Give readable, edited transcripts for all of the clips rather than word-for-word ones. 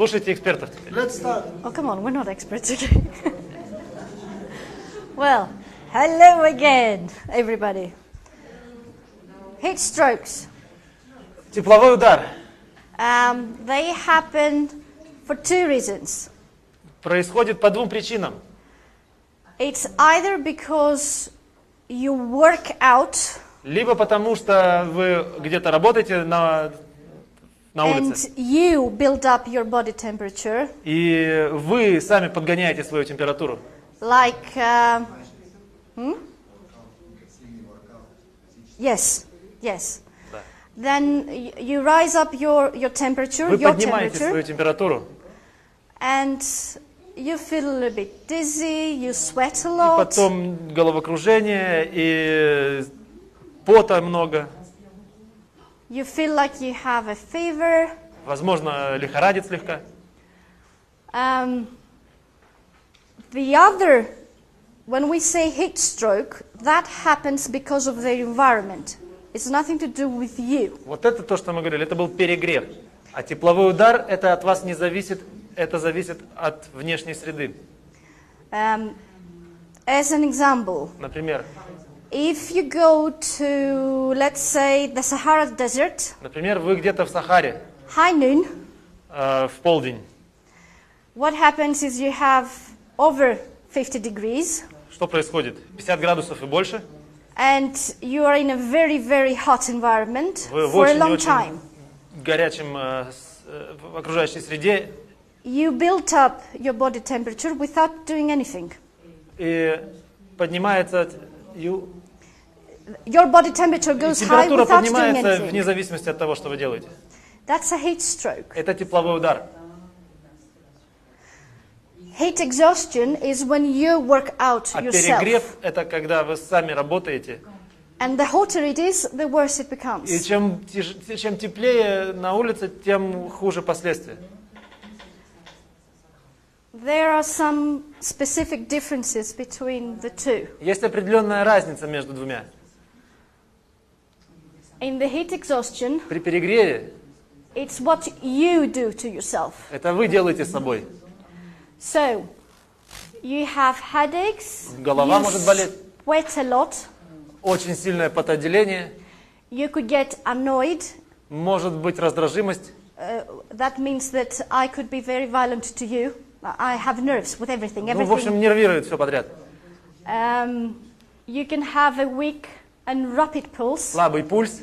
Слушайте экспертов теперь. Let's start. Oh, come on, we're not experts, okay? Well, hello again, everybody. Heat strokes. Тепловой удар They happen for two reasons. происходит по двум причинам. It's either because you work out Либо потому, что вы где-то работаете на and улице, you build up your body temperature, и вы сами подгоняете свою температуру. like, yes, yes. Да. Then you rise up your temperature, Вы your поднимаете свою temperature, температуру, and you feel a little bit dizzy, you sweat a и lot, потом головокружение, и пота много, you feel like you have a fever. возможно, лихорадит слегка. The other, when we say heat stroke, that happens because of the environment. It's nothing to do with you. Вот это то, что мы говорили, это был перегрев. А тепловой удар, это от вас не зависит, это зависит от внешней среды. As an example, Например, if you go to, let's say, the Sahara Desert, вы где-то в Сахаре high noon, в полдень. what happens is you have over 50 degrees, Что происходит? 50 градусов и больше. and you are in a very, very hot environment Вы в for a очень, long очень time. горячем в окружающей среде. You built up your body temperature without doing anything. И поднимается, Your body temperature и goes high температура without doing поднимается вне anything. зависимости от того, что вы делаете. That's a heat stroke. Это тепловой удар. Heat exhaustion is when you work out А yourself. перегрев – это когда вы сами работаете. And the hotter it is, the worse it И becomes. чем теплее на улице, тем хуже последствия. There are some specific differences between the two. Есть определенная разница между двумя. In the heat exhaustion, При перегреве it's what you do to yourself. это вы делаете с собой. So, you have headaches, Голова you может болеть. sweat a lot, Очень сильное потоотделение, you could get annoyed. может быть раздражимость. That means that I could be very violent to you. I have nerves with everything. Ну, в общем, нервирует все подряd. You can have a weak and rapid pulse. Слабый пульс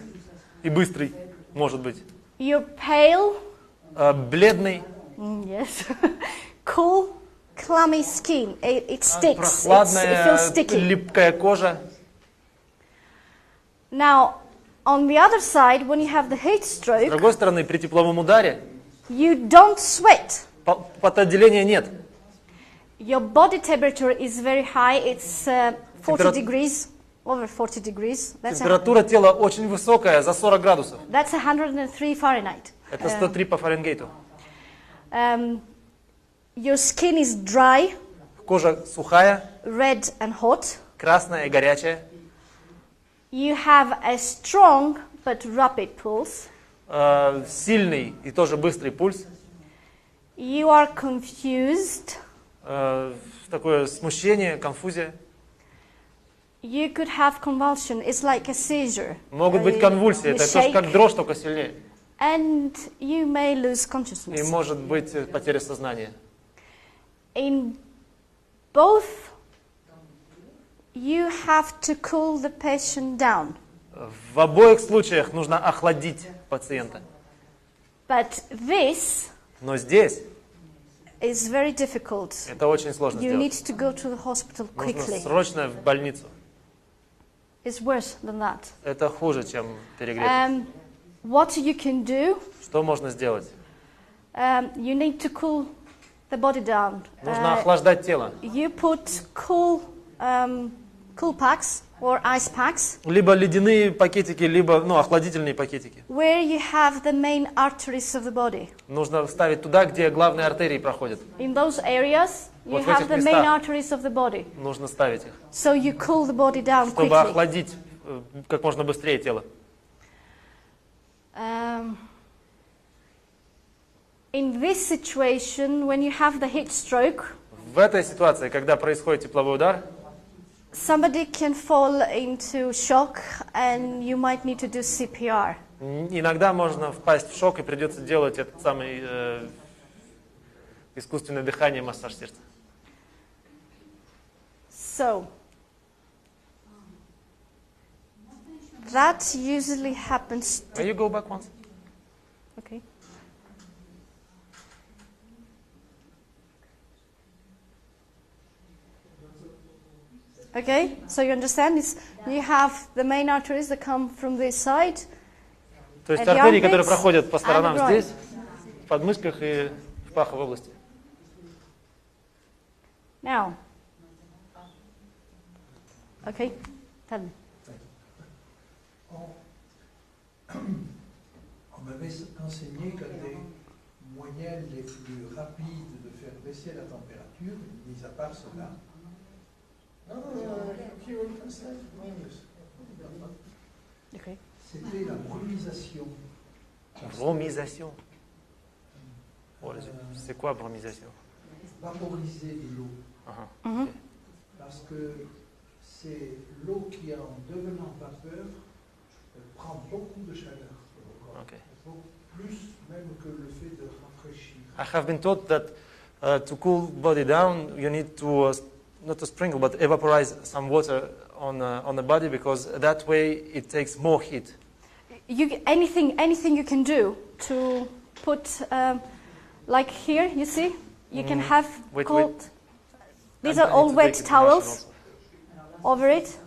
и быстрый, может быть. You're pale. Бледный, Yes. Cool, clammy skin. It sticks. It прохладная, feels sticky. липкая кожа. Now, on the other side, when you have the heat С stroke, другой стороны, при тепловом ударе you don't sweat. потоотделения нет. Your body temperature is very high. It's 40 Температура- degrees, over 40 degrees. Температура тела очень высокая, за 40 градусов. That's 103 Fahrenheit. Это 103 по Фаренгейту. Your skin is dry, Кожа сухая, red and hot. красная и горячая. You have a strong but rapid pulse. Сильный и тоже быстрый пульс. You are confused. Такое смущение, конфузия. You could have convulsion. It's like a seizure. Могут быть конвульсии, You это тоже shake, как дрожь, только сильнее. and you may lose И consciousness. может быть потеря сознания. In both, you have to cool the patient down. В обоих случаях нужно охладить пациента. But this Но здесь is very difficult. это очень сложно You need сделать. to go to the hospital Нужно quickly. срочно в больницу. It's worse than that. Это хуже, чем перегрев. What you can do, Что можно сделать? you need to cool the body down. Нужно охлаждать тело. You put cool packs or ice packs Либо ледяные пакетики, либо охладительные пакетики. where you have the main arteries of the body. Нужно ставить туда, где главные артерии проходят. In those areas, you Вот в have этих the main местах. arteries of the body. Нужно ставить их, So you cool the body down чтобы quickly. охладить как можно быстрее тело. In this situation, when you have the heat stroke, В этой ситуации, когда происходит тепловой удар, somebody can fall into shock and you might need to do CPR. иногда можно впасть в шок и придется делать этот самый искусственное дыхание, массаж сердца. So, that usually happens. May you go back once? Okay. Okay, so you understand? You have the main arteries that come from this side. То есть And the артерии, которые armpits проходят по and сторонам the groin. здесь, в подмышках и в паховой области. Now, okay, tell me. On m'avait enseigné qu'un des moyens les plus rapides de faire baisser la température, mis à part cela, Okay. c'était la brumisation. Brumisation. C'est quoi brumisation? Vaporiser de l'eau. Ага. Mhm. Parce que c'est l'eau qui, en devenant vapeur, prend beaucoup de chaleur sur le corps. Okay. Beaucoup plus même que le fait de rafraîchir. I have been taught that to cool body down, you need to not to sprinkle, but evaporize some water on the body, because that way it takes more heat. Anything you can do to put, like here, you see, you can have Wait, cold. These I are all need to wet take it in towels Russian over it.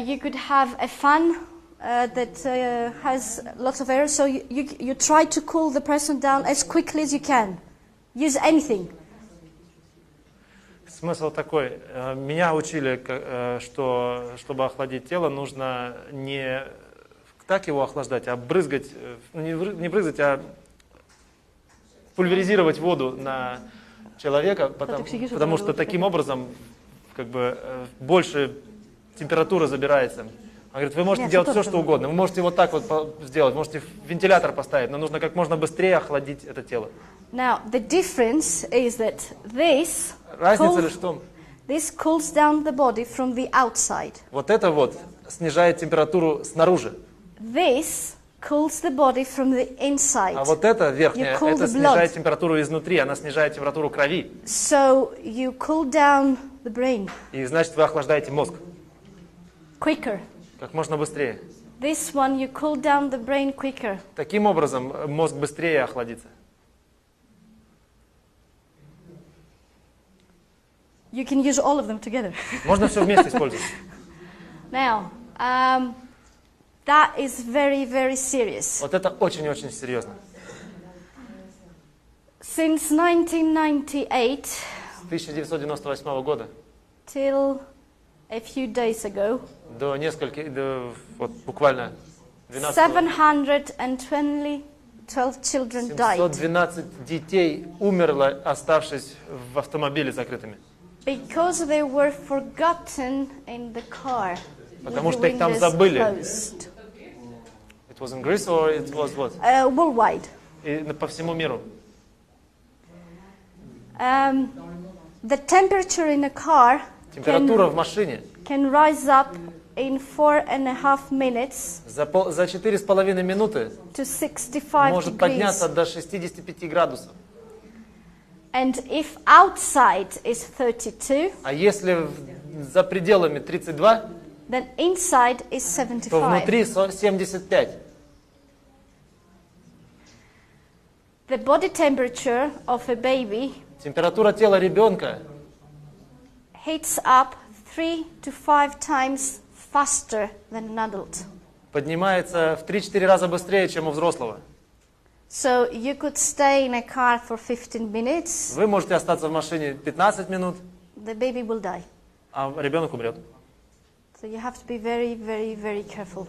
You could have a fan that has lots of air, so you try to cool the person down as quickly as you can. Use anything. Смысл такой. Меня учили, что чтобы охладить тело, нужно не так его охлаждать, а брызгать, не брызгать, а пульверизировать воду на человека, потому что таким образом как бы больше температура забирается. Он говорит, вы можете делать все, что угодно, вы можете вот так вот сделать, можете вентилятор поставить, но нужно как можно быстрее охладить это тело. Now, the difference is that Разница лишь в том, this cools down the body from the outside. вот это вот снижает температуру снаружи, This cools the body from the inside. а вот это верхняя, You cool это the снижает blood. температуру изнутри, она снижает температуру крови, So you cool down the brain и значит вы охлаждаете мозг quicker. как можно быстрее. This one, you cool down the brain quicker. Таким образом мозг быстрее охладится. You can use all of them together. Можно все вместе использовать. Now, that is very, very serious. Вот это очень-очень серьезно. Since 1998 С 1998 года till a few days ago, до вот буквально 12 712 children died 712 детей умерло, оставшись в автомобиле закрытыми. because they were forgotten in the car. Потому with что the их там windows забыли. closed. It was in Greece or it was what? Worldwide. И по всему миру. The temperature in a car Температура в машине can rise up in 4.5 minutes за 4,5 минуты to 65 может degrees. подняться до 65 градусов. And if outside is 32, А если за пределами 32, then inside is то 75. внутри 75. The body temperature of a baby Температура тела ребенка heats up 3 to 5 times faster than an adult. поднимается в 3-4 раза быстрее, чем у взрослого. So you could stay in a car for 15 minutes, Вы можете остаться в машине 15 минут, the baby will die. а ребенок умрет. So you have to be very, very, very careful.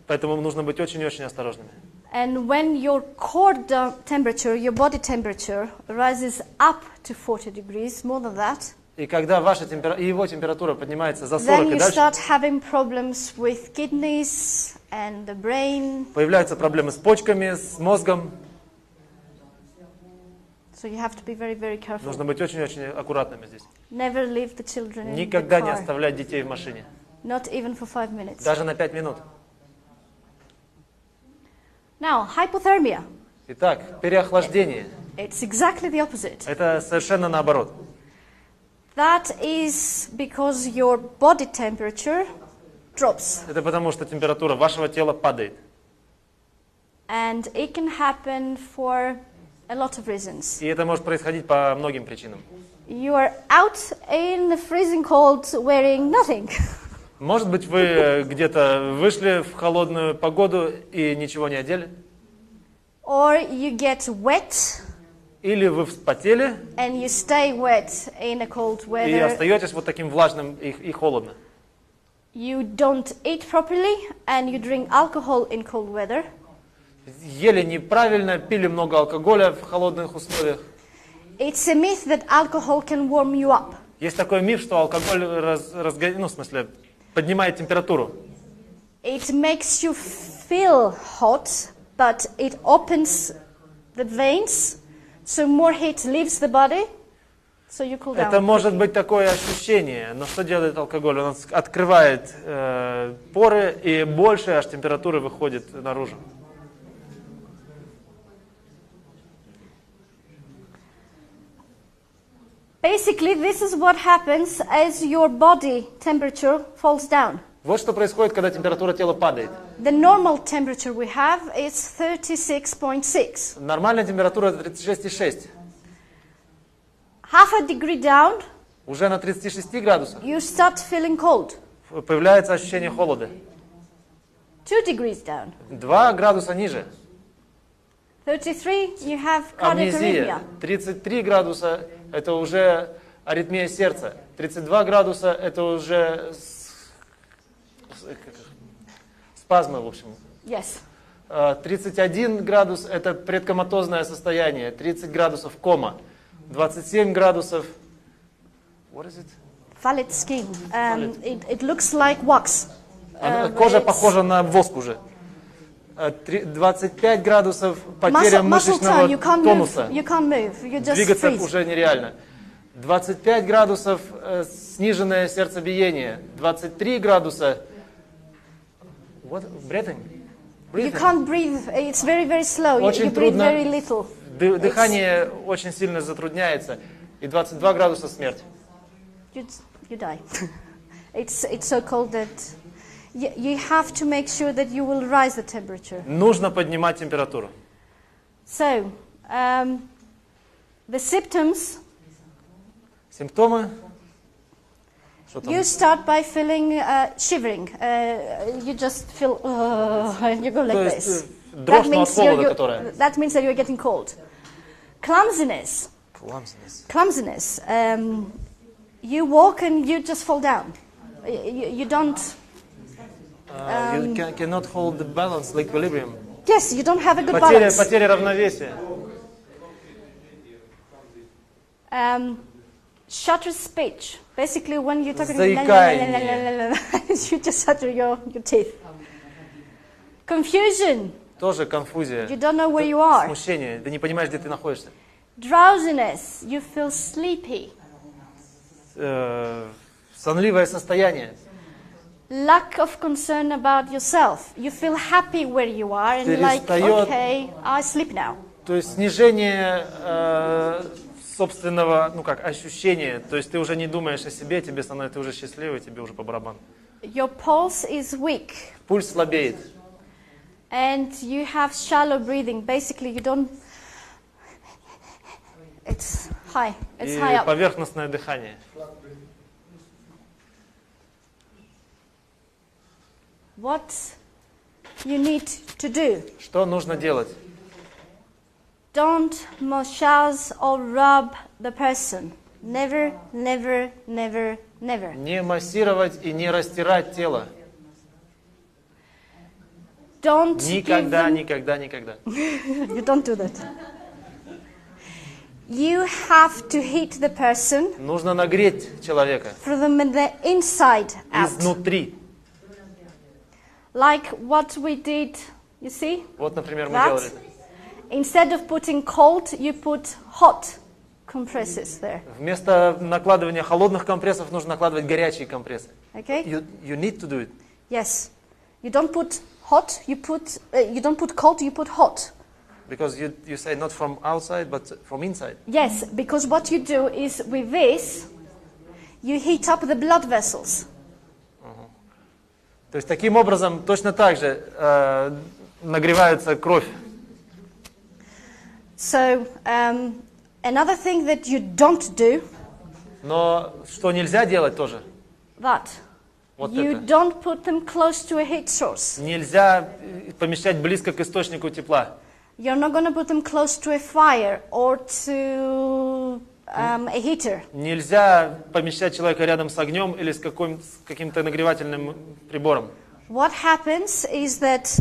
Поэтому нужно быть очень-очень осторожными. And when your core temperature, your body temperature, rises up to 40 degrees, more than that, И когда его температура поднимается за 40 then и you дальше, start having problems with kidneys and the brain. появляются проблемы с почками, с мозгом. So you have to be very, very careful. Нужно быть очень-очень аккуратными здесь. Never leave the children in the Никогда не car. оставлять детей в машине. Not even for 5 minutes. Даже на 5 минут. Now, hypothermia. Итак, переохлаждение. It's exactly the opposite. Это совершенно наоборот. That is because your body temperature drops. Это потому, что температура вашего тела падает. And it can happen for a lot of reasons. И это может происходить по многим причинам. You are out in the freezing cold wearing nothing. Может быть, вы где-то вышли в холодную погоду и ничего не одели. Or you get wet Или вы вспотели and you stay wet in a cold и weather. остаетесь вот таким влажным и холодно. You don't eat properly and you drink alcohol in cold weather. Ели неправильно, пили много алкоголя в холодных условиях. It's a myth that alcohol can warm you up. Есть такой миф, что алкоголь поднимает температуру. It makes you feel hot, but it opens the veins, so more heat leaves the body, so you cool down. Это может быть такое ощущение, но что делает алкоголь? Он открывает поры, и больше аж температуры выходит наружу. Basically, this is what happens as your body temperature falls down. Вот что происходит, когда температура тела падает. The normal temperature we have is 36.6. Нормальная температура 36,6. Half a degree down, Уже на 36 градусах you start feeling cold. появляется ощущение холода. 2 degrees down. 2 градуса ниже. 33, you have cardiac Амнезия. arrhythmia. 33 градуса – это уже аритмия сердца. 32 градуса – это уже спазмы, в общем. Yes. 31 градус – это предкоматозное состояние. 30 градусов – кома. 27 градусов – what is it? Phallic skin. It looks like wax. Кожа It's похожа на воск уже. 25 градусов – потеря muscle tone. You мышечного can't тонуса. move. You can't move. You just Двигаться freeze. уже нереально. 25 градусов сниженное сердцебиение. 23 градуса. What? Breathing? You can't breathe. It's very, very slow. Очень You breathe трудно. very little. Дыхание очень сильно затрудняется. И 22 градуса смерть. You die. It's so cold that you have to make sure that you will rise the temperature. Нужно поднимать температуру. So, the symptoms, Симптомы? Что там? you start by feeling shivering. You just feel, and you go То like есть this. дрожь от холода, которая. That means that you're getting cold. Clumsiness. Clumsiness. Clumsiness. You walk and you just fall down. You don't. You cannot hold the balance, the equilibrium. Yes, you don't have a good balance. Потеря равновесия. Shuttered speech. Basically, when you're talking, Заикание. you just shatter your teeth. Confusion. Тоже конфузия. You don't know where you are. Смущение. Ты не понимаешь, где ты находишься. Drowsiness. You feel sleepy. Сонливое состояние. Lack of concern about yourself. You feel happy where you are and like, Перестает- okay, I sleep now. То есть снижение собственного, ощущения. То есть ты уже не думаешь о себе, тебе становится, ты уже счастливый, тебе уже по барабану. Your pulse is weak. Пульс слабеет. And you have shallow breathing. Basically, you don't. It's high. It's high И up. поверхностное дыхание. What you need to do? Что нужно делать? Don't massage or rub the person. Never, never, never, never. Не массировать и не растирать тело. Don't give Никогда, them- никогда, никогда. You don't do that. You have to hit the person Нужно нагреть человека from the inside out. изнутри. Like what we did, you see? Вот, например, мы That? делали. instead of putting cold, you put hot compresses there. Вместо накладывания холодных компрессов нужно накладывать горячие компрессы. Okay? You need to do it. Yes. You don't put hot, you don't put cold, you put hot. Because you say not from outside, but from inside. Yes, because what you do is with this, you heat up the blood vessels. То есть таким образом точно так же нагревается кровь. So, another thing that you don't do, Но что нельзя делать тоже? that Вот you это. don't put them close to a heat source. Нельзя помещать близко к источнику тепла. You're not going to put them close to a fire or to a heater. Нельзя помещать человека рядом с огнем или с каким-то нагревательным прибором. What happens is that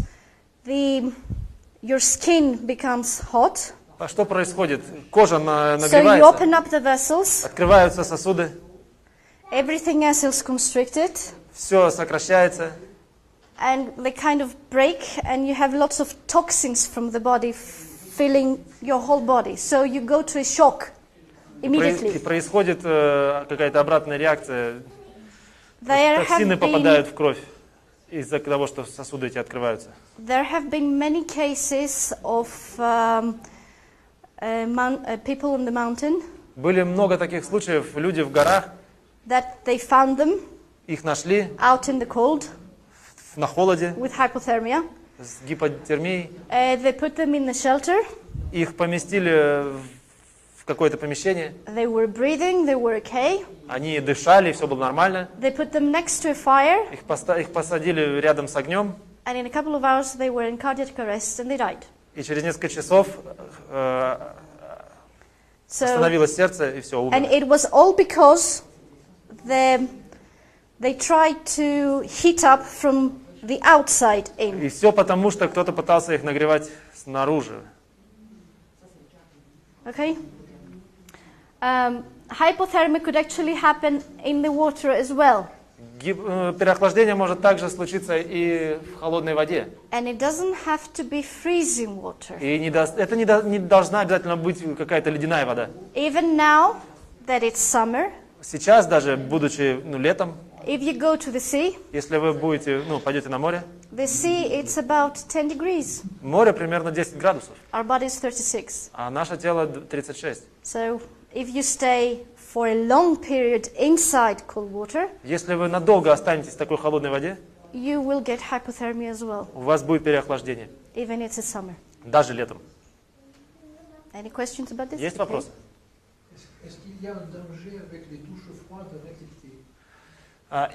your skin becomes hot. А что происходит? Кожа So you нагревается, open up the vessels. открываются сосуды, Everything else is constricted. все сокращается, And they kind of break, and you have lots of toxins from the body filling your whole body. So you go to a shock и immediately. происходит какая-то обратная реакция. There Токсины have попадают в кровь из-за того, что сосуды эти открываются. been many cases of people on the mountain Были много таких случаев, люди в горах, that they found them их нашли out in the cold на холоде with hypothermia. с гипотермией, They put them in the shelter. их поместили в какое-то помещение, They were breathing. They were okay. они дышали, все было нормально, They put them next to a fire, их посадили рядом с огнем, and in a couple of hours they were in cardiac arrest and they died. и через несколько часов So, остановилось сердце, и все, and умер. it was all because they tried to heat up from the outside in. И все потому, что кто-то пытался их нагревать снаружи. Okay? Hypothermia could actually happen in the water as well. Переохлаждение может также случиться и в холодной воде. And it doesn't have to be freezing water. И это не должна обязательно быть какая-то ледяная вода. Even now that it's summer, Сейчас, даже будучи летом, if you go to the sea, если вы пойдете на море, the sea it's about 10 degrees. море примерно 10 градусов, Our body is 36. а наше тело 36. So if you stay for a long period inside cold water, Если вы надолго останетесь в такой холодной воде, you will get hypothermia as well, у вас будет переохлаждение, even it's a summer. даже летом. Any questions about this? Есть вопросы? Est-ce qu'il y a un danger avec les douches froides répétées?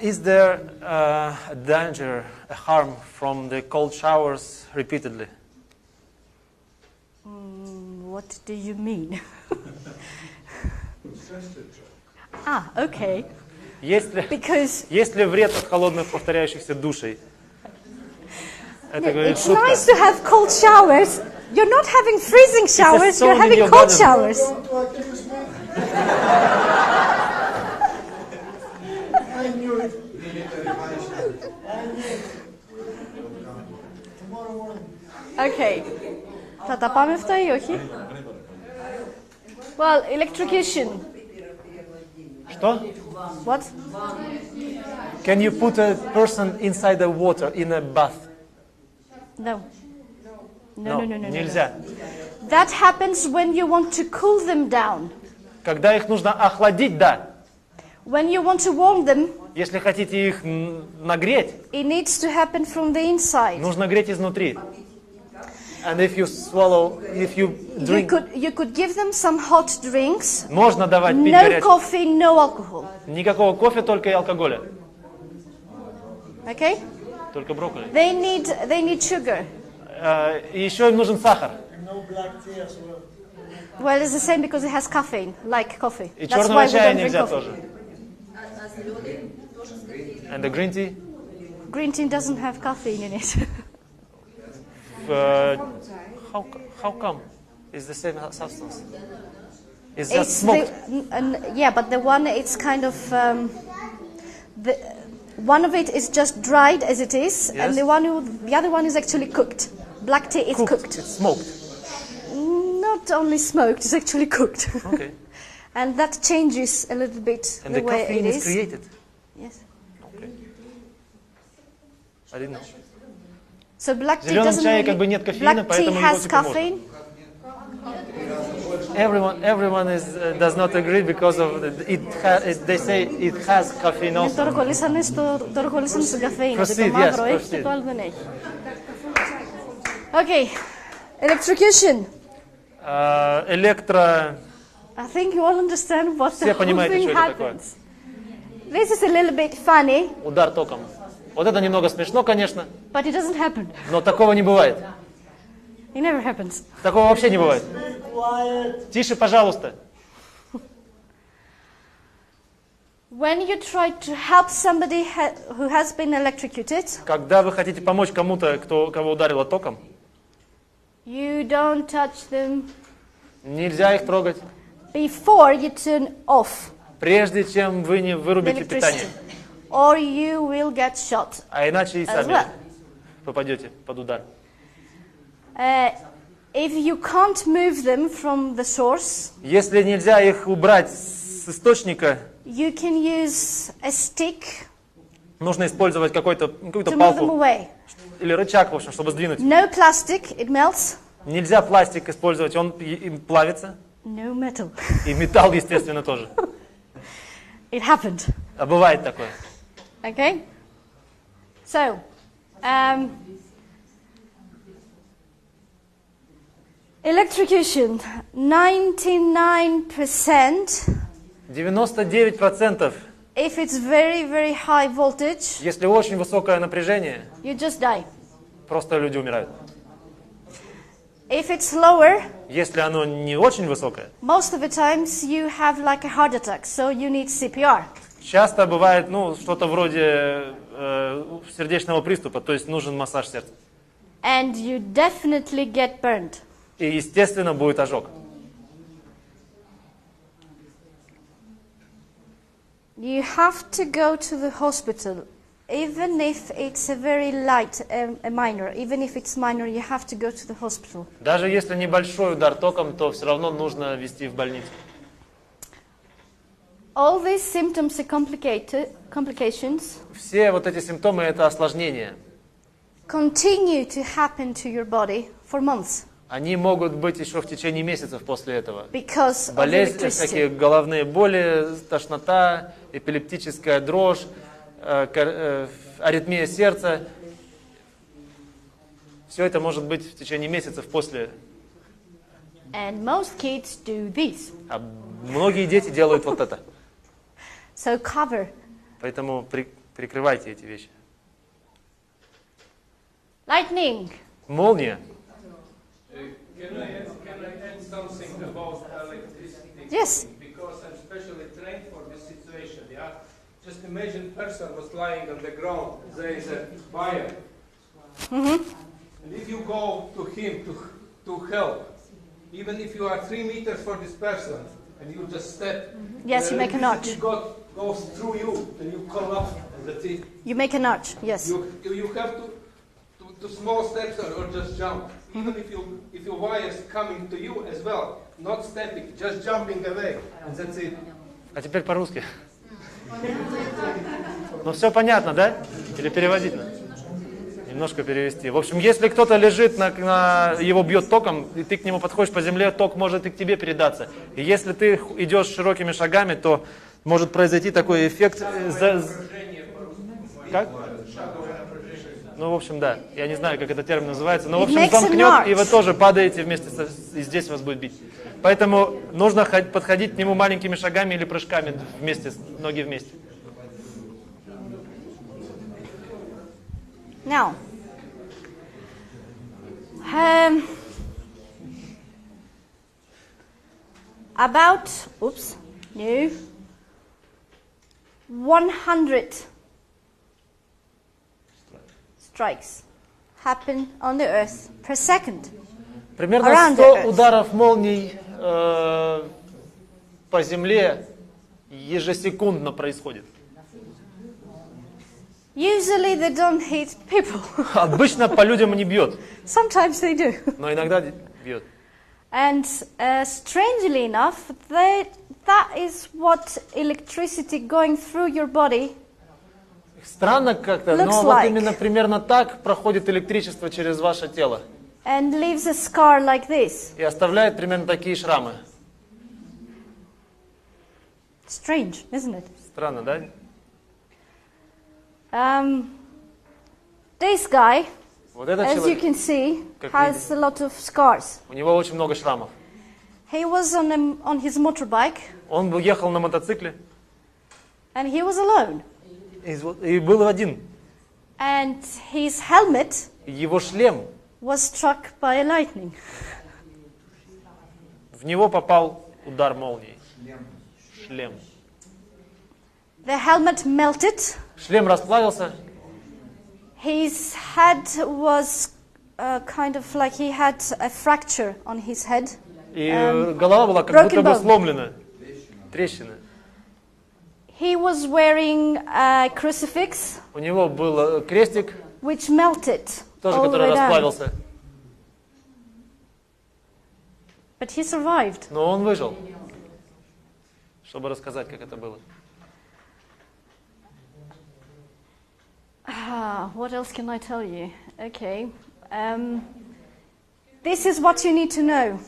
Is there a danger, a harm from the cold showers repeatedly? What do you mean? Okay. Есть ли вред от холодных повторяющихся душей? Это говорит It's шутка. nice to have cold showers. You're not having freezing showers, so you're having in your cold garden. showers. I knew it. Tomorrow morning. Okay. Θα τα πάμε αυτά ή όχι? Well, electrocution. Что? What? Can you put a person inside the water in a bath? No. No. Нельзя. That happens when you want to cool them down. Когда их нужно охладить, да. When you want to warm them, Если хотите их нагреть, it needs to happen from the inside. нужно греть изнутри. And if you drink, You could give them some hot drinks. можно давать пить No горячий. coffee, no alcohol. Никакого кофе, только и алкоголя. Okay? Только брокколи. They need sugar. И еще им нужен сахар. No black tea as well. Well, it's the same because it has caffeine, like coffee. И That's черного why we чая don't drink нельзя coffee. тоже. And the green tea? Green tea doesn't have caffeine in it. How come? It's the same substance. It's just It's smoked. yeah, but the one it's kind of one of it is just dried as it is, Yes. and the other one is actually cooked. Black tea is cooked. It's smoked. not only smoked, it's actually cooked. Okay. And that changes a little bit And the the way it caffeine is is. created. Yes. Okay. I didn't know. So black В tea зеленом doesn't чае really, как бы нет кофеина, black tea поэтому его has типа можно. caffeine. Everyone does not agree because of they say it has caffeine Το also. ροκολίσανε στην καφέινη. Proceed, Το yes, μαύρο έχει και proceed. το άλλο δεν έχει. Okay. Electrocution. Электро... I think you all understand what the Все whole понимаете, thing что это такое. happens. This is a little bit funny, Удар током. Вот это немного смешно, конечно, but it doesn't happen. но такого не бывает. It never happens. Такого вообще не бывает. Тише, пожалуйста. When you try to help somebody who has been electrocuted, Когда вы хотите помочь кому-то, кого ударило током, you don't touch them нельзя их трогать, before you turn off прежде чем вы не the вырубите питание. electricity, or you will get shot. А иначе и As сами well. попадете под удар. If you can't move them from the source, Если нельзя их убрать с источника, you can use a stick нужно использовать какую-то to move them палку away. или рычаг, в общем, чтобы сдвинуть. No plastic, it melts. Нельзя пластик использовать, он им плавится. No metal. И металл, естественно, тоже. It happened. А бывает такое. Okay? So, electrocution, 99%, 99%, if it's very, very high voltage, если очень высокое напряжение, you just die. просто люди умирают. If it's lower, Если оно не очень высокое, most of the times you have like a heart attack, so you need CPR. часто бывает что-то вроде сердечного приступа, то есть нужен массаж сердца. And you definitely get burned. И, естественно, будет ожог. You have to go to the hospital, even if it's a very light, a minor. Even if it's minor, you have to go to the hospital. Даже если небольшой удар током, то все равно нужно везти в больницу. All these symptoms are complications Все вот эти симптомы – это осложнения. continue to happen to your body for months Они могут быть еще в течение месяцев после этого. because of Болезни, electricity. всякие головные боли, тошнота, эпилептическая дрожь, аритмия сердца. Все это может быть в течение месяцев после. And most kids do this. А многие дети делают вот это. So cover. Поэтому прикрывайте эти вещи. Lightning. Молния. Can I add something about electricity? Yes. Because I'm specially trained for this situation. Yeah, just imagine person was lying on the ground. There is a fire, and if you go to him to help, even if you are 3 meters for this person, and you just step, Yes, the you make a notch. electricity goes through you, and you collapse. And that's it. You make a notch. Yes. You have to small steps or just jump. Even if your wire is coming to you as well, not stepping, just jumping away, and that's it. А теперь по-русски. Ну все понятно, да? Или переводить надо? Немножко перевести. В общем, если кто-то лежит, его бьет током, и ты к нему подходишь по земле, ток может и к тебе передаться. И если ты идешь широкими шагами, то может произойти такой эффект. Как? Ну, в общем, да. Я не знаю, как этот термин называется. Но, в общем, замкнет, и вы тоже падаете вместе и здесь вас будет бить. Поэтому нужно подходить к нему маленькими шагами или прыжками вместе, ноги вместе. Now, about 100 strikes happen on the earth per second. Примерно 100 ударов молний по земле ежесекундно происходит. Usually they don't hit people. Обычно по людям не бьет, Sometimes they do. но иногда бьет. And strangely enough, that is what electricity going through your body. Странно как-то, Looks но вот like. именно примерно так проходит электричество через ваше тело. And leaves a scar like this. И оставляет примерно такие шрамы. Strange, isn't it? Странно, да? This guy, Вот этот as you человек, can see, Как has a lot of scars. у него очень много шрамов. He was on his motorbike, Он ехал на мотоцикле and he was alone. и был один. And his helmet Его шлем, was struck by a lightning. в него попал удар молнии. Шлем. The helmet melted. Шлем расплавился. His head was kind of like he had a fracture on his head. И голова была как broken будто бы bone. сломлена. Трещина. He was wearing a crucifix, У него был крестик, which melted тоже all the который way down. расплавился. But he survived. Но он выжил, чтобы рассказать, как это было. What else can I tell you? Okay. This is what you need to know.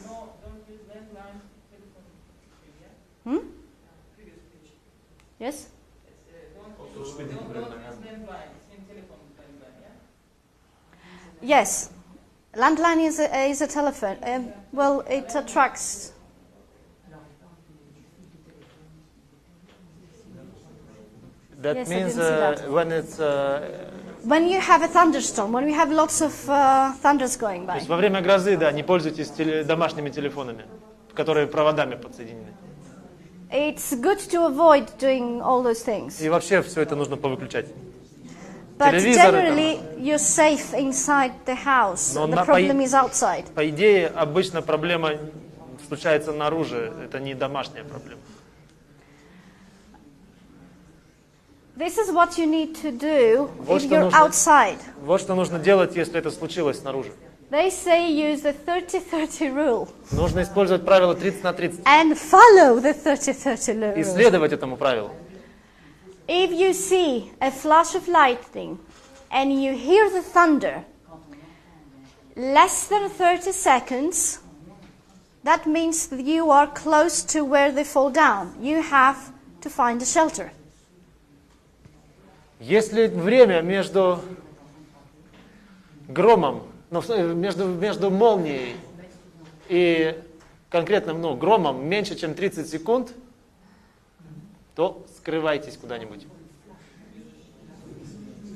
Yes? Yes. Landline is a telephone. Well, it attracts. That Yes, I means didn't see that. when it's... When you have a thunderstorm, when we have lots of thunders going То by, есть во время грозы, да, не пользуйтесь домашними телефонами, которые проводами подсоединены. it's good to avoid doing all those things. И вообще все это нужно повыключать. But Телевизоры там. generally, you're safe inside the house. Но The problem is outside. По идее, обычно проблема случается наружу, это не домашняя проблема. This is what you need to do Вот if что you're нужно. outside. Вот что нужно делать, если это случилось снаружи. They say use the 30-30 rule Нужно использовать правило 30 на 30 and follow the 30-30 и rule. следовать этому правилу. If you see a flash of lightning and you hear the thunder, less than 30 seconds, that means that you are close to where they fall down. You have to find a shelter. Если время между громом, между молнией и конкретным громом меньше, чем 30 секунд, то скрывайтесь куда-нибудь.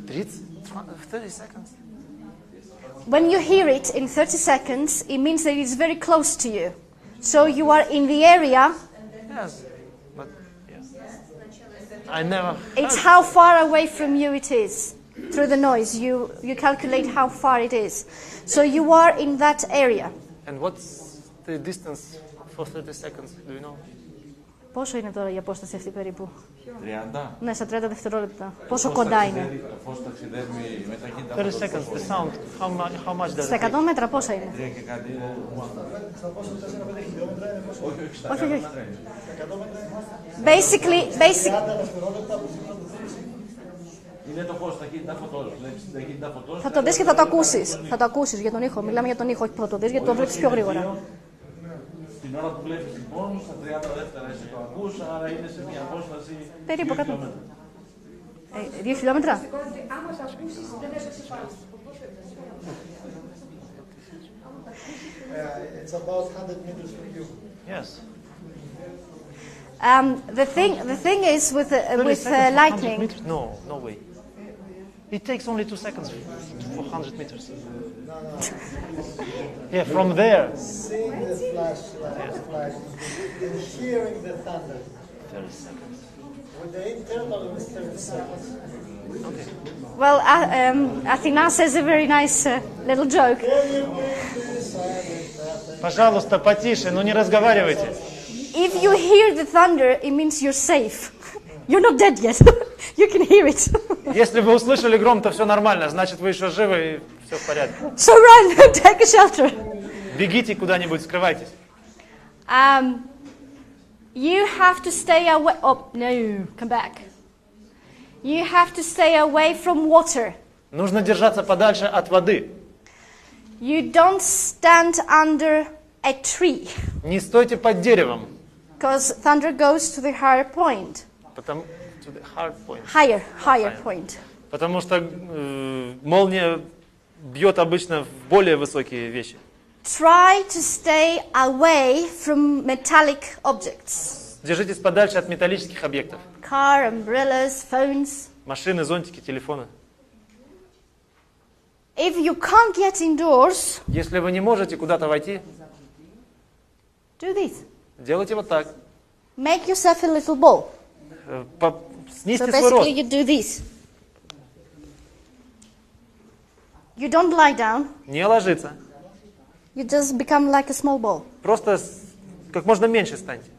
30 seconds? When you hear it in 30 seconds, it means that it's very close to you. So you are in the area. Yes, but yes. I never It's how far away from you it is. Through the noise, you calculate how far it is. So you are in that area. And what's the distance for 30 seconds? Do you know? Πόσο είναι τώρα η απόσταση αυτή περίπου? 30. Ναι, στα 30 δευτερόλεπτα. Πόσο κοντά είναι? Το φως ταξιδεύει με ταχύτητα 30 seconds, the sound, how much does Στα it 100 μέτρα πόσα είναι? 3 και κάτι είναι. Όχι, όχι, όχι. Basically, Είναι το φως, ταχύτητα φωτός. Ταχύτητα φωτός. θα το δεις και θα το ακούσεις. Θα το ακούσεις για τον ήχο. Μιλάμε για τον ήχο, όχι που θα το δεις, γιατί το βλέπεις πιο γρήγορα. Την ώρα που βλέπεις λοιπόν, στα 30 δεύτερα εσύ το ακούς, άρα είναι σε μια απόσταση Περίπου 2 100. χιλιόμετρα. 2 χιλιόμετρα. Άμα τα ακούσεις, δεν έσαι πάλι. It's about 100 meters from you. Yes. The thing is with 30 seconds for 100 lightning. meters? No way. It takes only 2 seconds for 100 meters. Yeah, from there. Seeing the flash and hearing the thunder. 30 seconds. With the interval of 30 seconds. Well, Athena says a very nice little joke. Пожалуйста, потише, но не разговаривайте. If you hear the thunder, it means you're safe. You're not dead yet. You can hear it. Если вы услышали гром, то все нормально, значит вы еще живы и все в порядке. So run, take a shelter. Бегите куда-нибудь, скрывайтесь. You have to stay away. Oh, no, come back. You have to stay away from water. Нужно держаться подальше от воды. You don't stand under a tree, Не стойте под деревом. because thunder goes to the higher point. Потому, to the hard point. Higher point. Потому что молния бьет обычно в более высокие вещи. Try to stay away from metallic objects. Держитесь подальше от металлических объектов. Car, umbrellas, phones. Машины, зонтики, телефоны. If you can't get indoors, Если вы не можете куда-то войти, do this. делайте вот так. Make yourself a little ball. Снизьте So свой рост. basically you do this. You don't lie down. Не ложиться. You just become like a small ball. Просто как можно меньше станьте.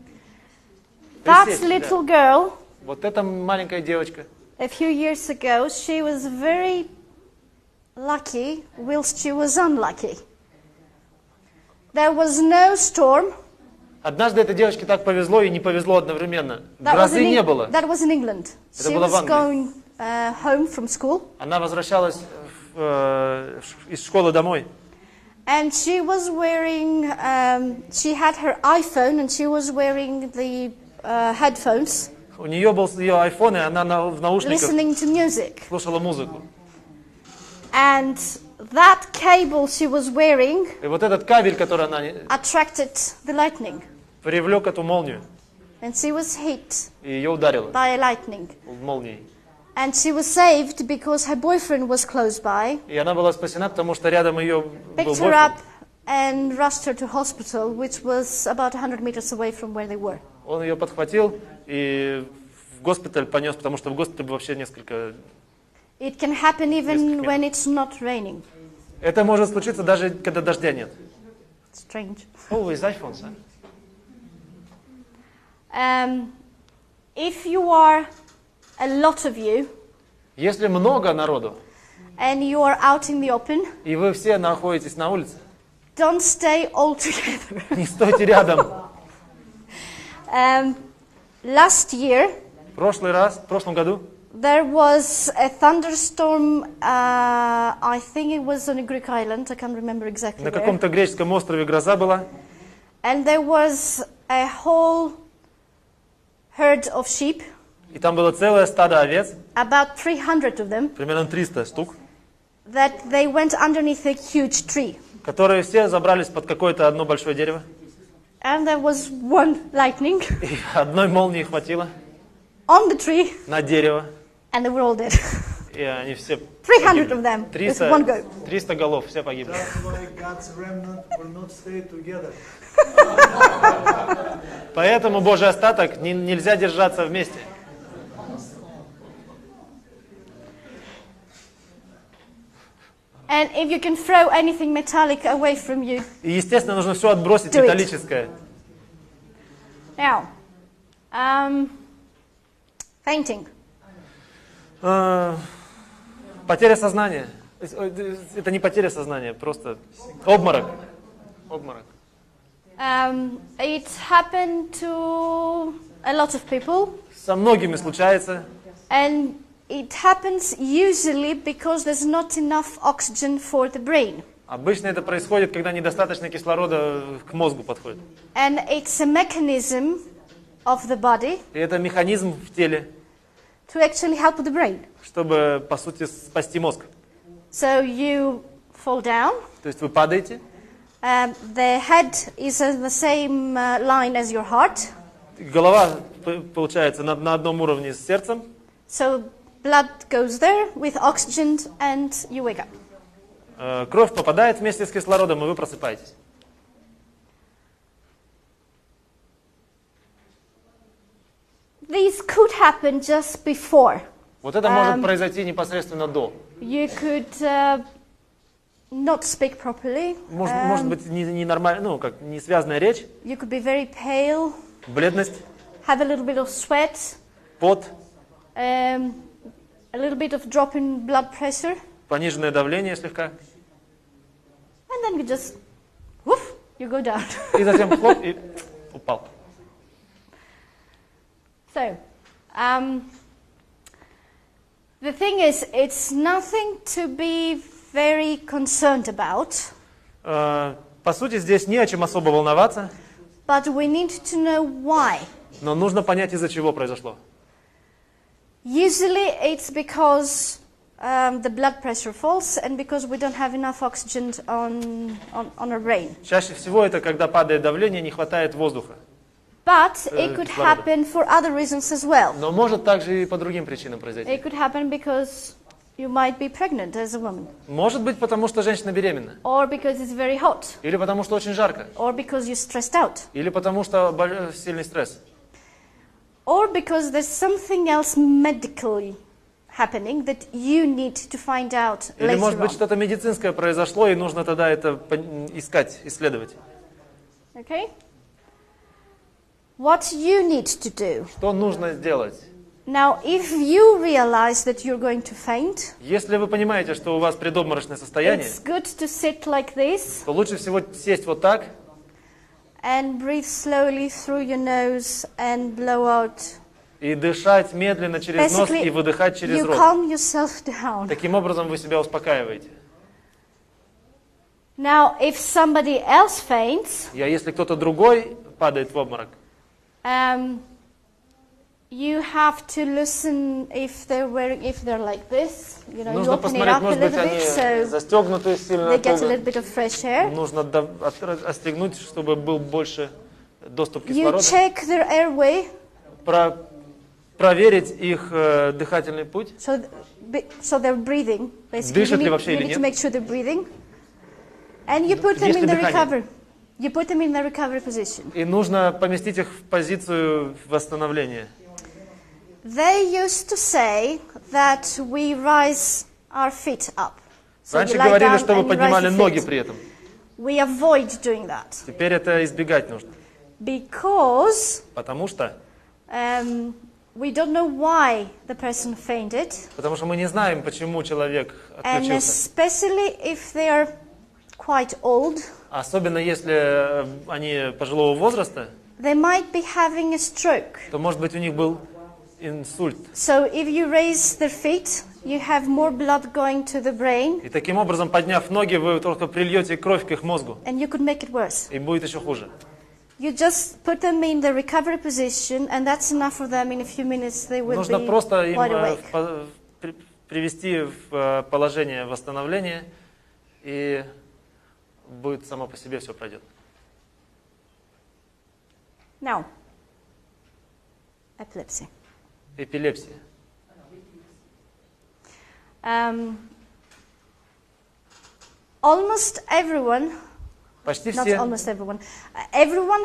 That Присесть, да. little girl, Вот эта маленькая девочка. a few years ago, she was very lucky whilst she was unlucky. There was no storm. Однажды этой девочке так повезло и не повезло одновременно. That was Грозы in не было. That was in England. Это She было в was Англии. going home from school, Она возвращалась из школы домой. and she was wearing. She had her iPhone, and she was wearing the headphones, У нее был ее iPhone, и она в наушниках listening to music. слушала музыку. And that cable she was wearing И вот этот кабель, который она attracted the lightning, привлек эту молнию, and she was hit и ее ударило by a lightning. молнией. And she was saved because her boyfriend was close by, И она была спасена, потому что рядом ее был picked her бойфренд. up and rushed her to hospital, which was about 100 meters away from where they were. Он ее подхватил и в госпиталь понес, потому что в госпитале вообще несколько... It can happen even Несколько when it's not raining. Это может случиться даже, когда дождя нет. Strange. Oh, is iPhone, sir? If you are a lot of you Если много народу, and you are out in the open, и вы все находитесь на улице, don't stay all together. не стойте рядом. Last year, В прошлом году, there was a thunderstorm, I think it was on a Greek island, I can't remember exactly на where. каком-то греческом острове гроза была, And there was a whole herd of sheep, и там было целое стадо овец, about 300 of them, примерно 300 штук, that they went underneath a huge tree. которые все забрались под какое-то одно большое дерево, And there was one lightning и одной молнии хватило on the tree, на дерево, and they were all dead. и они все 300 of them with one go. 300 голов, все погибли. That's why God's remnant will not stay together. Поэтому Божий остаток нельзя держаться вместе. And if you can throw anything metallic away from you. И, естественно, нужно все отбросить Do it. металлическое. Now, fainting. Потеря сознания. Это не потеря сознания, просто обморок. Обморок. It happened to a lot of people, Со многими случается. and it happens usually because there's not enough oxygen for the brain. Обычно это происходит, когда недостаточно кислорода к мозгу подходит. And it's a mechanism of the body И это механизм в теле, to actually help the brain. чтобы, по сути, спасти мозг. So you fall down. То есть вы падаете, The head is on the same line as your heart. голова, получается, на одном уровне с сердцем, So blood goes there with oxygen and you wake up. кровь попадает вместе с кислородом, и вы просыпаетесь. This could happen just before. Вот это может произойти непосредственно до. You could not speak properly. Может быть, не нормально, ну, как не связанная речь, You could be very pale, бледность, have a little bit of sweat, пот, a little bit of drop in blood pressure, пониженное давление слегка. and then you just woof, you go down. И затем хлоп, и упал. So, the thing is, it's nothing to be very concerned about, По сути, здесь не о чем особо волноваться, but we need to know why. но нужно понять, из-за чего произошло. Usually it's because the blood pressure falls and because we don't have enough oxygen on our brain. Чаще всего это когда падает давление, не хватает воздуха. But it could кислорода. happen for other reasons as well. Но может также и по другим причинам произойти. It could happen because you might be pregnant as a woman, Может быть, потому что женщина беременна. or because it's very hot, Или потому что очень жарко. or because you're stressed out, Или потому что сильный стресс. or because there's something else medically happening that you need to find out Или, later может быть, on. что-то медицинское произошло, и нужно тогда это искать, исследовать. Okay? What you need to do. Что нужно сделать? Now, if you realize that you're going to faint, Если вы понимаете, что у вас предобморочное состояние, it's good to sit like this то лучше всего сесть вот так and breathe slowly through your nose and blow out. и дышать медленно через нос и выдыхать через you рот. calm yourself down. Таким образом вы себя успокаиваете. Now, if somebody else faints, А если кто-то другой падает в обморок, you have to listen if they're like this. You know, you нужно open it посмотреть, up a может быть, little они bit so застегнуты сильно they get a туго. little bit of fresh air. Нужно отстегнуть, чтобы был больше доступ You кислорода. check their airway, Проверить их дыхательный путь. so they're breathing. Basically, Дышат ли вообще you или need to нет? make sure they're breathing, and you put them Есть in ли the дыхание? recovery. You put them in the recovery position. И нужно поместить их в позицию восстановления. They used to say that we rise our feet up. So Раньше you lie говорили, down чтобы and you поднимали raise your ноги feet. при этом. We avoid doing that Теперь это избегать нужно. because Потому что we don't know why the person fainted, Потому что мы не знаем, почему человек and отключился. especially if they are quite old, Особенно если они пожилого возраста, they might be having a stroke. то, может быть, у них был инсульт. So if you raise their feet, you have more blood going to the brain, И таким образом, подняв ноги, вы только прильете кровь к их мозгу. and you could make it worse. И будет еще хуже. You just put them in the recovery position, and that's enough for them. In a few minutes, they will Нужно be просто им wide awake. привести в положение восстановления, и будет само по себе все пройдет. Now, epilepsy. Эпилепсия. Almost everyone, Почти not все, almost everyone, everyone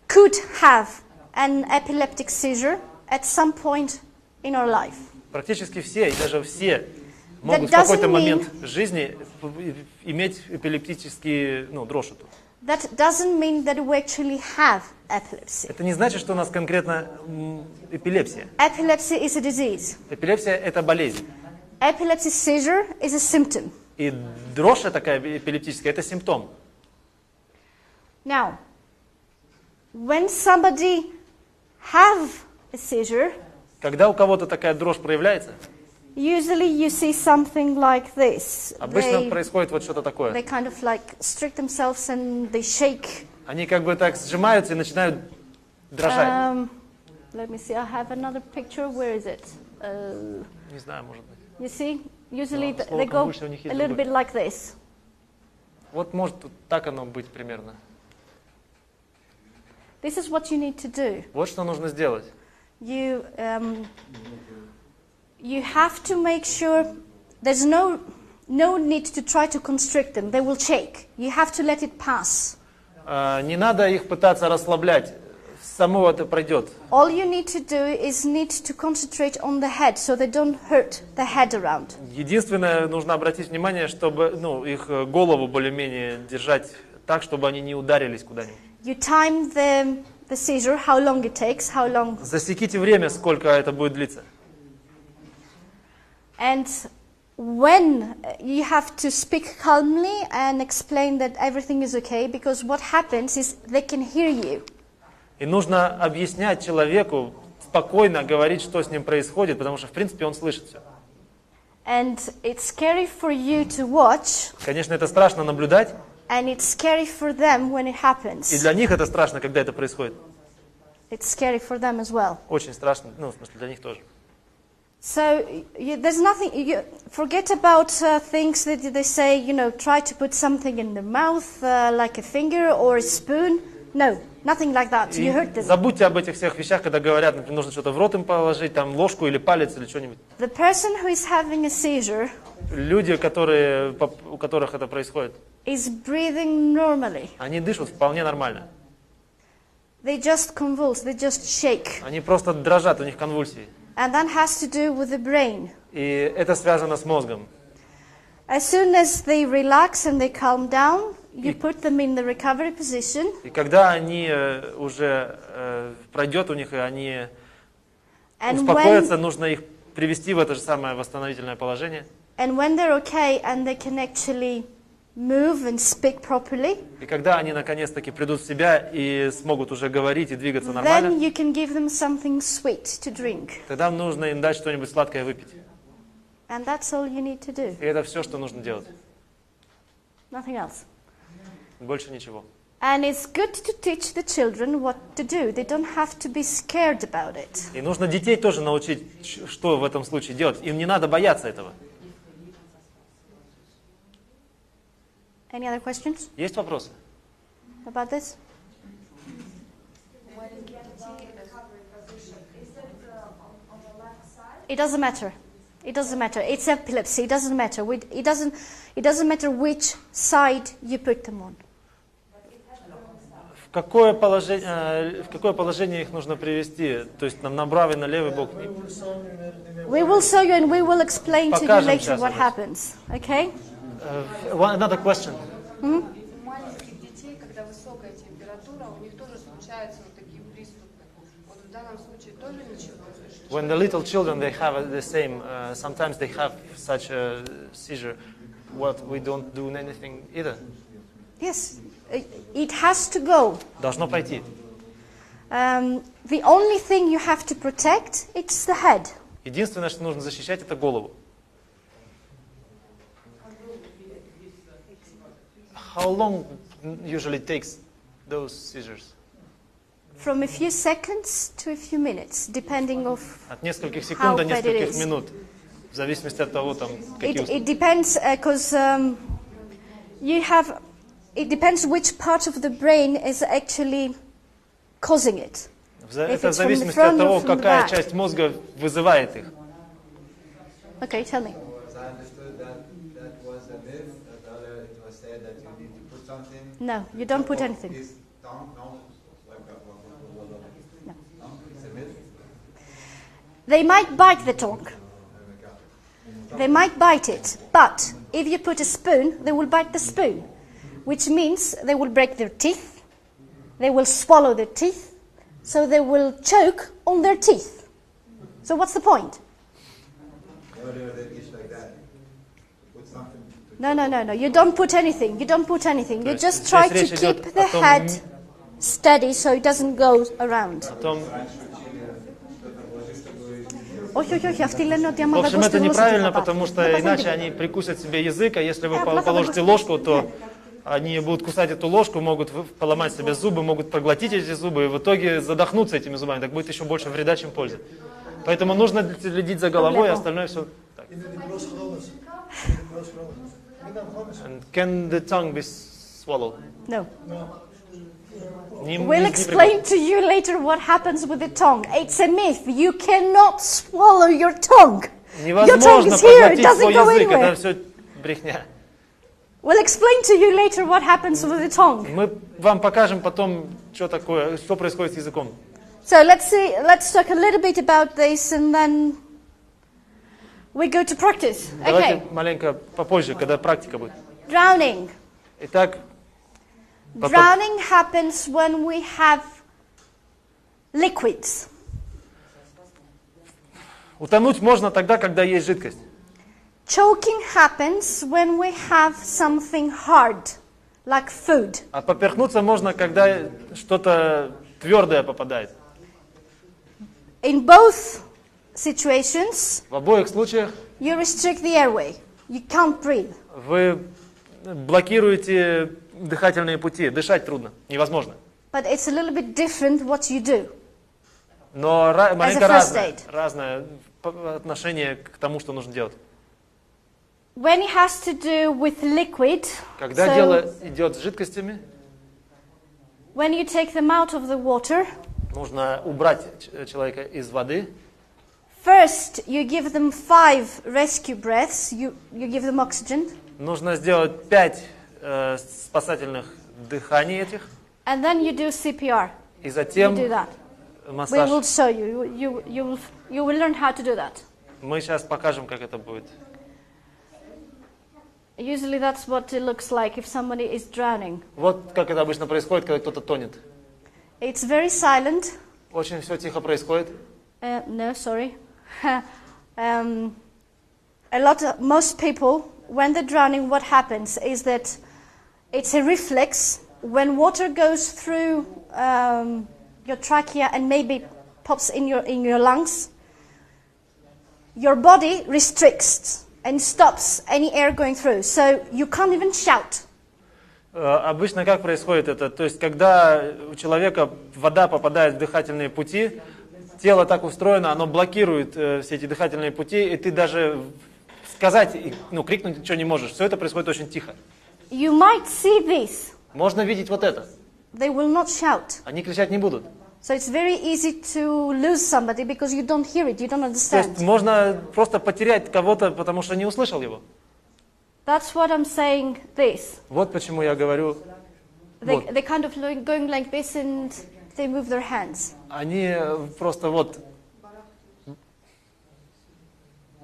could have an epileptic seizure at some point in our life. практически все, и даже все могут в doesn't какой-то mean- момент жизни иметь эпилептические, дрожь эту. That doesn't mean that we actually have epilepsy. Это не значит, что у нас конкретно эпилепсия. Epilepsy is a disease. Эпилепсия – это болезнь. Epilepsy seizure is a symptom. И дрожь такая эпилептическая – это симптом. Now, when somebody have a seizure, Когда у кого-то такая дрожь проявляется, usually you see something like this. обычно происходит вот что-то They такое. kind of like strict themselves and they shake. Они как бы так сжимаются и начинают дрожать. Let me see, I have another picture. Where is it? Не знаю, может быть. You see, usually No, слово they go convulsion у них есть a little другое. bit like this. Вот может так оно быть примерно. This is what you need to do. Вот что нужно сделать. You have to make sure there's no need to try to constrict them. They will shake. You have to let it pass. Не надо их пытаться расслаблять. Само это пройдет. All you need to do is need to concentrate on the head so they don't hurt the head around. Единственное, нужно обратить внимание, чтобы их голову более-менее держать так, чтобы они не ударились куда-нибудь. You time the seizure, how long it takes, how long. Засеките время, сколько это будет длиться. And when you have to speak calmly and explain that everything is okay, because what happens is they can hear you. И нужно объяснять человеку, спокойно говорить, что с ним происходит, потому что, в принципе, он слышит все. And it's scary for you to watch, Конечно, это страшно наблюдать, and it's scary for them when it и happens. для них это страшно, когда это происходит. It's scary for them as well. Очень страшно, в смысле, для них тоже. So there's nothing, forget about things that they say, try to put something in the mouth, like a finger or a spoon. No, nothing like that. И You heard them. забудьте об этих всех вещах, когда говорят, например, нужно что-то в рот им положить, там ложку или палец или что-нибудь. The person who is having a seizure Люди, у которых это происходит, is breathing normally. они дышат вполне нормально. They just convulse, they just shake. Они просто дрожат, у них конвульсии. And that has to do with the brain. И это связано с мозгом. As soon as they relax and they calm down, you put them in the recovery position. И когда они уже пройдет у них, и они And успокоятся, нужно их привести в это же самое восстановительное положение. when they're okay and they can actually move and speak properly, И когда они наконец-таки придут в себя и смогут уже говорить и двигаться then нормально, you can give them something sweet to drink. тогда нужно им дать что-нибудь сладкое выпить. And that's all you need to do. И это все, что нужно делать. Nothing else. Больше ничего. And it's good to teach the children what to do. They don't have to be scared about it. И нужно детей тоже научить, что в этом случае делать. Им не надо бояться этого. Any other questions Есть вопросы? about this? It doesn't matter. It doesn't matter. It's epilepsy. It doesn't matter. It doesn't matter which side you put them on. В какое положение их нужно привести? То есть на правый, на левый бок? We will show you and we will explain to you Покажем later сейчас what это. happens. Okay? Another question. У маленьких детей, когда высокая температура, у них тоже случаются вот такие приступы. Вот в данном случае тоже ничего. When the little children, they have the same, sometimes they have such a seizure, what we don't do anything either. Yes. It has to go. Должно пройти. The only thing you have to protect, it's the head. Единственное, что нужно защищать, это голову. How long usually takes those seizures? From a few seconds to a few minutes, depending of От нескольких секунд до How bad it нескольких is. минут. В зависимости от того, там, какие it depends because it depends which part of the brain is actually causing it. Это в it's from the зависимости front от or того, from the какая back. часть мозга вызывает их. Okay, tell me. As I understood that was a myth, that earlier it was said that you need to put something. No, you don't put anything. His tongue, no, like No. no, it's a myth. They might bite the tongue. They might bite it, but if you put a spoon, they will bite the spoon, which means they will break their teeth, they will swallow their teeth, so they will choke on their teeth. So what's the point? Earlier they teach like that. Put something to No. You don't put anything. You don't put anything. You есть just здесь try to речь идет keep о the том, head steady so it doesn't go around. Потом, Όχι, αυτοί λένε ότι άμα в общем, δακώσει это τη γλώσσα неправильно, θα πάει. потому что Θα πάει иначе τίποτα. они прикусят себе язык, а если вы Απλά θα положите δακώσει. ложку, то они будут кусать эту ложку, могут поломать себе зубы, могут проглотить эти зубы, и в итоге задохнуться этими зубами. Так будет еще больше вреда, чем пользы. Поэтому нужно следить за головой, а остальное все так. And can the tongue be swallowed? No. Не We'll explain to you later what happens with the tongue. It's a myth. You cannot swallow your tongue. Your tongue Невозможно is here. It проглотить doesn't свой go язык, это anywhere. все брехня. We'll explain to you later what happens with the tongue. Мы вам покажем потом, что такое, что происходит с языком. So let's talk a little bit about this and then we go to practice. Давайте Okay. маленько попозже, когда практика будет. Drowning. Итак, потом, Drowning happens when we have liquids. утонуть можно тогда, когда есть жидкость. Choking happens when we have something hard, like food. А поперхнуться можно, когда что-то твердое попадает. In both situations, В обоих случаях you restrict the airway. You can't breathe. вы блокируете дыхательные пути, дышать трудно, невозможно. But it's a little bit different what you do. Но маленько first aid. разное отношение к тому, что нужно делать. When it has to do with liquid, Когда so дело идет с жидкостями, when you take them out of the water, нужно убрать человека из воды. first you give them 5 rescue breaths, you give them oxygen, Нужно сделать 5 спасательных дыханий этих, and then you do CPR. и You затем do that. We массаж. will show you. You will learn how to do that. Мы сейчас покажем, как это будет. Usually that's what it looks like if somebody is drowning. Вот как это обычно происходит, когда кто-то тонет. It's very silent. Очень все тихо происходит. No, sorry. Most people, when they're drowning, what happens is that it's a reflex. When water goes through your trachea and maybe pops in your lungs, your body restricts and stops any air going through. So you can't even shout. Обычно как происходит это? То есть, когда у человека вода попадает в дыхательные пути, тело так устроено, оно блокирует все эти дыхательные пути, и ты даже сказать, крикнуть ничего не можешь. Все это происходит очень тихо. You might see this. Можно видеть вот это. They will not shout. Они кричать не будут. So it's very easy to lose somebody because you don't hear it, you don't То understand. есть можно просто потерять кого-то, потому что не услышал его. That's what I'm saying this. Вот почему я говорю, They kind of going like this and they move their hands. они просто вот.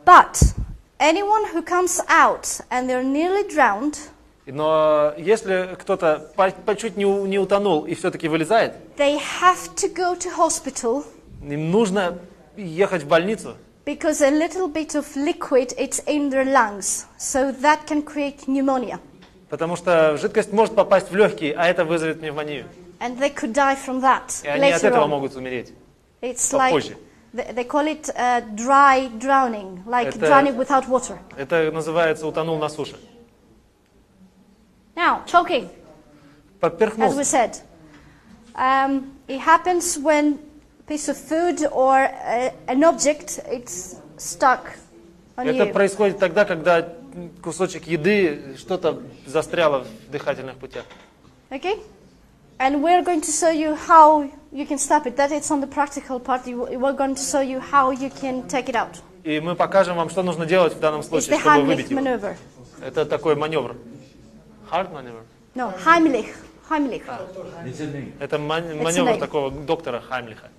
But anyone who comes out and they're nearly drowned, Но если кто-то чуть не утонул и все-таки вылезает, they have to go to hospital им нужно ехать в больницу, because a little bit of liquid it's in their lungs, so that can create pneumonia. потому что жидкость может попасть в легкие, а это вызовет пневмонию. And they could die from that И они от later этого on. могут умереть. It's попозже. like, they call it dry drowning, like Это- drowning without water. Это называется утонул на суше. Now, choking, as we Поперхнулся. said. It happens when a piece of food or an object it's stuck on Это you. происходит тогда, когда кусочек еды, что-то застряло в дыхательных путях. Okay? And we're going to show you how you can stop it. That it's on the practical part. We're going to show you how you can take it out. И мы покажем вам, что нужно делать в данном It's случае, the чтобы выбить Heimlich его. maneuver. Это такой маневр. Hard maneuver. No, Heimlich. Heimlich. Listening. Это name. маневр такого доктора Хаймлиха.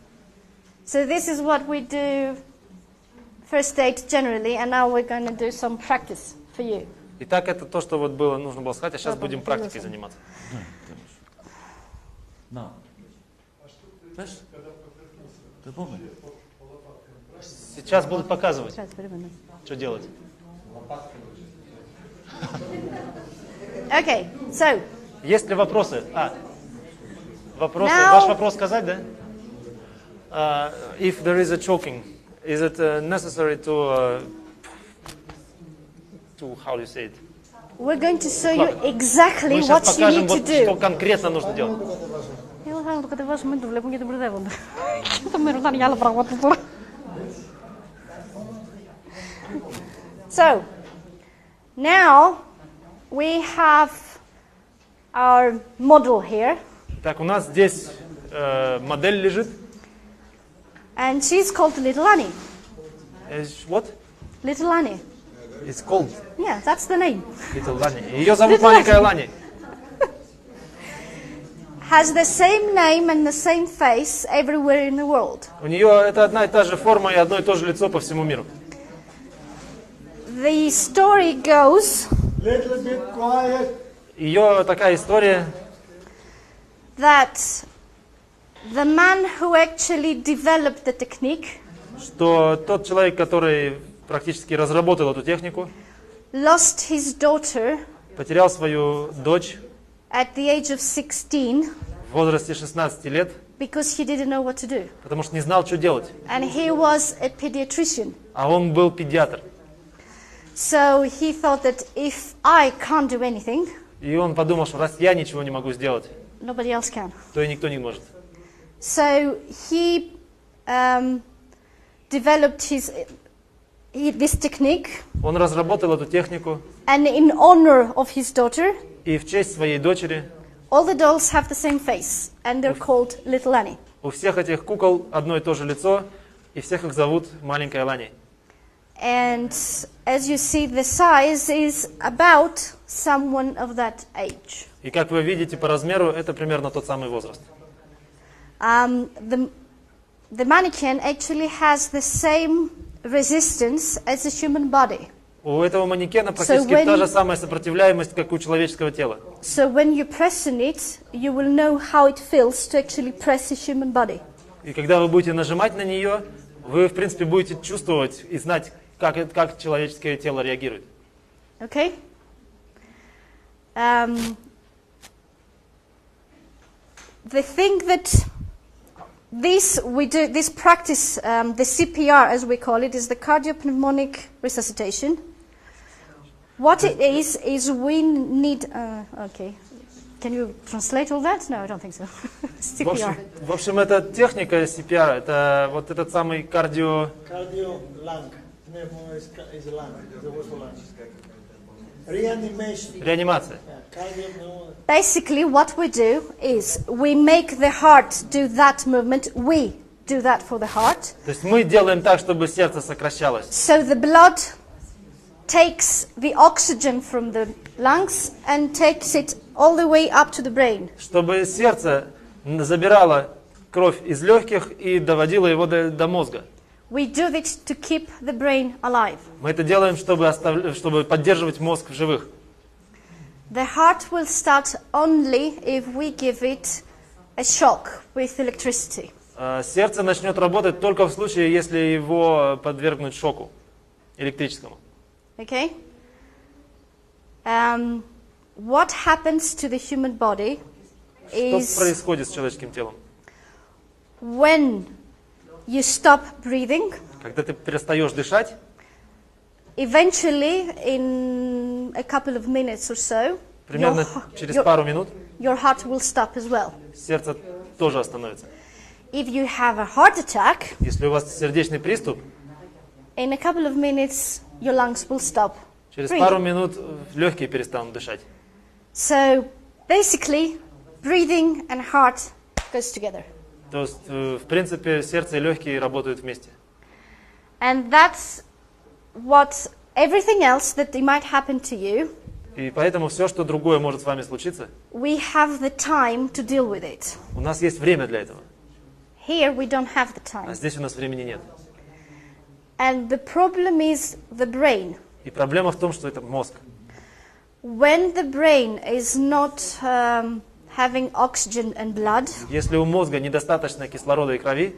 So this is what we do first aid generally, and now we're going to do some practice for you. Итак, это то, что вот было, нужно было сказать, а сейчас будем практикой заниматься. No. Знаешь, ты помнишь? Сейчас будут показывать, что делать. Okay, so Есть ли вопросы? Вопросы. Now- Ваш вопрос сказать, да? If there is a choking, is it necessary to how do you say it? we're going to show you exactly Мы what сейчас you покажем, need to вот, что do. конкретно нужно делать. So, now we have our model here, Так, у нас здесь модель лежит. and she's called Little Annie. What? Little Annie. It's called Yeah, that's the name. Little Lani. Ее зовут Little маленькая Лани. Has the same name and the same face everywhere in the world. У нее это одна и та же форма и одно и то же лицо по всему миру. The story goes Little bit quiet. Ее такая история, that the man who actually developed the technique что тот человек, который практически разработал эту технику, lost his daughter потерял свою дочь at the age of 16 в возрасте 16 лет, because he didn't know what to do. потому что не знал, что делать. And he was a pediatrician. А он был педиатр. So he thought that if I can't do anything, И он подумал, что раз я ничего не могу сделать, nobody else can. то и никто не может. So he developed this technique, Он разработал эту технику, and in honor of his daughter, и в честь своей дочери all the dolls have the same face, and they're called Little Annie. у всех этих кукол одно и то же лицо, и всех их зовут маленькой Ланей. And as you see, the size is about someone of that age. И как вы видите по размеру, это примерно тот самый возраст. The mannequin actually has the same resistance as the human body. У этого манекена практически та же самая сопротивляемость, как у человеческого тела. So when you press on it, you will know how it feels to actually press a human body. И когда вы будете нажимать на нее, вы, в принципе, будете чувствовать и знать, как человеческое тело реагирует. Okay? The thing that this practice, the CPR as we call it, is the cardiopneumonic resuscitation. What it is we need. Okay, can you translate all that? No, I don't think so. CPR. В общем, эта техника CPR, это вот этот самый Cardio lung. Pneumo is lung. The word for lung. Reanimation. Реанимация. Basically, what we do is we make the heart do that movement. We do that for the heart. То есть мы делаем так, чтобы сердце сокращалось. So the blood takes the oxygen from the lungs and takes it all the way up to the brain. Чтобы сердце забирало кровь из легких и доводило его до мозга. We do it to keep the brain alive. Мы это делаем, чтобы поддерживать мозг в живых. The heart will start only if we give it a shock with electricity. Сердце начнет работать только в случае, если его подвергнуть шоку электрическому. Okay? What happens to the human body Что is происходит с человеческим телом? when you stop breathing, Когда ты перестаешь дышать, eventually in a couple of minutes or so, примерно через пару минут, your heart will stop as well. сердце тоже остановится. If you have a heart attack, Если у вас сердечный приступ, in a couple of minutes your lungs will stop через breathing. пару минут легкие перестанут дышать. So basically, breathing and heart goes together. То есть, в принципе, сердце и легкие работают вместе. And that's what everything else that might happen to you, И поэтому все, что другое может с вами случиться, we have the time to deal with it. у нас есть время для этого. Here we don't have the А time. здесь у нас времени нет. And the problem is the brain. И проблема в том, что это мозг. When the brain is not having oxygen and blood, Если у мозга недостаточно кислорода и крови,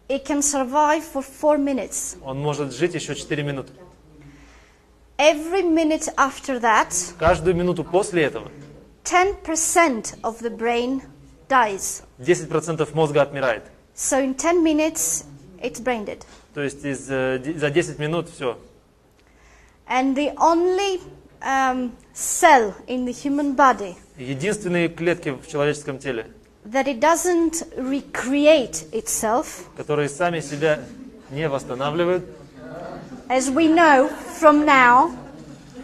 it can survive for 4 minutes. он может жить еще 4 минуты. Every minute after that, Каждую минуту после этого 10% of the brain dies. 10% мозга отмирает. So in 10 minutes, it's brain dead. То есть за 10 минут все. And the only cell in the human body Единственные клетки в человеческом теле, that it doesn't recreate itself, которые сами себя не восстанавливают, as we know from now,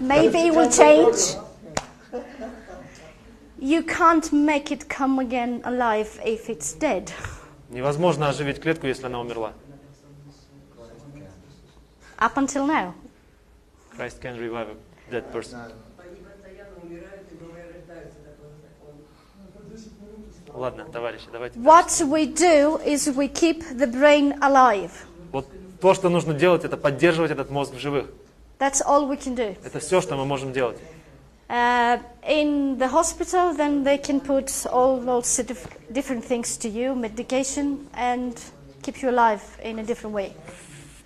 maybe it will change. You can't make it come again alive if it's dead. невозможно оживить клетку, если она умерла. Up until now. Christ can revive a dead person. Ладно, товарищи, давайте. What we do is we keep the brain alive. Вот то, что нужно делать, это поддерживать этот мозг в живых. That's all we can do. Это все, что мы можем делать. In the hospital, then they can put all sorts of different things to you, medication, and keep you alive in a different way.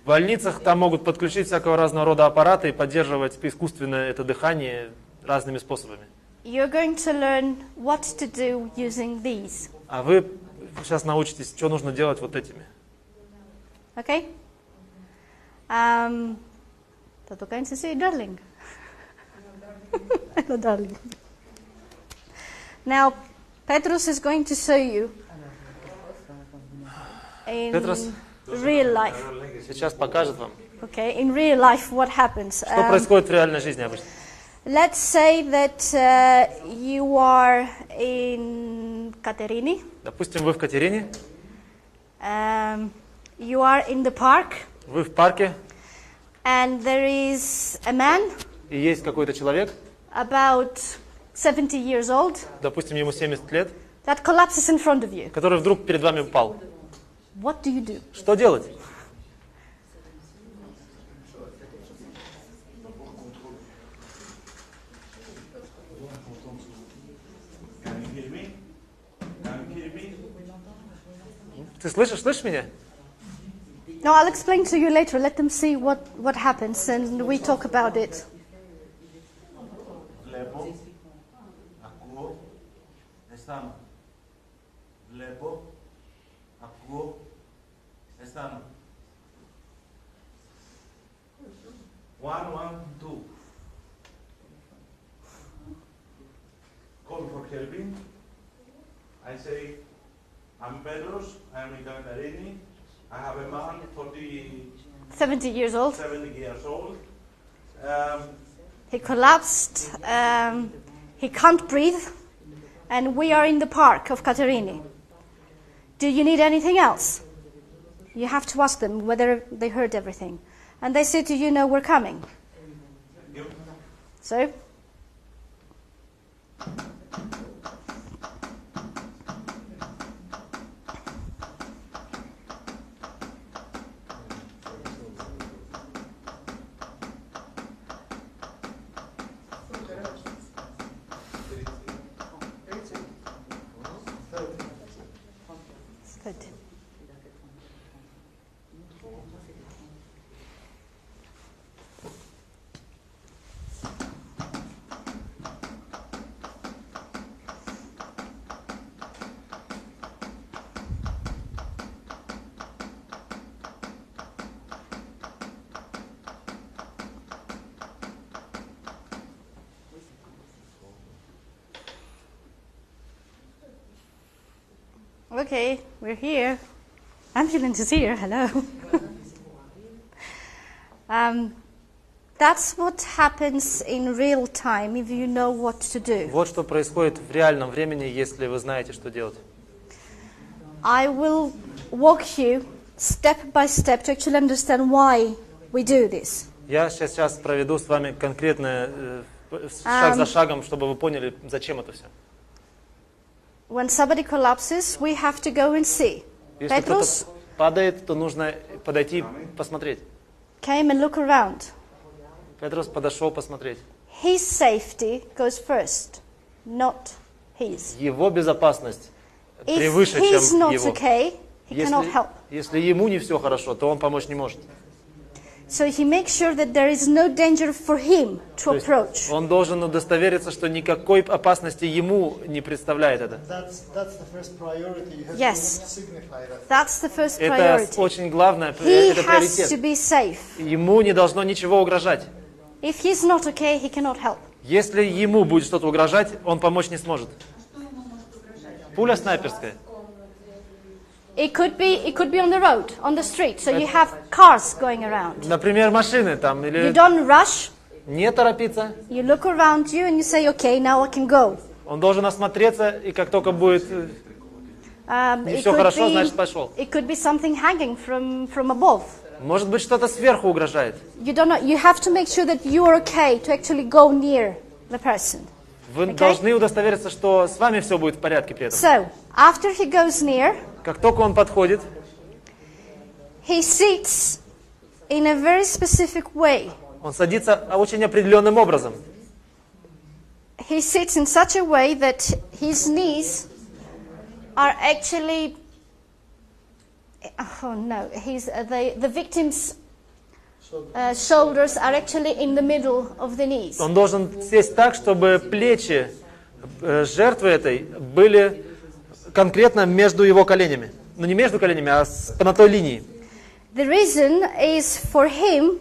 В В больницах там могут подключить всякого разного рода аппараты и поддерживать искусственное это дыхание разными способами. You're going to learn what to do using these. А вы сейчас научитесь, что нужно делать вот этими. Okay? Tô going to say darling. Hello, darling. Now, Petrus is going to show you in Petrus? real life. Сейчас покажет вам, Okay, in real life, what happens? что происходит в реальной жизни обычно. Let's say that you are in Katerini. Допустим, вы в Катерине, You are in the park, вы в парке, and there is a man и есть какой-то человек, about 70 years old допустим, ему 70 лет, that collapses in front of you. который вдруг перед вами упал. What do you do? Что делать? Can you hear me? Can you hear me? Ты слышишь меня? No, I'll explain to you later. Let them see what happens, and we talk about it. Βλέπω, ακούω, αισθάνομαι. Βλέπω, ακούω, αισθάνομαι. 1, 1, 2. Call for helping. I say, I'm Pedros, I'm in Katerini. I have a man, 70 years old. 70 years old. He collapsed. He can't breathe, and we are in the park of Katerini. Do you need anything else? You have to ask them whether they heard everything. And they say to you, no, we're coming. So? Good. Okay, we're here. Ambulance is here. Hello. That's what happens in real time if you know what to do. Вот что происходит в реальном времени, если вы знаете, что делать. I will walk you step by step to actually understand why we do this. Я сейчас проведу с вами конкретно шаг за шагом, чтобы вы поняли, зачем это все. When somebody collapses, we have to go and see. Если кто-то Petrus падает, то нужно подойти и посмотреть. came and look around. Петрос подошел посмотреть. His safety goes first, not his. Его безопасность If превыше, he's чем not его. okay, he cannot help. Если ему не все хорошо, то он помочь не может. So he makes sure that there is no danger for him to То есть approach. он должен удостовериться, что никакой опасности ему не представляет это. That's the first priority. You have Yes. to signify that. That's the first Это priority. очень главное, He это has to приоритет. be safe. Ему не должно ничего угрожать. If he's not okay, he cannot help. Если ему будет что-то угрожать, он помочь не сможет. Пуля снайперская. It could be on the road, on the street. So you have cars going around. Например, машины там. You Или don't rush. не торопиться. You look around you and you say, okay, now I can go. Он должен осмотреться, и как только будет не It все could хорошо, be- значит пошел. It could be something hanging from above. Может быть, что-то сверху угрожает. You don't know. You have to make sure that you are okay to actually go near the person. Вы должны удостовериться, что с вами все будет в порядке при этом. So after he goes near, Как только он подходит, he sits in a very specific way. он садится очень определенным образом. He sits in such a way that his knees are actually. Oh no, the victim's shoulders are actually in the middle of the knees. Он должен сесть так, чтобы плечи жертвы этой были конкретно между его коленями. Ну не между коленями, а на той линии. The reason is for him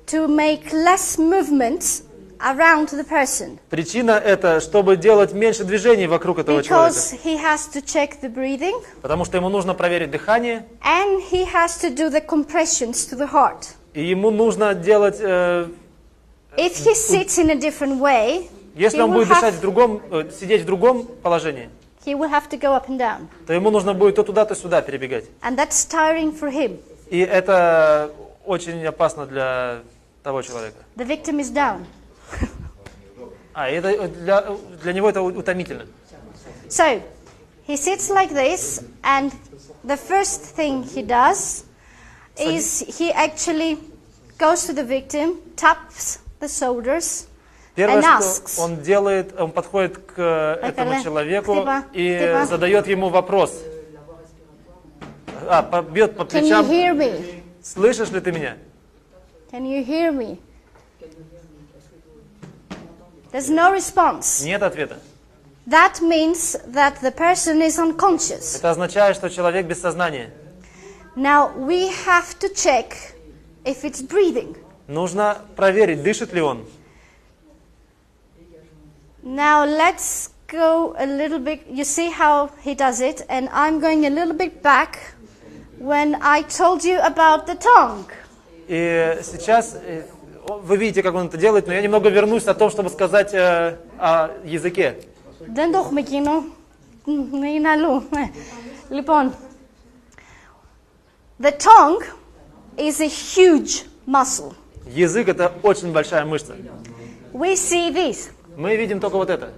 to make less movements around the person. Причина это, чтобы делать меньше движений вокруг этого человека. Because he has to check the breathing Потому что ему нужно проверить дыхание, and he has to do the compressions to the heart. и ему нужно делать... If he sits in a different way, Если he он will будет дышать have, сидеть в другом положении, he will have to go up and down. то ему нужно будет то туда, то сюда перебегать. And that's tiring for him. И это очень опасно для того человека. The victim is down. Это для него это утомительно. So, he sits like this, and the first thing he does is he actually goes to the victim, taps the shoulders, Первое, and что asks. он делает, он подходит к этому человеку и задает ему вопрос. Бьет по Can you плечам. hear me? Слышишь ли ты меня? Can you hear me? There's no response. Нет ответа. That means that the person is unconscious. Это означает, что человек без сознания. Now we have to check if it's breathing. Нужно проверить, дышит ли он. Now let's go a little bit. You see how he does it, and I'm going a little bit back when I told you about the tongue. И сейчас вы видите, как он это делает, но я немного вернусь о том, чтобы сказать о языке. Δεν το έχουμε εκείνο. Είναι αλλού. Λοιπόν, the tongue is a huge muscle. Язык это очень большая мышца. We see this, Мы видим только вот это.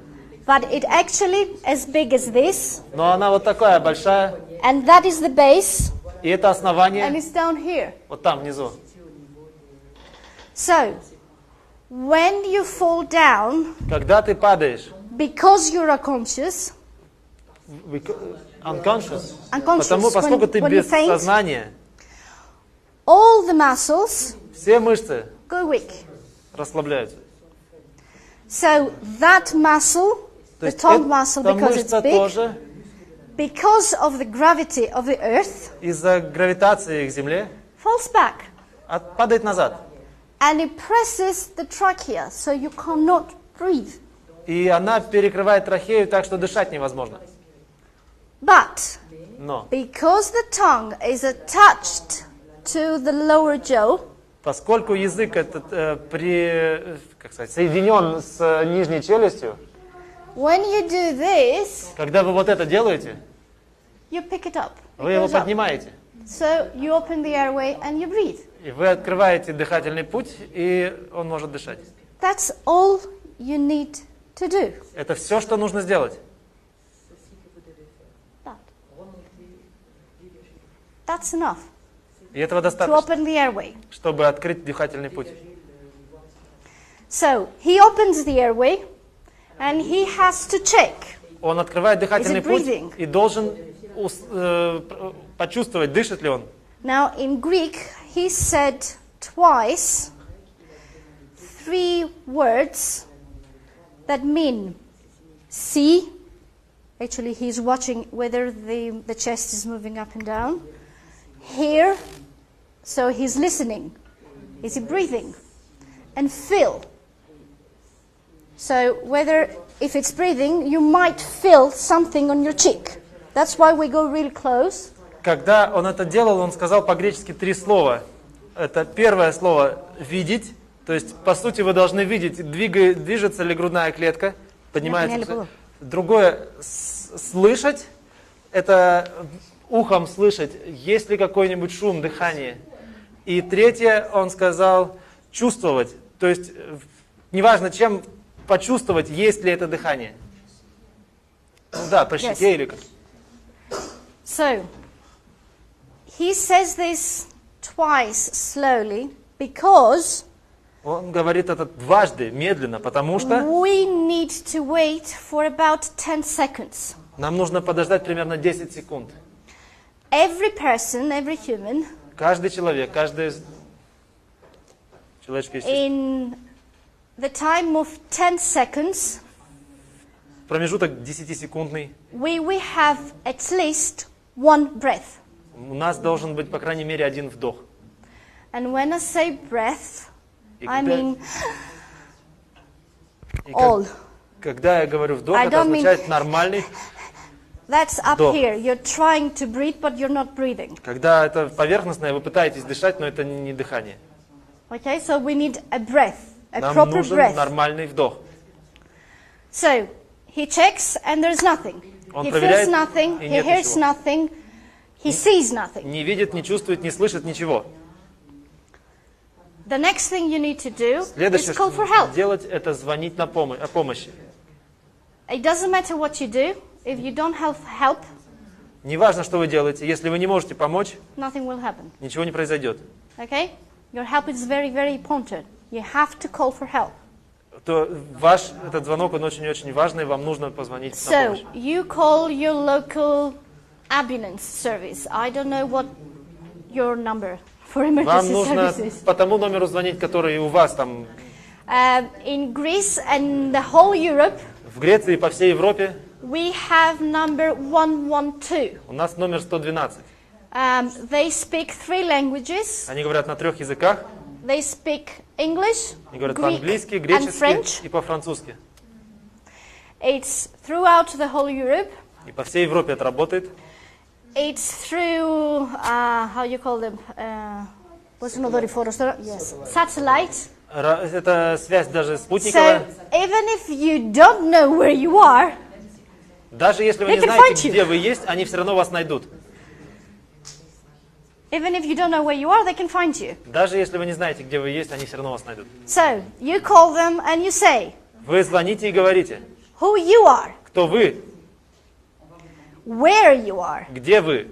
but it actually as big as this, Но она вот такая большая, and that is the base, и это and основание it's down here. вот там внизу. So, when you fall down, Когда ты падаешь, because you're unconscious, unconscious, Unconscious, поскольку ты when you без faint. сознания, all the muscles все мышцы go weak. расслабляются. So that muscle, То the есть tongue muscle, эта because it's мышца big, тоже because of the gravity of the earth, из-за гравитации к Земле falls back. падает назад. And it presses the trachea, so you cannot breathe. И она перекрывает трахею так, что дышать невозможно. But Но because the tongue is attached to the lower jaw, поскольку язык этот соединен с нижней челюстью, when you do this, когда вы вот это делаете, you pick it up. It вы его goes up. поднимаете. So you open the airway and you breathe. И вы открываете дыхательный путь, и он может дышать. That's all you need to do. Это все, что нужно сделать. That's enough И этого to достаточно, open the airway. чтобы открыть дыхательный путь. So he opens the airway and he has to check. Он открывает дыхательный Is it путь breathing? и должен почувствовать, дышит ли он. Now in Greek he said twice 3 words that mean see. Actually he's watching whether the chest is moving up and down. Hear, so he's listening. Is he breathing? And feel. So whether if it's breathing, you might feel something on your cheek. That's why we go really close. Когда он это делал, он сказал по-гречески 3 слова. Это первое слово «видеть», то есть, по сути, вы должны видеть, движется ли грудная клетка, поднимается. Другое «слышать», это ухом слышать, есть ли какой-нибудь шум, дыхание. И третье, он сказал «чувствовать», то есть, неважно чем, почувствовать, есть ли это дыхание. Ну да, по щеке или как. So, he says this twice slowly because Он говорит это дважды, медленно, потому что we need to wait for about 10 seconds. нам нужно подождать примерно 10 секунд. Every person, every human Каждый человек, каждый человеческое естество. in the time of 10 seconds, Промежуток 10-секундный. we have at least one breath. У нас должен быть, по крайней мере, один вдох. And when I say breath, И I когда- mean и all. Когда я говорю вдох, I это don't mean- означает нормальный. That's up Вдох. here. You're trying to breathe, but you're not breathing. Когда это поверхностное, вы пытаетесь дышать, но это не дыхание. Okay, so we need a breath, a Нам proper нужен breath. нормальный вдох. So he checks and there's nothing. Он He feels проверяет, nothing, и he нет hears ничего. nothing, he sees nothing. Не видит, не чувствует, не слышит ничего. The next thing you need to do is Следующее, call что for help. нужно делать, это звонить о помощи. It doesn't matter what you do. If you don't have help, Неважно, что вы делаете, если вы не можете помочь, nothing will happen. ничего не произойдет. Okay? Your help is very, very important. You have to call for help. То ваш этот звонок, он очень-очень важный, вам нужно позвонить на So помощь. you call your local ambulance service. I don't know what your number for Вам emergency нужно services. по тому номеру звонить, который у вас там In Greece and the whole Europe, в Греции и по всей Европе. we have number 112. У нас номер 112. They speak 3 languages. Они говорят на 3 языках. They speak English, Они говорят Greek, по-английски, and гречески French. и по-французски. It's throughout the whole Europe. И по всей Европе это работает. It's through, how you call them? Yes, satellite. Это связь даже So спутниковая. even if you don't know where you are, Даже если вы They не can знаете, find you. где вы есть, они все равно вас найдут. even if you don't know where you are, they can find you. Даже если вы не знаете, где вы есть, они все равно вас найдут. So you call them and you say Вы звоните и говорите, who you are, кто вы, where you are. где вы.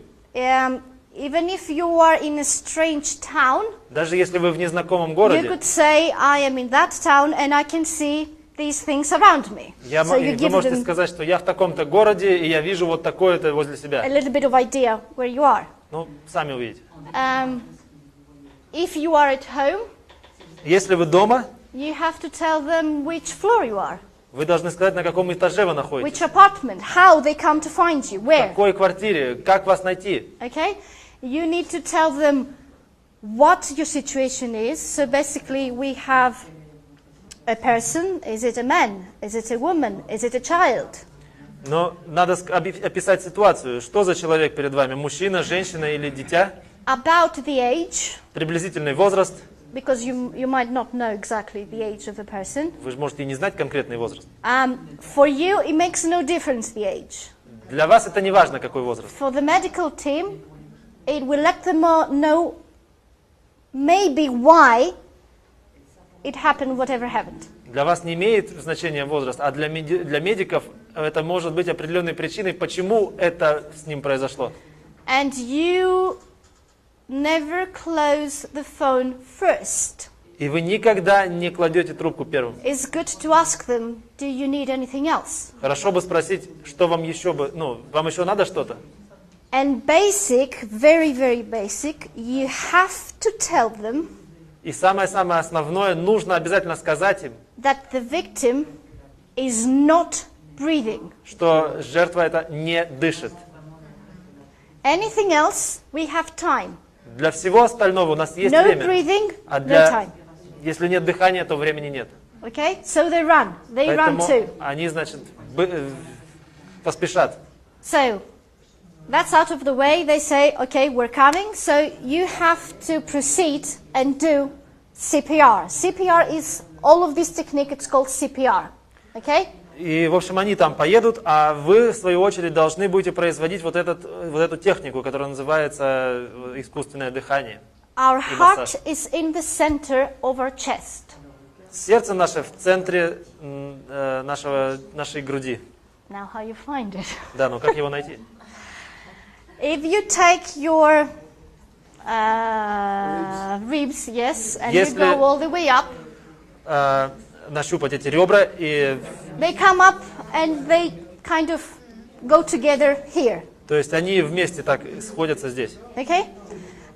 Even if you are in a strange town, Даже если вы в незнакомом you городе, could say, I am in that town and I can see these things around me. So you вы give можете them сказать, что я в таком-то городе, и я вижу вот такое-то возле a себя. little bit of idea where you are. Ну, сами увидите. If you are at home, Если вы дома, you have to tell them which floor you are, вы должны сказать, на каком этаже вы находитесь, which apartment, how they come to find you, в where. какой квартире, как вас найти. Okay? You need to tell them what your situation is. So basically, we have a person. Is it a man? Is it a woman? Is it a child? Но надо описать ситуацию. Что за человек перед вами? Мужчина, женщина или дитя? About the age, Приблизительный возраст. because you might not know exactly the age of the person. Вы же можете и не знать конкретный возраст. For you, it makes no difference the age. Для вас это не важно, какой возраст. For the medical team, it will let them know maybe why it happened, whatever happened. Для вас не имеет значения возраст, а для медиков это может быть определенной причиной, почему это с ним произошло. And you never close the phone first. И вы никогда не кладете трубку первым. It's good to ask them, do you need anything else? Хорошо бы спросить, что вам еще бы, вам еще надо что-то? And basic, very, very basic, you have to tell them И самое-самое основное, нужно обязательно сказать им, that the victim is not breathing. что жертва это не дышит. Anything else, we have time. Для всего остального у нас есть No время. breathing, А no для, time. если нет дыхания, то времени нет. Okay? So they run. They run Поэтому too. они, значит, поспешат. So that's out of the way. They say, okay, we're coming. So you have to proceed and do CPR. CPR is all of this technique. It's called CPR. Okay? И, в общем, они там поедут, а вы, в свою очередь, должны будете производить вот эту технику, которая называется искусственное дыхание. Our И массаж. heart is in the center of our chest. Сердце наше в центре нашей груди. Now, how you find it? Да, но как его найти? If you take your ribs, yes, and you Если- go all the way up, Нащупать эти ребра, и, they come up and they kind of go together here. то есть они вместе так сходятся здесь. Okay?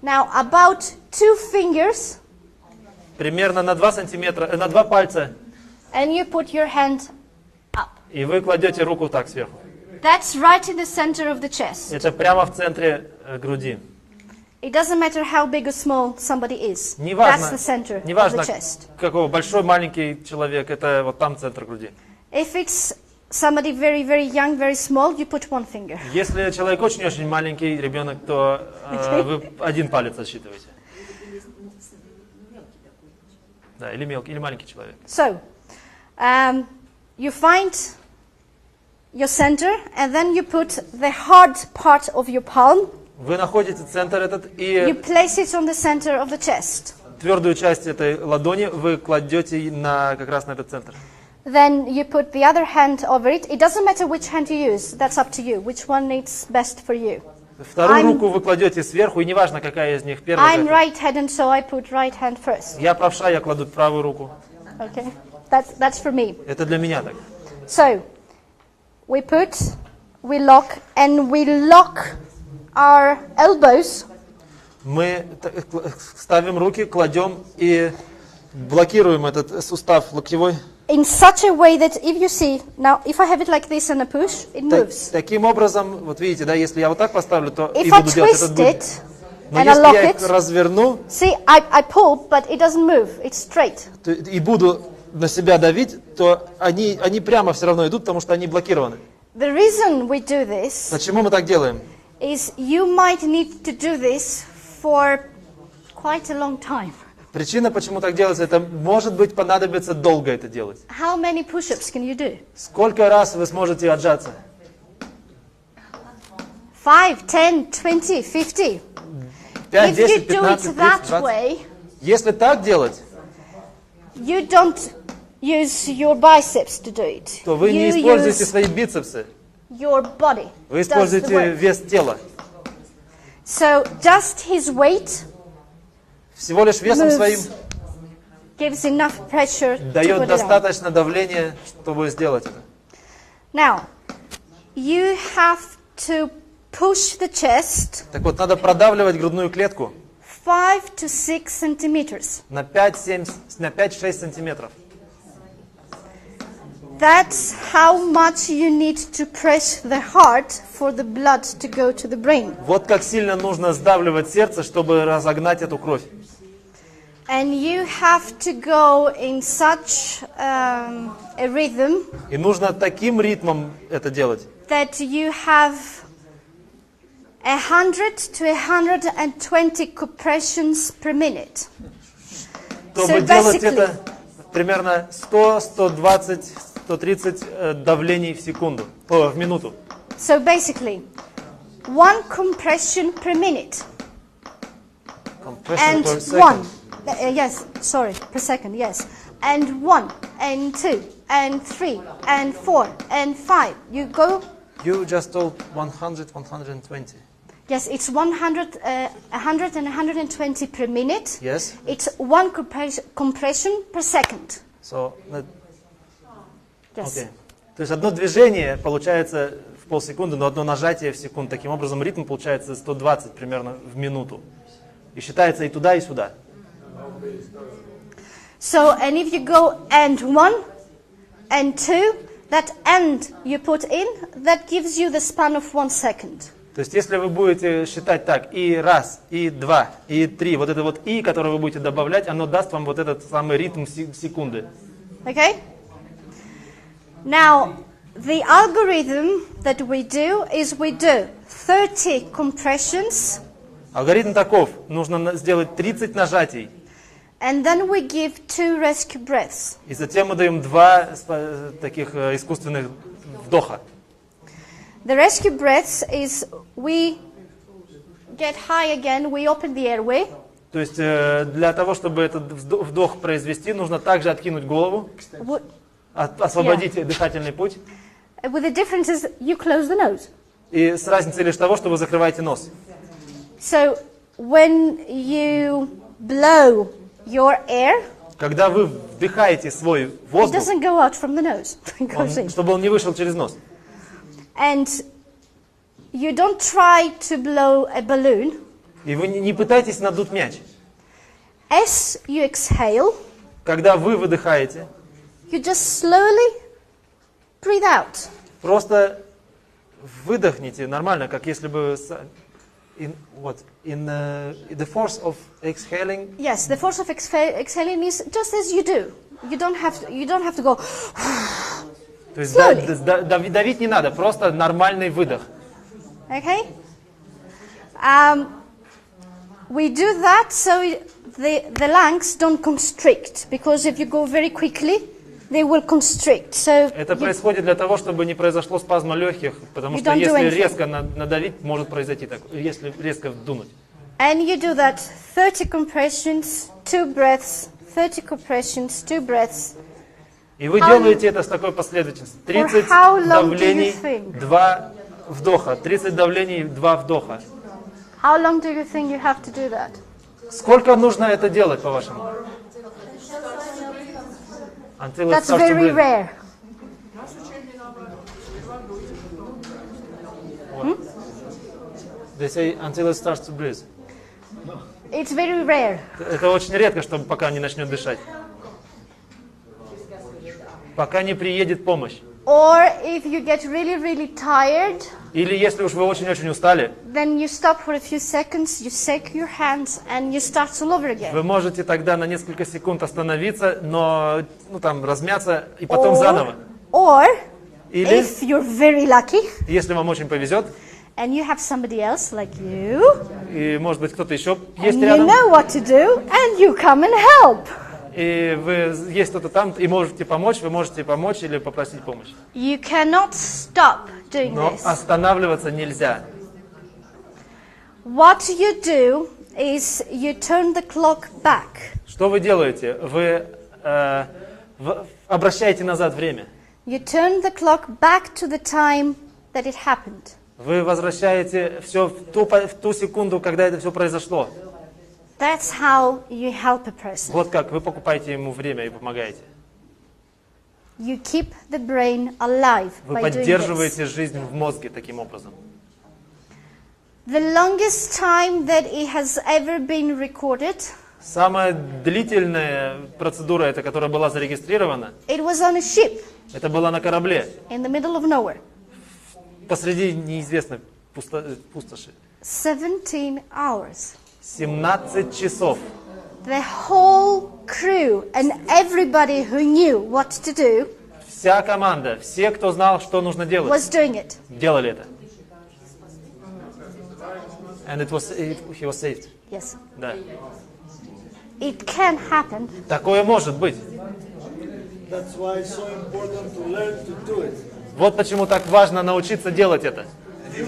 Now, about 2 fingers примерно на 2 сантиметра, на 2 пальца, and you put your hand up. и вы кладете руку так сверху. That's right in the center of the chest. Это прямо в центре груди. It doesn't matter how big or small somebody is. That's Неважно, the center of неважно the chest. какого, большой, маленький человек, это вот там центр груди. If it's somebody very, very young, very small, you put one finger. Если человек очень-очень маленький, ребенок, то вы один палец отсчитываете. Да, или мелкий, или маленький человек. So, you find your center, and then you put the hard part of your palm. Вы находите центр этот, You и place it on the center of the chest. твердую часть этой ладони вы кладете как раз на этот центр. Then you put the other hand over it. It doesn't matter which hand you use. That's up to you. Which one is best for you. Вторую руку вы кладете сверху, и неважно, какая из них первая. I'm right-handed, so I put right hand first. Я правша, я кладу правую руку. Okay, that's for me. Это для меня так. So, we lock our elbows. Мы ставим руки, кладем и блокируем этот сустав локтевой. In such a way that if you see, now if I have it like this and I push, it moves. Таким образом, вот видите, да, если я вот так поставлю, то и If I буду делать этот twist будет. it Но and I если lock я их it, разверну see, I pull, but it doesn't move. It's straight. и буду на себя давить, то они прямо все равно идут, потому что они блокированы. The reason we do this Почему мы так делаем? is you might need to do this for quite a long time. Причина, почему так делается, это может быть понадобится долго это делать. How many push-ups can you do? Сколько раз вы сможете отжаться? 5, 10, 20, 50. 5, If you 10, do 15, it 30, that 20. way, Если так делать, you don't use your biceps to do it. то вы не You используете use свои бицепсы. your body. Вы does the используете work. вес тела. So just his weight Всего лишь весом Moves. своим gives enough pressure to дает put it on. достаточно давления, чтобы сделать это. Now, you have to push the chest Так вот, надо продавливать грудную клетку 5 to 6 centimeters. на 5-6 сантиметров. That's how much you need to press the heart for the blood to go to the brain. Вот как сильно нужно сдавливать сердце, чтобы разогнать эту кровь. And you have to go in such a rhythm И нужно таким ритмом это делать, that you have 100 to 120 compressions per minute. чтобы So делать basically- это примерно 100, 120, 130 давлений в секунду, в минуту. So basically, 1 compression per minute. Compression And per second. 1. Yes, sorry, per second, yes. And 1, and 2, and 3, and 4, and 5. You go. You just told 100, 120. Yes, it's 100, 100 and 120 per minute. Yes. It's 1 compression per second. So, Yes. okay. То есть одно движение получается в полсекунды, но одно нажатие в секунду. Таким образом ритм получается 120 примерно в минуту. И считается и туда, и сюда. So, and if you go and 1, and 2, that end you put in, that gives you the span of 1 second. То есть если вы будете считать так, и раз, и два, и три, вот это вот и, которое вы будете добавлять, оно даст вам вот этот самый ритм секунды. Okay? Now, the algorithm that we do is we do 30 compressions, Алгоритм таков. Нужно сделать 30 нажатий. and then we give 2 rescue breaths. И затем мы даем 2 таких искусственных вдоха. The rescue breaths is we get high again, we open the airway, То есть для того, чтобы этот вдох произвести, нужно также откинуть голову, w- освободить дыхательный путь. with the difference is you close the nose. И с разницей лишь того, что вы закрываете нос. So when you blow your air, Когда вы вдыхаете свой it воздух, doesn't go out from the nose, it goes in. чтобы он не вышел через нос. And you don't try to blow a balloon. И вы не пытаетесь надуть мяч. as you exhale, когда вы выдыхаете, you just slowly breathe out. просто выдохните нормально, как если бы the force of exhaling. Yes, the force of exhaling is just as you do. You don't have to go. То есть Slowly. давить не надо, просто нормальный выдох. Okay? We do that so the lungs don't constrict, because if you go very quickly, they will constrict. So Это происходит для того, чтобы не произошло спазма легких, потому You что don't do если anything. резко надавить, может произойти так, если резко вдунуть. and you do that 30 compressions, 2 breaths, 30 compressions, 2 breaths. И вы How- делаете это с такой последовательностью. 30 how long do you давлений, think? 2 вдоха. 30 давлений, 2 вдоха. How long do you think you have to do that? Сколько нужно это делать, по-вашему? Until it That's starts to very breathe. rare. They say until it starts to breathe. It's very rare. Это очень редко, чтобы пока не начнет дышать. Пока не приедет помощь. Or if you get really, really tired, Или если уж вы очень-очень устали, then you stop for a few seconds, you shake your hands, and you start all over again. вы можете тогда на несколько секунд остановиться, но там размяться и потом заново. Or Или, if you're very lucky, если вам очень повезет, and you have somebody else like you, и может быть кто-то еще есть and you рядом, know what to do, and you come and help. и вы есть кто-то там, и можете помочь, вы можете помочь или попросить помощь. You cannot stop doing Но this. останавливаться нельзя. What you do is you turn the clock back. Что вы делаете? Вы обращаете назад время. You turn the clock back to the time that it happened. Вы возвращаете все в ту секунду, когда это все произошло. That's how you help a person. Вот как вы покупаете ему время и помогаете. You keep the brain alive Вы by doing this. поддерживаете жизнь в мозге таким образом. The longest time that it has ever been recorded, Самая длительная процедура, это, которая была зарегистрирована, it was on a ship это была на корабле in the middle of nowhere. посреди неизвестной пустоши. 17 hours. 17 часов. The whole crew and everybody who knew what to do Вся команда, все, кто знал, что нужно делать, was doing it. делали это. And he was saved. Yes. Да. It can happen. Такое может быть. That's why it's so important to learn to do it. Вот почему так важно научиться делать это. You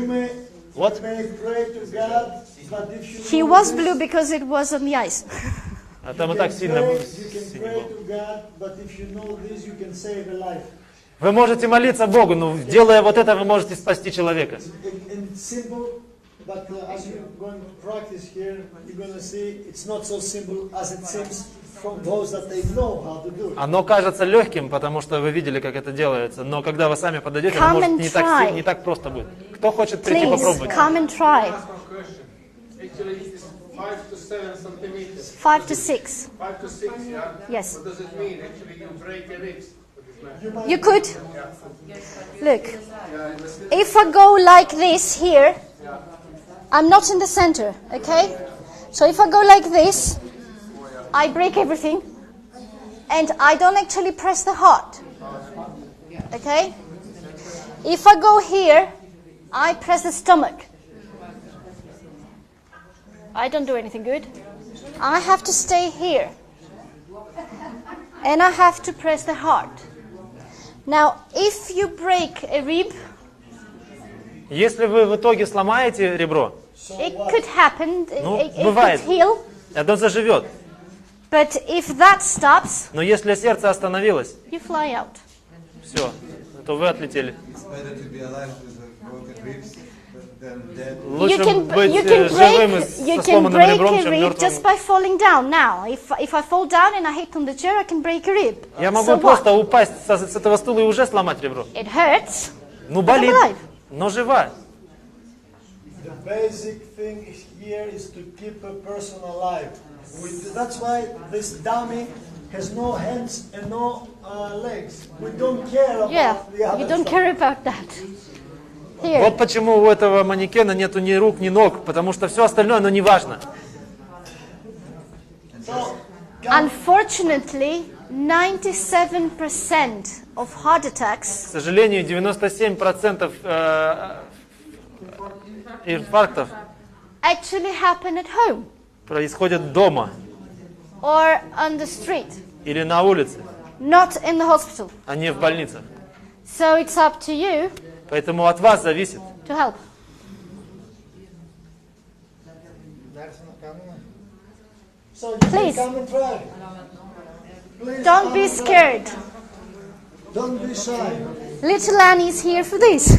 may What? pray to God, but if you He know was this, blue because it was on the ice. А там и you так can сильно pray был. to God, but if you know this, you can save a life. Вы можете молиться Богу, но делая вот это, вы можете спасти человека. And it's simple, but as you're going to practice here, you're going to see it's not so simple as it seems from those that they know how to do it. Оно кажется легким, потому что вы видели, как это делается, но когда вы сами подойдете, Come оно может and не так, try. не так просто будет. Кто хочет прийти Please, попробовать? come and try. Question. Actually, it is 5 to 7 centimeters. 5 to 6. 5 to 6, yeah? Yes. What does it mean? Actually, you break your ribs. You could. Look. If I go like this here, I'm not in the center, okay? So if I go like this, I break everything. And I don't actually press the heart. Okay? If I go here, I press the stomach. I don't do anything good. I have to stay here. And I have to press the heart. Now, if you break a rib, Если вы в итоге сломаете ребро, it could happen, Ну, it бывает. could heal. оно заживет. But if that stops, Но если сердце остановилось, you fly out. все, то вы отлетели. It's better to be alive with a broken ribs than dead. Лучше быть you can живым и you со can сломанным break ребром, a чем rib мертвым. just by falling down. Now, if I fall down and I hit on the chair, I can break a rib. Я могу So просто what? упасть с этого стула и уже сломать ребро. It hurts. Ну I'm болит, alive. но жива. basic thing here is to keep a person alive. That's why this dummy has no hands and no legs. We don't care about the other you don't stuff. care about that. Here. Вот почему у этого манекена нету ни рук, ни ног, потому что все остальное, оно не важно. So, Unfortunately, 97% of heart К attacks сожалению, 97% инфарктов actually happen at home происходят дома or on the street, или на улице, not in the hospital. а не в больницах. So it's up to you Поэтому от вас зависит. to help. so you Please. can come and try. Please Don't come be and try. scared. Don't be shy. Little Annie is here for this.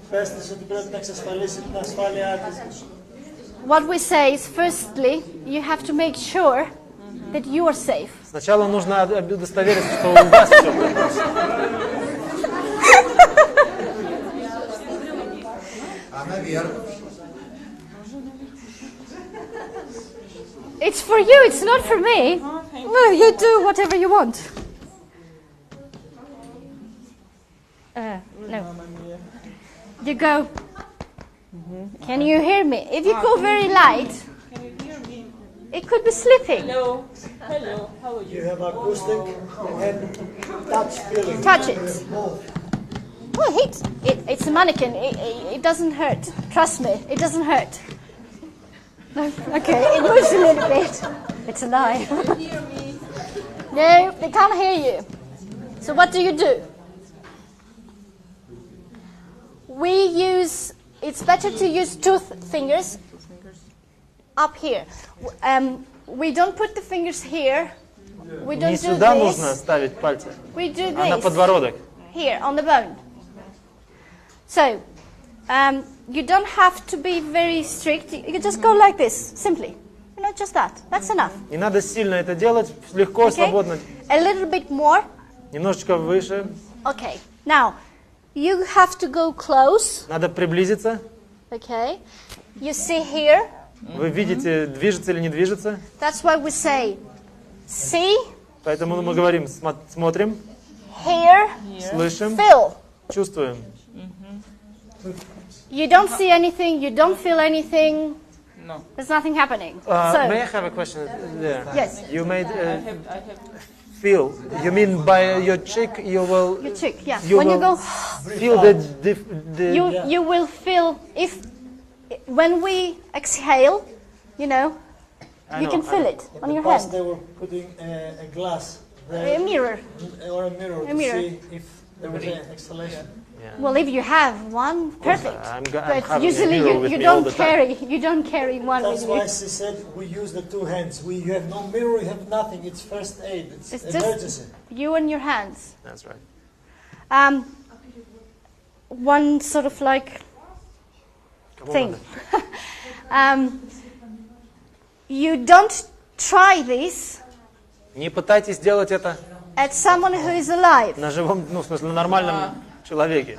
Πες της ότι πρέπει να εξασφαλίσει την ασφάλειά της. What we say is, firstly, you have to make sure that you are safe. Сначала нужно удостовериться, что у вас все в порядке. А наверх? It's for you, it's not for me. Well, you do whatever you want. No. You go. Can you hear me? If you go very light, it could be slipping. Hello. Hello. How are you? You have acoustic and touch feeling. Touch it. Both. Well, it's a mannequin. It doesn't hurt. Trust me, it doesn't hurt. No? Okay, it moves a little bit. It's a lie. No, they can't hear you. So what do you do? It's better to use two fingers up here. We don't put the fingers here. We Не don't do сюда нужно this. ставить пальцы, We do а на this. подбородок. Here, on the bone. So, you don't have to be very strict. You just go like this, simply. You know, just that. That's enough. Не надо сильно это делать, легко, Okay? свободно. A little bit more. Немножечко выше. Okay. Now, you have to go close. Надо приблизиться. Okay. You see here. Вы видите, движется или не движется. That's why we say, see, Поэтому мы говорим, смотрим, hear, слышим, feel. чувствуем. You don't see anything. You don't feel anything. No. There's nothing happening. May I have a question there? Yes. You made I have. feel. You mean by your cheek you will Your cheek, yeah. You When you will- go, feel the you will feel when we exhale, you know, you can feel it on In your the past hand. they were putting a glass A there, mirror. or a mirror to mirror. see if there was an exhalation. Well, if you have one, perfect. I'm But having a usually mirror with you me all don't the time. carry one That's with why you. she said we use the two hands. You have no mirror, you have nothing. It's first aid. It's It's just- emergency. You and your hands. That's right. One sort of like thing. You don't try this Не пытайтесь делать это at someone who is alive. на живом, ну, в смысле, на нормальном человеке.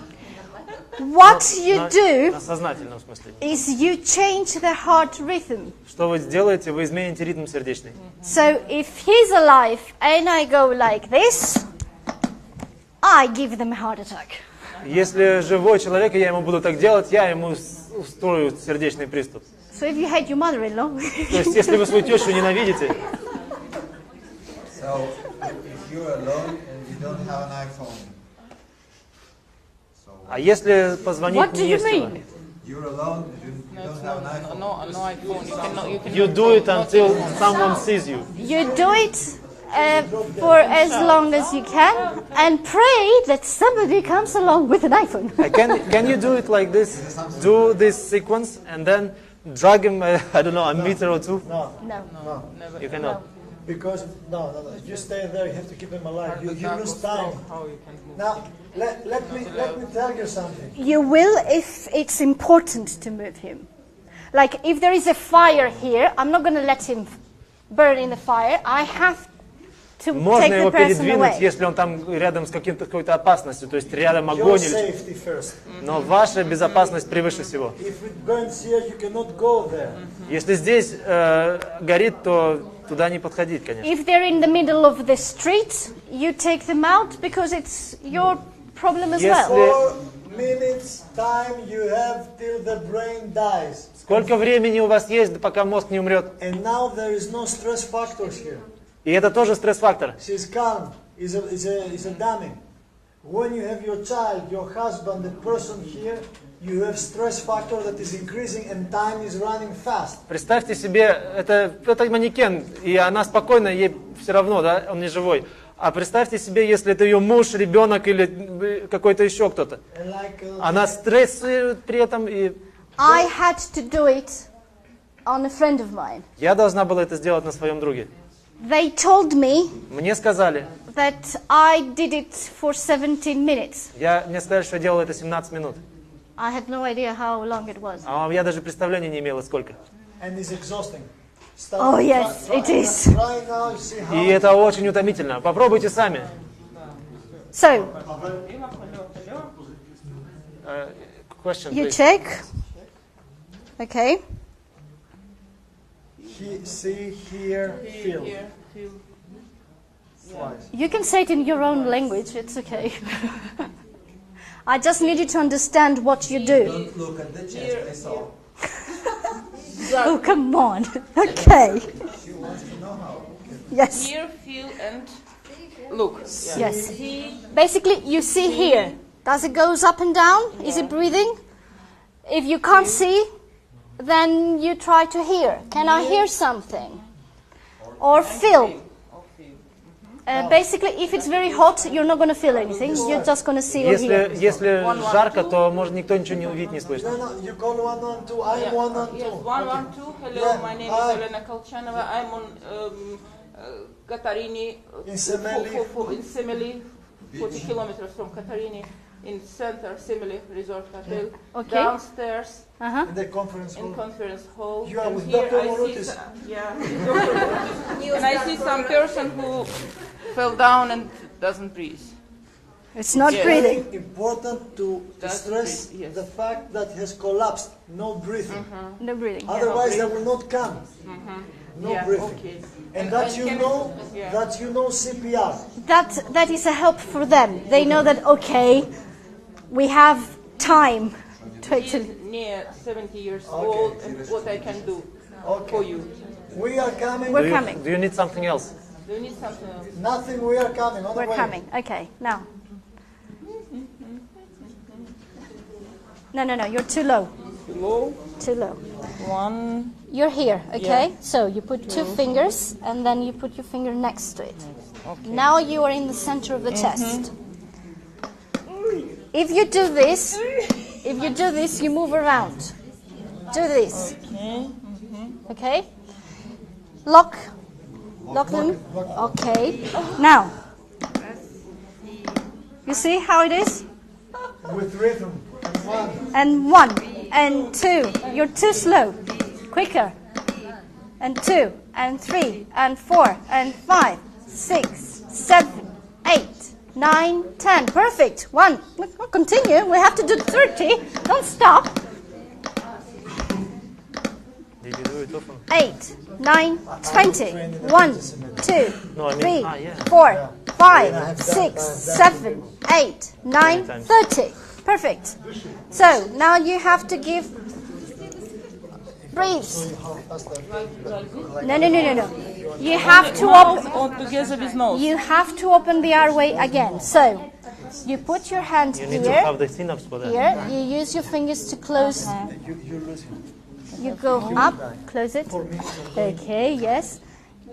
What you На do сознательном смысле. is you change the heart rhythm. Что вы сделаете? Вы измените ритм сердечный. So if he's alive and I go like this, I give them a heart attack. Если живой человек, и я ему буду так делать, я ему устрою сердечный приступ. So if you hate your mother-in-law, То есть, если вы свою тещу ненавидите, So, if you're alone and you don't have an iPhone, so а если позвонить what do не you есть чего? mean? you're alone and you don't have an iPhone. No iPhone. You cannot. You You do it until someone sees you. You do it for as long as you can and pray that somebody comes along with an iPhone. Can you do it like this? Do this sequence and then drag him, I don't know, a meter or two? No, No. You cannot. because no. If you stay there, you have to keep him alive. You lose time. How you can move? Now, let me tell you something. You will if it's important to move him. Like if there is a fire here, I'm not going to let him burn in the fire. I have to Можно take его the person передвинуть, away. если он там рядом с какой-то опасностью, то есть рядом Your огонь или... safety first. Но ваша безопасность превыше всего. If it burns here, you cannot go there. Если здесь горит, то туда не подходить, конечно. If they're in the middle of the street, you take them out because it's your problem as Yes, well. 4 minutes time you have till the brain dies. Сколько времени у вас есть, пока мозг не умрет? And now there is no stress factors here. И это тоже стресс-фактор. She's calm. Is a dummy. When you have your child, your husband, the person here, you have stress factor that is increasing and time is running fast. Представьте себе, это манекен, и она спокойна, ей все равно, да, он не живой. А представьте себе, если это ее муж, ребенок или какой-то еще кто-то. And like, Она стрессует при этом, и I had to do it on a friend of mine. я должна была это сделать на своем друге. They told me Мне сказали, that I did it for 17 minutes. мне сказали, что я делал это 17 минут. I had no idea how long it was. А я даже представления не имела, сколько. and it's exhausting. Oh, yes, it is. Try now, see how И это очень утомительно. Попробуйте сами. So, Question, you please. check. Okay. see, hear, feel. Here, feel. Twice. You can say it in your own language, it's okay. I just need you to understand what you do. Don't look at the chest, I saw. Oh, come on. Okay. She wants to know how. Yes. Hear, feel, and look. Yeah. Yes. Basically, you see here. Does it goes up and down? Is it breathing? If you can't see, then you try to hear. Can I hear something? Or feel. Basically, if it's very hot, you're not going to feel anything. You're just going to see or hear. Если жарко, то может никто ничего не увидеть, не слышно. No, no, you call 112. I'm Yeah. 112. Yes, 112. Hello, Yeah, my name hi. is Elena Kolchanova. I'm on Katarini. In Semeli. In Semeli, 40 kilometers from Katarini, in center Semeli Resort Hotel. Okay. Downstairs Uh-huh. In the conference in room. conference hall. You are And with here Dr. I see Morotis. yeah, with Dr. Morotis. And I see some person who fell down and doesn't breathe. It's not Yes. breathing. Important to Doesn't stress breathe, yes. the fact that he has collapsed, no breathing. No breathing. Otherwise, they will not come. No Yeah, breathing. okay. And that you can- know, yeah. that you know CPR. That is a help for them. They know that, okay, we have time to He's actually... near 70 years Okay. old, and what I can do for you. We are coming. We're coming. Do you need something else? Do you need something else? Nothing. We are coming. On the We're way. coming. Okay, now. No, you're too low. Low. Too low. One. You're here, okay? So you put two fingers and then you put your finger next to it. Now you are in the center of the chest. If you do this, you move around. Do this. Okay? Lock them. Okay. Now, you see how it is? With rhythm. And And one. 1 and 2. You're too slow. Quicker. And 2 and 3 and 4 and 5, 6, 7, 8, 9, 10. Perfect. 1. Continue. We have to do 30. Don't stop. Did you do it often? 8, 9, 20. 1, 2, No, I mean- 3, yeah. 4, 5, 6, 7, 8, 9, times. 30. Perfect. So now you have to give. Breathe. No. You have to open. All together with nose. You have to open the airway again. So you put your hand You need to here. have the synapse for that. Here. You use your fingers to close. You lose him. You go up. Close it. Okay. Yes.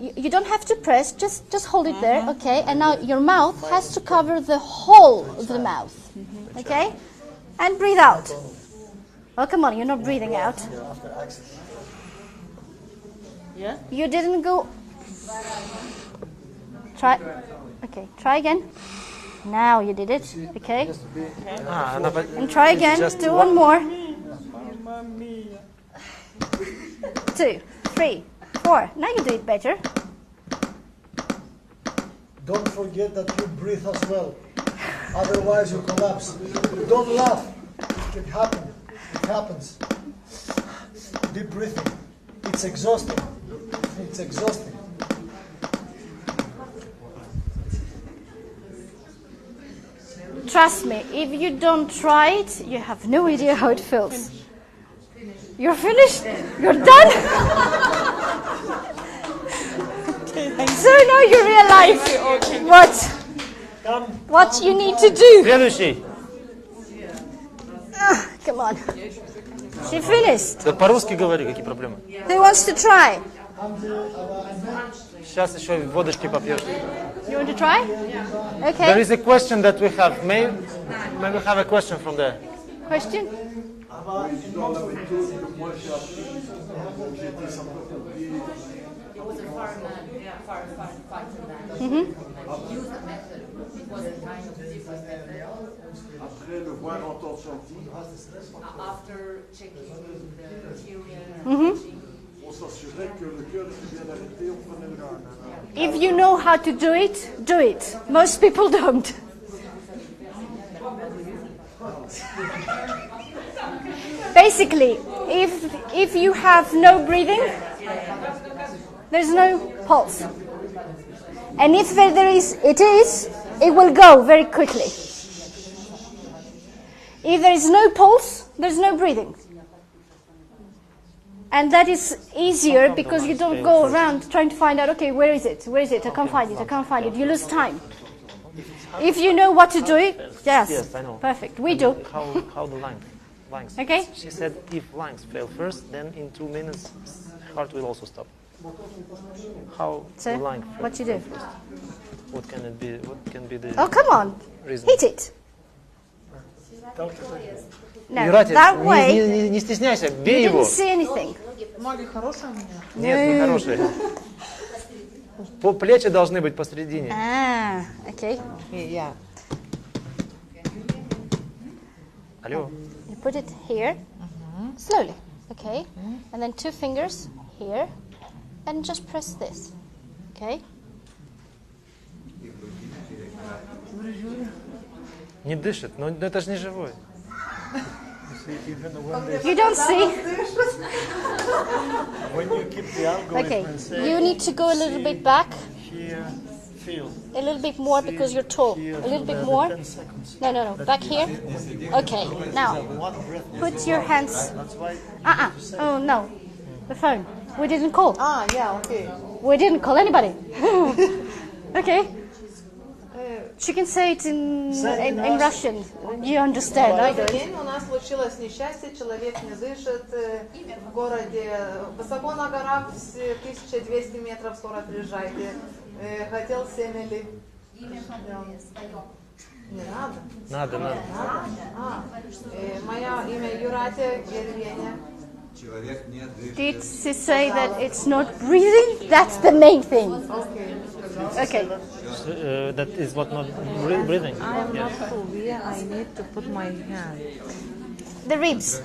You don't have to press. Just hold it there. Okay. And now your mouth has to cover the whole of the mouth. Okay. And breathe out. Oh, come on. You're not breathing out. After accident. Yeah? You didn't go. Try. Okay, try again. Now you did it. Okay. And try again. Just Do one- one more. 2, 3, 4. Now you do it better. don't forget that you breathe as well. Otherwise you collapse. Don't laugh. It happens. It happens. Deep breathing. It's exhausting. It's exhausting. Trust me, if you don't try it, you have no idea how it feels. You're finished? You're done? So now you realize what you need to do. Следующий. Come on. She finished. Да по-русски говори, какие проблемы? Who wants to try? Сейчас еще водочки попьешь. You want to try? There Okay. is a question that we have. May we have a question from there? Question? Après le voir entendre chanter, After checking the theory, on s'assurait que le cœur était bien arrêté, on prenait le rythme. If you know how to do it, do it. Most people don't. Basically, if you have no breathing, there's no pulse. And if it will go very quickly. If there is no pulse, there's no breathing. And that is easier because you don't go around trying to find out, okay, where is it? Where is it? I can't find it. You lose time. If you know what to do it, yes. Yes, I know. Perfect. We do. How the lungs? Okay. She said if lungs fail first, then in 2 minutes heart will also stop. How So, the lung fail what you do? first? What can it be? What can be the Oh, come on. reason? Hit it. No, Юрати, that way, не стесняйся, you бей его. didn't see anything. Ноги хорошие у меня? Нет, не хорошие. Плечи должны быть посередине. Ah, okay. Yeah. Алло. You put it here, slowly, okay? And then 2 fingers here, and just press this, okay? Не дышит, но это же не живой. You don't see? When you keep the algorithm Okay, and say, you need to go a little bit back, here, feel. a little bit more because you're tall. Here, A little bit the more. 10 seconds. No, back here. Okay, now, One breath. put your hands. That's why Oh, no. The phone. We didn't call. Ah, yeah, okay. We didn't call anybody. Okay. She can say it in Russian. You understand, I don't. День у нас случилось несчастье, человек не дышит в городе, высоко на горах, 1200 метров скоро приезжайте. Хотел семели. Не надо? Надо. Мое имя Юратия Гервеня. Человек не дышит. Did she say that it's not breathing? That's the main thing. Okay. That is what not breathing. I am not full. I need to put my hand. The ribs.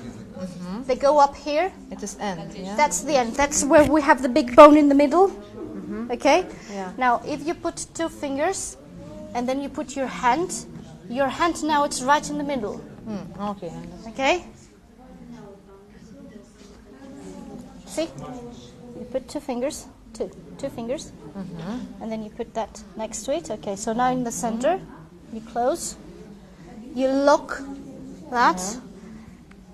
They go up here. It is end, yeah? That's the end. That's where we have the big bone in the middle. Okay? Yeah. Now, if you put 2 fingers and then you put your hand now it's right in the middle. Okay. Okay? See? You put 2 fingers. Two fingers. And then you put that next to it. Okay, so now in the center, you close. You lock that.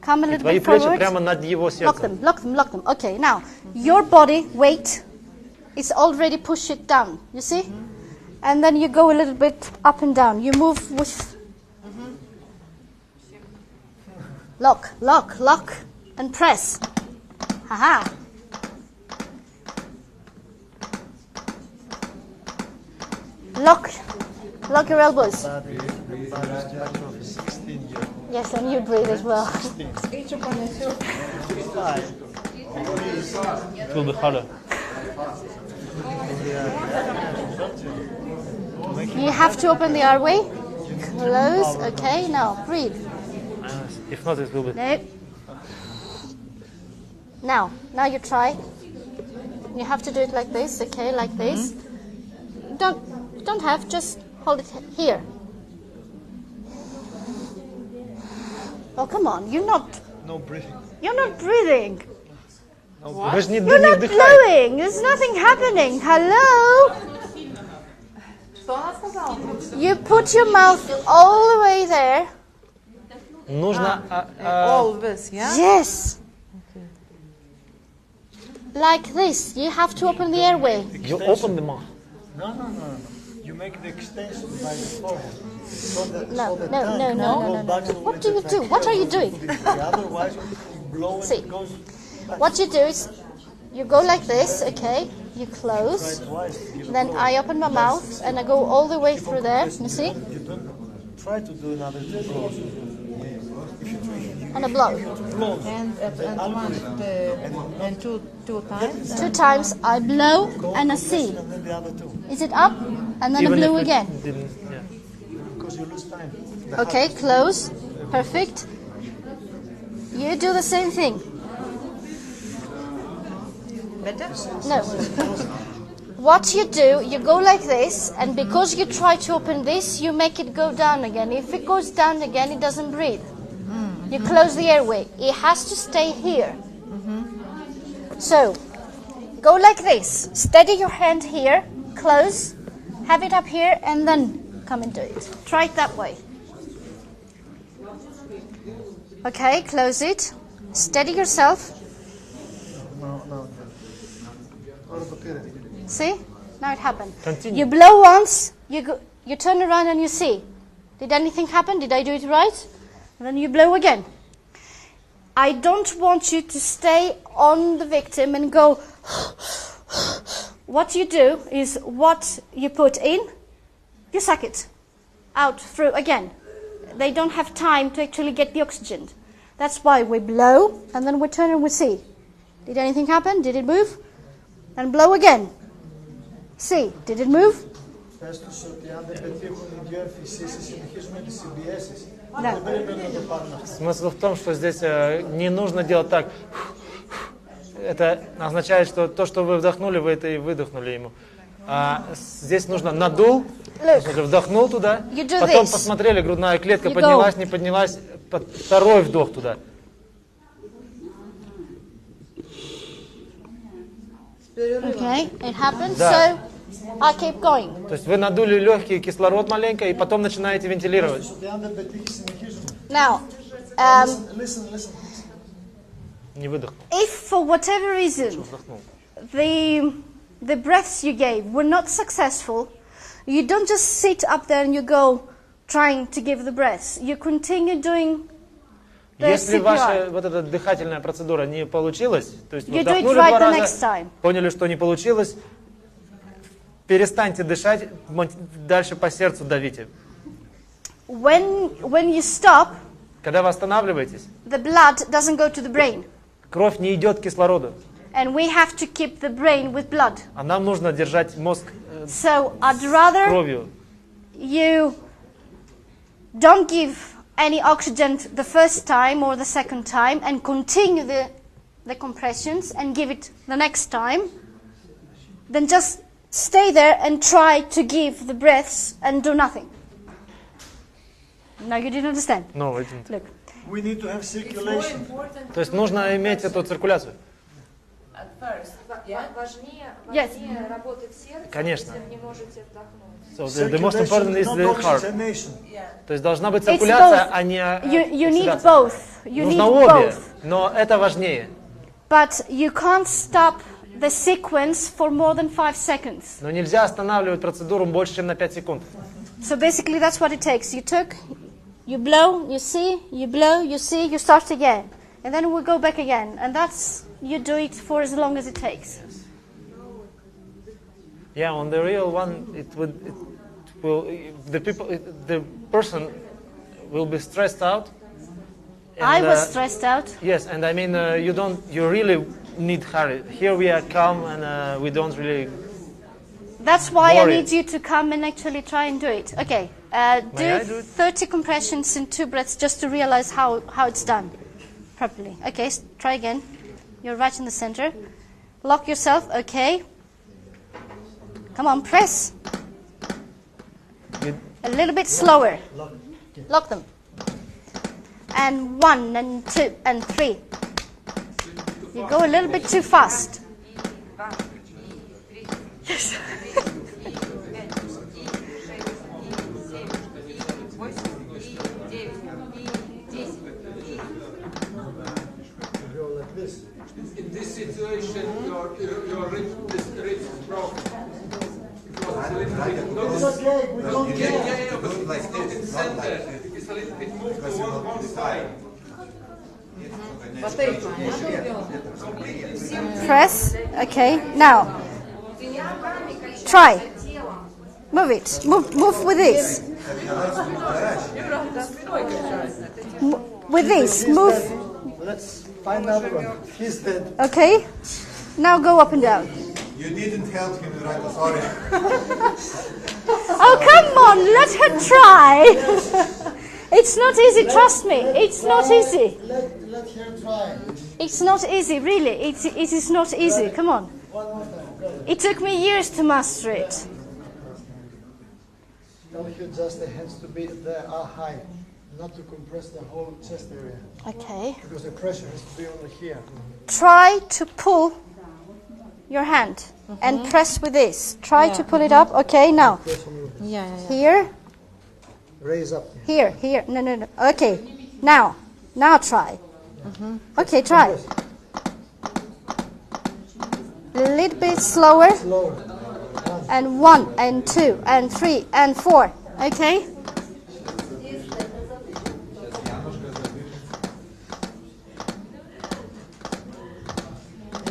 Come a little Твои bit плечи forward. прямо над его Lock сердцем. them. Okay, now your body weight is already push it down. You see? And then you go a little bit up and down. You move with lock, and press. Haha. Lock your elbows. Yes, and you breathe as well. It will be harder. You have to open the airway. Close. Okay, now breathe. If not, it will be. No. Now you try. You have to do it like this, okay, like this. Don't don't have, just hold it here. Oh, come on, you're not breathing. breathing. Вы же не You're not дыхаете. blowing. There's nothing happening. Hello? Что она сказала? You put your mouth all the way there. Нужно... Always, yeah? Yes. Like this. You have to open the airway. You open the mouth. No. You make the extension by the forehead. So that, No, so the no, tongue no, can no, go no, no, back no. to What do the you do? What are you doing? Otherwise, you blow and See. it goes back. What you do is you go like this, okay? You close. Try twice to give a Then blow. I open my mouth and I go all the way through there. You see? You don't try to do another two blows. If you try, And a blow. blows. And two times. 2 times I blow and I see. And then the other two. Is it up? And then I Even blow if it again. didn't, yeah. Because you lose time. Okay, close. Perfect. You do the same thing. Better? No. What you do, you go like this, and because you try to open this, you make it go down again. If it goes down again, it doesn't breathe. You close the airway. It has to stay here. So, go like this. Steady your hand here, close, have it up here, and then come and do it. Try it that way. Okay, close it. Steady yourself. No. See? Now it happened. Continue. You blow once, you turn around and you see. Did anything happen? Did I do it right? And then you blow again. I don't want you to stay on the victim and go. What you do is what you put in, you suck it out through again. They don't have time to actually get the oxygen. That's why we blow and then we turn and we see. Did anything happen? Did it move? And blow again. See, did it move? Πες τους ότι αν δεν πετύχουν οι δυο εμφυσίσεις, συνεχίζουμε τις συμπιέσεις. Да. Δεν περιμένουν να το πάρουν αυτό. Смысл в том, что здесь не нужно делать так. Это означает, что то, что вы вдохнули, вы это и выдохнули ему. А здесь нужно надул, вдохнул туда, You do потом this. посмотрели, грудная клетка You поднялась, go. не поднялась, второй вдох туда. Okay, it happened. Да. So I keep going. То есть вы надули легкие, кислород маленько, и потом начинаете вентилировать. Ότι αν δεν πετύχει, συνεχίζουμε. Now, Listen. Не выдохнул, if for whatever reason вдохнул. the breaths you gave were not successful, you don't just sit up there and you go trying to give the breaths. You continue doing the Если CPR. ваша вот эта дыхательная процедура не получилась, то есть вы You do it вдохнули right два the раза, next time. поняли, что не получилось, перестаньте дышать, дальше по сердцу давите. When you stop, Когда вы останавливаетесь, the blood doesn't go to the brain. кровь не идет к кислороду, And we have to keep the brain with blood. а нам нужно держать мозг So I'd rather кровью. you don't give any oxygen the first time or the second time and continue the compressions and give it the next time, then just stay there and try to give the breaths and do nothing. No, you didn't understand. No, I didn't. Look. We need to have circulation. То есть нужно иметь эту циркуляцию. Важнее работать сердце, Конечно. если вы не можете вдохнуть. So the most important is the heart. Oxygenation. То есть должна быть It's циркуляция, both. а не You need оксидация. both. You need Нужно обе, both. но это важнее. But you can't stop the sequence for more than 5 seconds. Но нельзя останавливать процедуру больше, чем на 5 секунд. So basically that's what it takes. You took, you blow, you see, you blow, you see, you start again. And then we go back again. And that's, you do it for as long as it takes. Yeah, on the real one, the person will be stressed out. I And, was stressed out. Yes, and I mean, you really need hurry. Here we are calm and we don't really. That's why Worry. I need you to come and actually try and do it. Okay, May I do do it? 30 compressions in 2 breaths just to realize how it's done properly. Okay, try again. You're right in the center. Lock yourself, okay. Come on, press. A little bit slower. Lock them. And 1 and 2 and 3. You go a little bit too fast. Yes. Go like this. In this situation, your rib is broken. Because it's a little bit It's okay, we don't care. yeah, but it's not in center. It's a little bit moved to one side. Press. Okay. Now. Try. Move it. Move with this. With this. Move. Let's find another one. He's dead. Okay. Now go up and down. You didn't help him, right? Sorry. Oh, come on. Let her try. It's not easy. Trust me. It's not easy. Let her try. It's not easy, really. It is not easy. Come on. One more time. Go. It took me years to master it. Tell her just the hands to be there are high, not to compress the whole chest area. Okay. Because the pressure has to be only here. Try to pull your hand and press with this. Try to pull it up. Okay, now. Press on your Yeah. Here, raise up. here. No. Okay, now try. Okay, try. A little bit slower. Slower. And 1 and 2 and 3 and 4. Okay?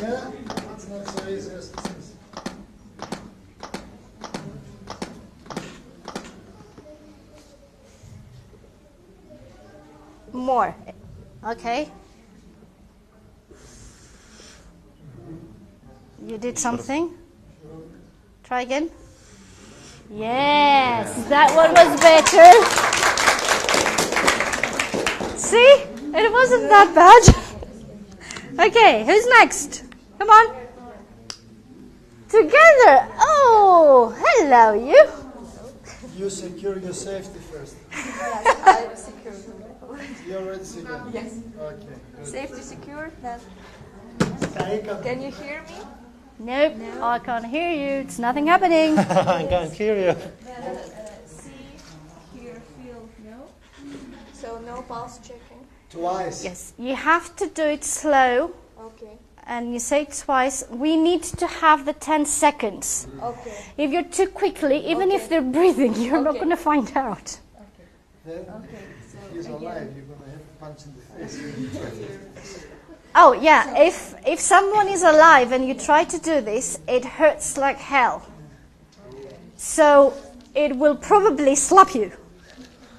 Yeah, it's not so easy as it seems. More. Okay. You did something? Try again. Yes, that one was better. See? It wasn't that bad. Okay, who's next? Come on. Together. Oh, hello, you. You secure your safety first. I'm secure. You already secure? Yes. Okay. Good. Safety secure? Then Can can you hear me? Nope, I can't hear you. It's nothing happening. I can't hear you. See, hear, feel, no? So no pulse checking? Twice. Yes, you have to do it slow. Okay. And you say it twice. We need to have the 10 seconds. Okay. If you're too quickly, even if they're breathing, you're not going to find out. Then he's alive. You're gonna have to punch in the face. Oh yeah, if someone is alive and you try to do this, it hurts like hell. So it will probably slap you.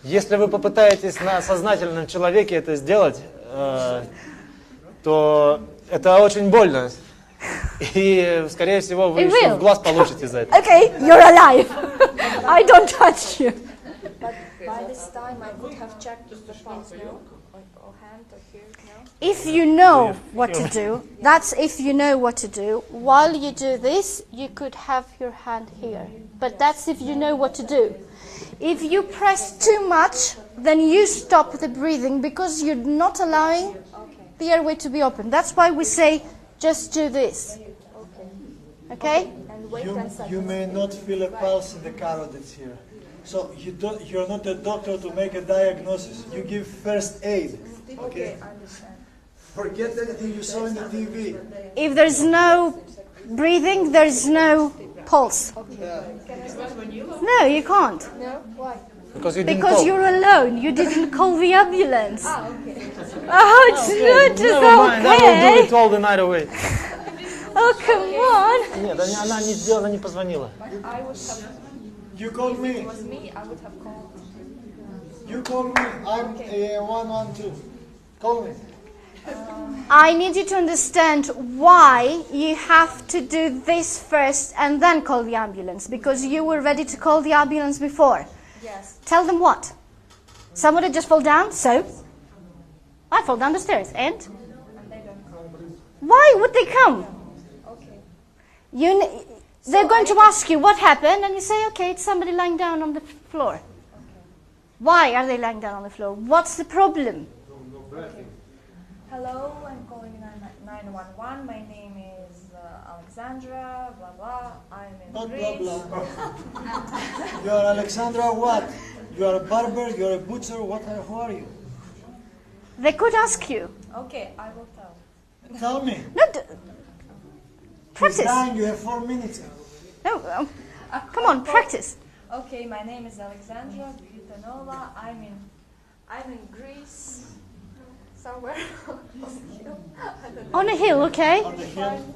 Если вы попытаетесь на сознательном человеке это сделать, то это очень больно. И, скорее всего, вы еще в глаз получите за это. Okay, you're alive. I don't touch you. But by this time I could have checked the pulse, no? Or hand or here, no? If you know what to do, that's if you know what to do. While you do this, you could have your hand here. But that's if you know what to do. If you press too much, then you stop the breathing because you're not allowing the airway to be open. That's why we say, just do this. Okay? And wait 10 seconds. You may not feel a pulse in the carotids here. So you're not a doctor to make a diagnosis. You give first aid. Okay? I understand. Forget anything you saw in the TV. If there's no breathing, there's no pulse. No, you can't. No? Why? Because you didn't Because call. you're alone. You didn't call the ambulance. Okay. Oh, it's Never mind, I will do okay. it all the night away. Oh, come on. Нет, она не сделала, не позвонила. I would have, You call if me. it was me, I would have called. You call me. I'm 112. Call me. I need you to understand why you have to do this first and then call the ambulance. Because you were ready to call the ambulance before. Yes. Tell them what? Somebody just fall down, so? I fall down the stairs, and? And they don't call. Why would they come? Okay. They're going to ask you what happened, and you say, okay, it's somebody lying down on the floor. Why are they lying down on the floor? What's the problem? Hello, I'm calling 911. My name is Alexandra, blah blah. I'm in Not Greece. blah blah. You are Alexandra what? You are a barber, you are a butcher, who are you? They could ask you. Okay, I will tell. Tell me. No, He's practice. dying, you have 4 minutes. No, come on, practice. Okay, my name is Alexandra Britanova. I'm in Greece, somewhere On a hill, okay? On the hill.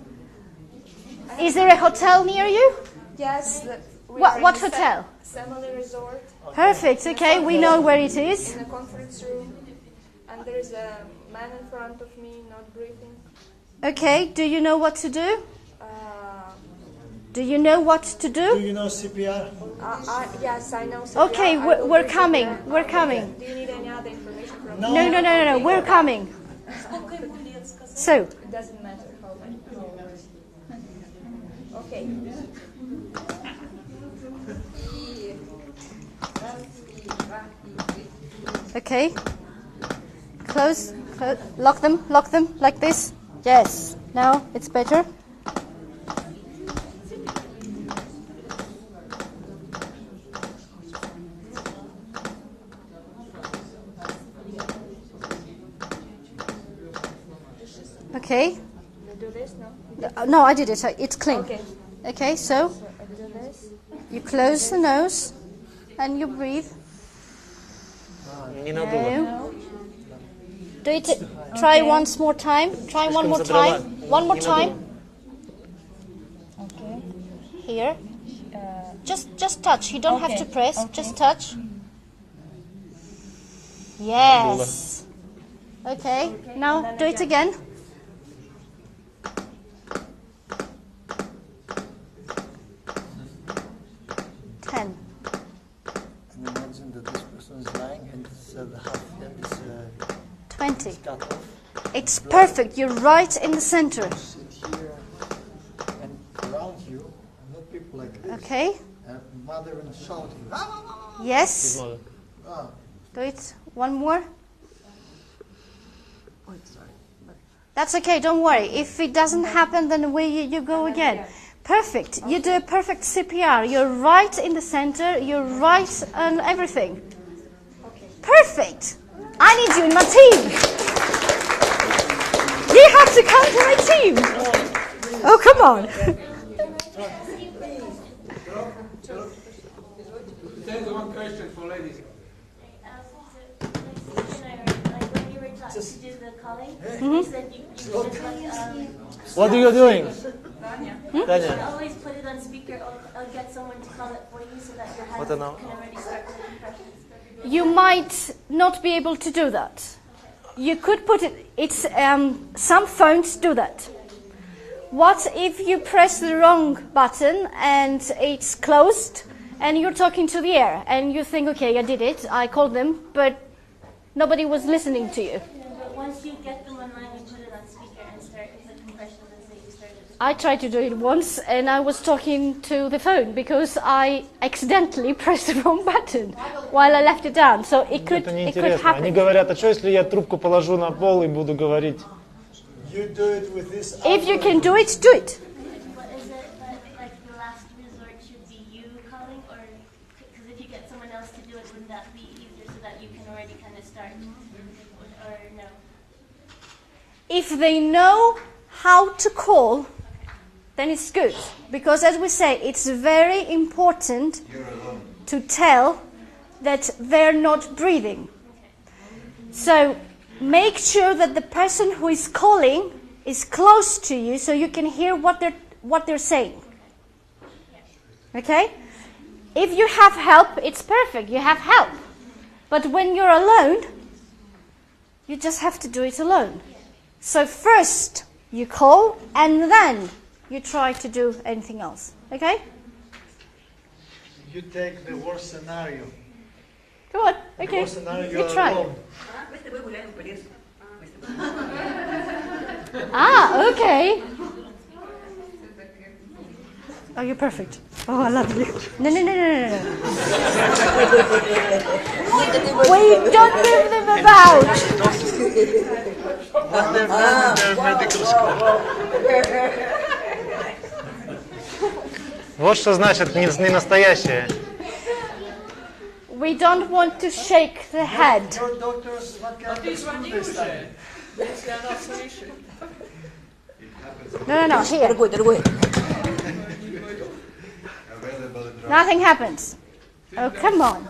Is there a hotel near you? Yes. What hotel? Family resort. Perfect, okay, we know where it is. In a conference room, and there is a man in front of me, not breathing. Okay, do you know what to do? Do you know what to Do do? you know CPR? Yes, I know. CPR. Okay, I will we're do coming, CPR. we're coming. Do you need any other information from No. me? No, we're coming. So, It doesn't matter how many. Okay. okay. Close, lock them, like this. Yes, now it's better. Okay. You do this, no? No, I did it. It's clean. Okay. Okay, so So I do this. you close the nose and you breathe. Не надуло. No. Do it. Try once more time. Try one more time. One more time. Okay. Here. Just touch. You don't have to press. Just touch. Yes. Okay. Now do it again. Ten. And imagine that this person is lying and the half hand is 20. cut off. It's perfect. You're right in the center. Sit here and around you, not people like this. Okay. Mother and shouting. Yes. Ah. Do it one more. That's okay, don't worry. If it doesn't happen, then away you go again. Perfect. You do a perfect CPR. You're right in the center. You're right on everything. Perfect. I need you in my team. You have to come to my team. Oh, come on. There's one question for ladies. What are you doing? Danya. Always put it on speaker. I'll get someone to call it for you so that your hands can already start with impressions. You might not be able to do that. You could put it. It's some phones do that. What if you press the wrong button and it's closed, and you're talking to the air, and you think, okay, I did it. I called them, but nobody was listening to you. Yeah, but once you get them online, you put it on speaker and start the compressions and say you started. I tried to do it once, and I was talking to the phone because I accidentally pressed the wrong button while I left it down. So it could Это it could неинтересно. Они happen. говорят, а что если я трубку положу на пол и буду говорить? You do it with this. If you can do it, do it. But is it that like the last resort should be you calling, or because if you get someone else to do it, wouldn't that be easier so that you can already kind of start, or no? If they know how to call, then it's good. Because as we say, it's very important to tell that they're not breathing. So make sure that the person who is calling is close to you so you can hear what they're saying. Okay? If you have help, it's perfect. You have help. But when you're alone, you just have to do it alone. So first you call and then you try to do anything else. Okay? You take the worst scenario. Come on. The Okay. worst scenario, You you're try. alone. Ah, okay. Oh, you're perfect. Oh, I love you. No. Wait, don't move them about. Вот что значит не настоящее. We don't want to shake the head. Your doctors, what kind of food they study? No, here. Nothing happens. Oh, come on.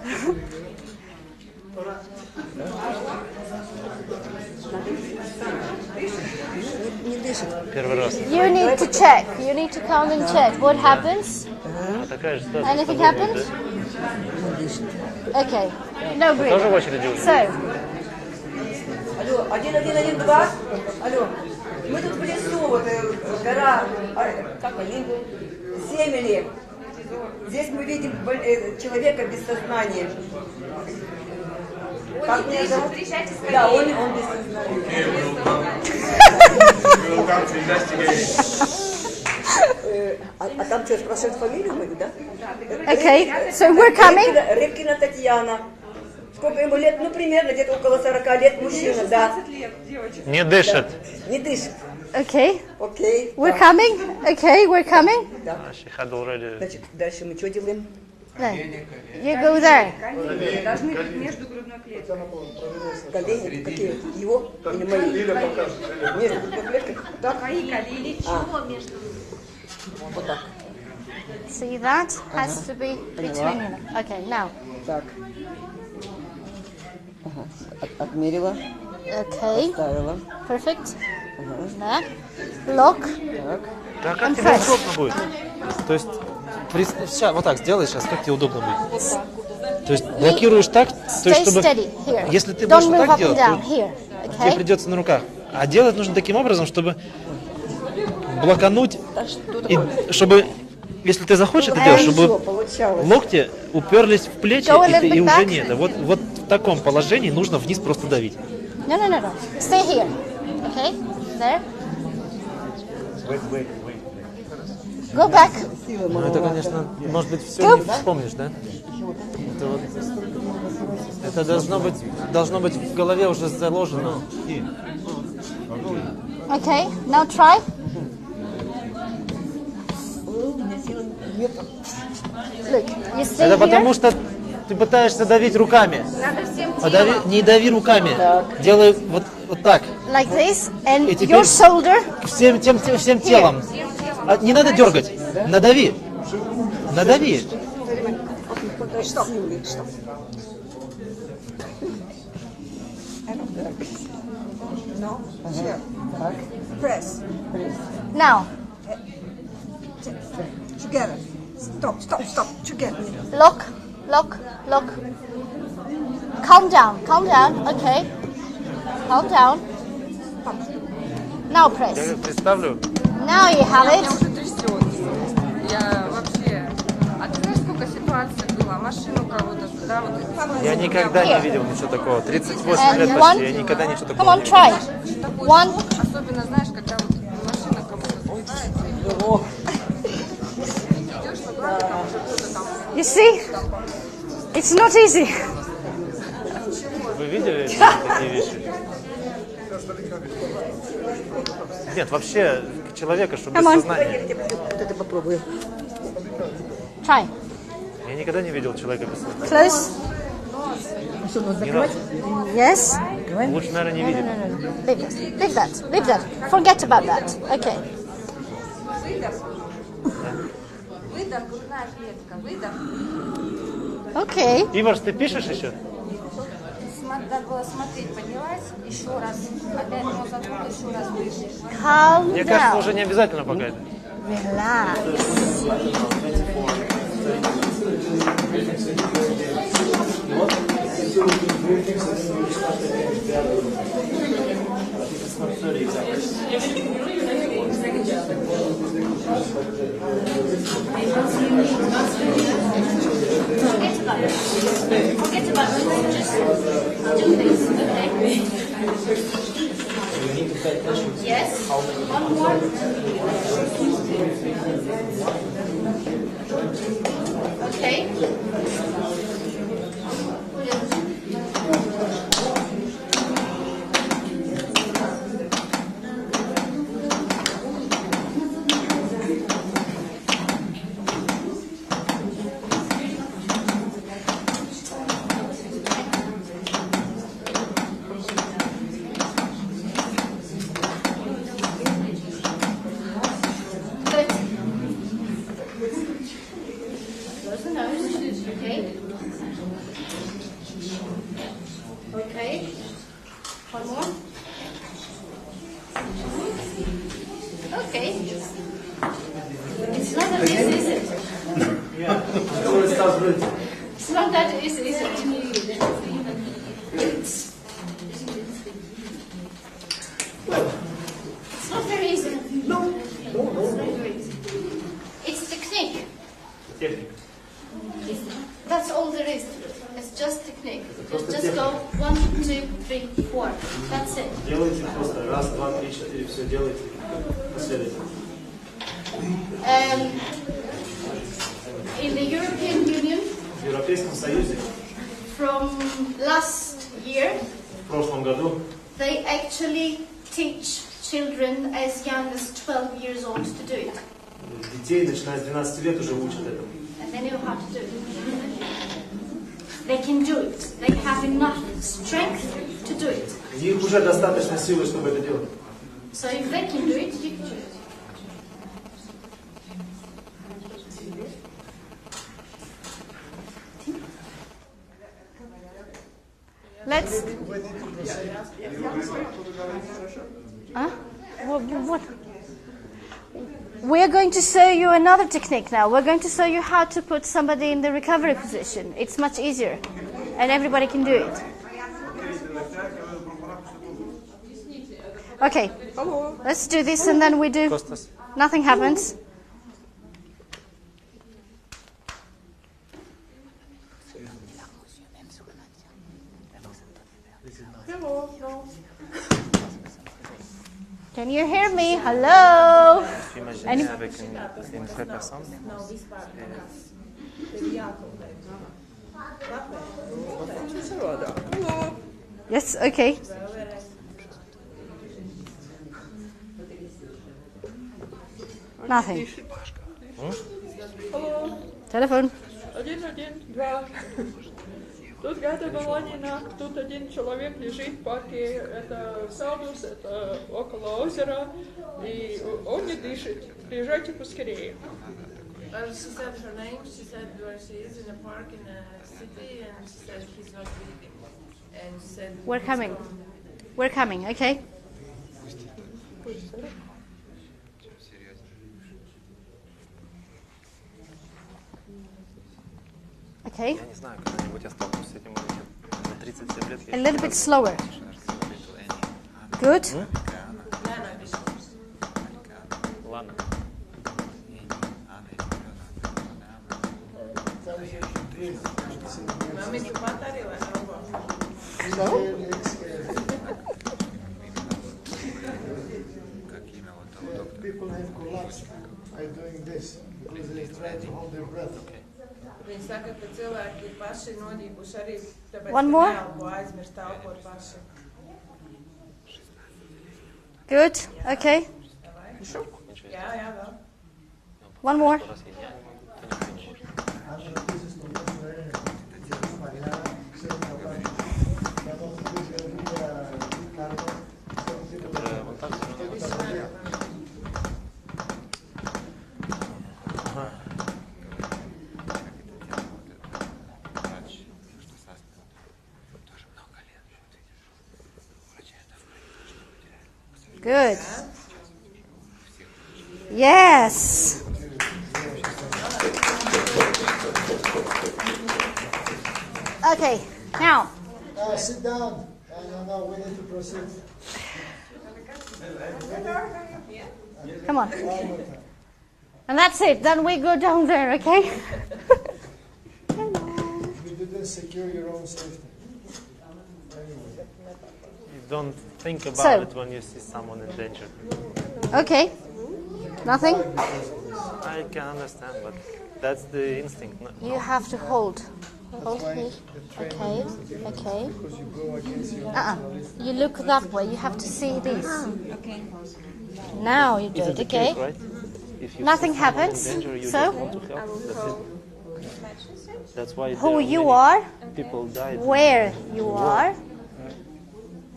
Первый раз. You need to check. You need to come and check. What happens? Такая же ситуация. Anything happens? Okay. No breathing. Тоже в очереди уже? So. Алло, 1-1-1-2. Алло. Мы тут в лесу, вот гора, как Олимп, Семели. Здесь мы видим человека без сознания. Как меня зовут? Да, он без сознания. А там что, спрашивают фамилию мою, да? Okay, so we're coming. Рыбкина Татьяна. Сколько ему лет? Ну, примерно где-то около 40 лет, мужчина, да. Не дышит. Да. Не дышит. Okay. Окей. We're coming. Okay, we're coming. Да. She had already... Значит, дальше мы что делаем? No. You go there. Колени должны быть между грудной клеткой. Колени? Какие? Его или мои? Между грудной клеткой? Так? Мои колени. Чего между? Вот так. See, that has to be between you. Okay, now. Так. Ага. Отмерила. Okay. Поставила. Perfect. There. Lock. Так. Да как тебе удобно будет? То есть, сейчас, вот так сделай сейчас, как тебе удобно будет? То есть, блокируешь так, то есть, чтобы... Если ты будешь вот так делать, то тебе придется на руках. А делать нужно таким образом, чтобы блокануть, и чтобы, если ты захочешь это делать, чтобы локти уперлись в плечи, и уже нет. Вот в таком положении нужно вниз просто давить. No. Stay here. Okay, there. Go back. Ну, это, конечно, может быть, все не вспомнишь, да? Это должно быть в голове уже заложено. Okay, now try. Look, you stay Это here. потому что ты пытаешься давить руками. Надо всем телом. Не дави руками. Делай вот так. Like this, and И теперь your shoulder. всем телом. Не надо дергать. Надави. Надави. Что? No? Here. Press. Now. Together. Stop. Together. Lock. Calm down. Okay. Calm down. Now press. Я представлю. Now you have it. Я вообще... А ты знаешь, сколько ситуаций было? Машину кого-то, да? Вот, Я никогда не видел ничего такого. 38 лет почти, я никогда ничего Come такого on, не видел. try. One. Особенно, знаешь, когда вот машина кому-то сбивается. Идешь по дороге, там уже кто-то там... You see? It's not easy. Вы видели такие вещи? Нет, вообще человека, что без сознания. Вот это попробую. Try. Я никогда не видел человека без сознания. Close. Ни разу. Yes. Лучше, наверное, не видеть. No. Leave that. Forget about that. Okay. Выдох, грудная клетка, выдох. Okay. Иварс, ты пишешь еще? Надо было смотреть, поднялась, еще раз, опять нос откуда, еще раз выше. Calm Мне кажется, down. уже не обязательно пока это. Relax. Forget about it. Just do this, okay? Yes. One more. Okay. Good. Close the nose. Okay. Okay. One more. Okay. It's not that easy, is it? It's not that easy, is it? It's not very easy. No. It's not very easy. It's technique. That's all there is. It's just technique. Just go 1, 2, 3, 4. That's it. Делайте просто раз, два, три, четыре, все делайте последовательно. In the European Union, В Европейском Союзе from last year, в прошлом году they actually teach children as young as 12 years old to do it. детей, начиная с 12 лет, уже учат этому. And they know how to do it. They can do it. They have enough strength to do it. У них уже достаточно силы, чтобы это делать. So if they can do it, you can do it. Let's. Huh? What? We're going to show you another technique now. We're going to show you how to put somebody in the recovery position. It's much easier, and everybody can do it. Okay, let's do this, and then we do. Nothing happens. Can you hear me? Hello? Any- Yes, okay. Nothing. Telephone. 112. Тут где-то Волонина, тут один человек лежит в парке, это Саудус, это около озера, и он не дышит. Приезжайте поскорее. She said her name, she said where she is in a park in a city, and she said he's not breathing. And she said We're coming. We're coming, okay? Okay. Я не знаю, когда-нибудь я столкнусь с этим или нет. На 37 лет A little bit slower. Good. Ладно. People have collapsed by doing this because they try to hold their breath. Viņi saka, ka cilvēki ir paši nodīguši arī, tāpēc, One ka more? neelpo aizmirst elpot paši. Good. Okay. Jā, jā, vēl. One more. Good. Yes. Okay, now. Sit down. No, we need to proceed. Come on. And that's it. Then we go down there, okay? You didn't secure your own safety. You don't think about So. it when you see someone in danger. Okay. Nothing? I can understand, but That's the instinct. No? You have to hold. Hold why here. the training Okay. is different, Okay. because you go against your You look that way. You have to see this. Okay. Now you do Is it. it the Okay. case, right? If you Nothing see someone in happens. danger, you So? just want to help. That's it. That's why Who there you many are, people died. where you are.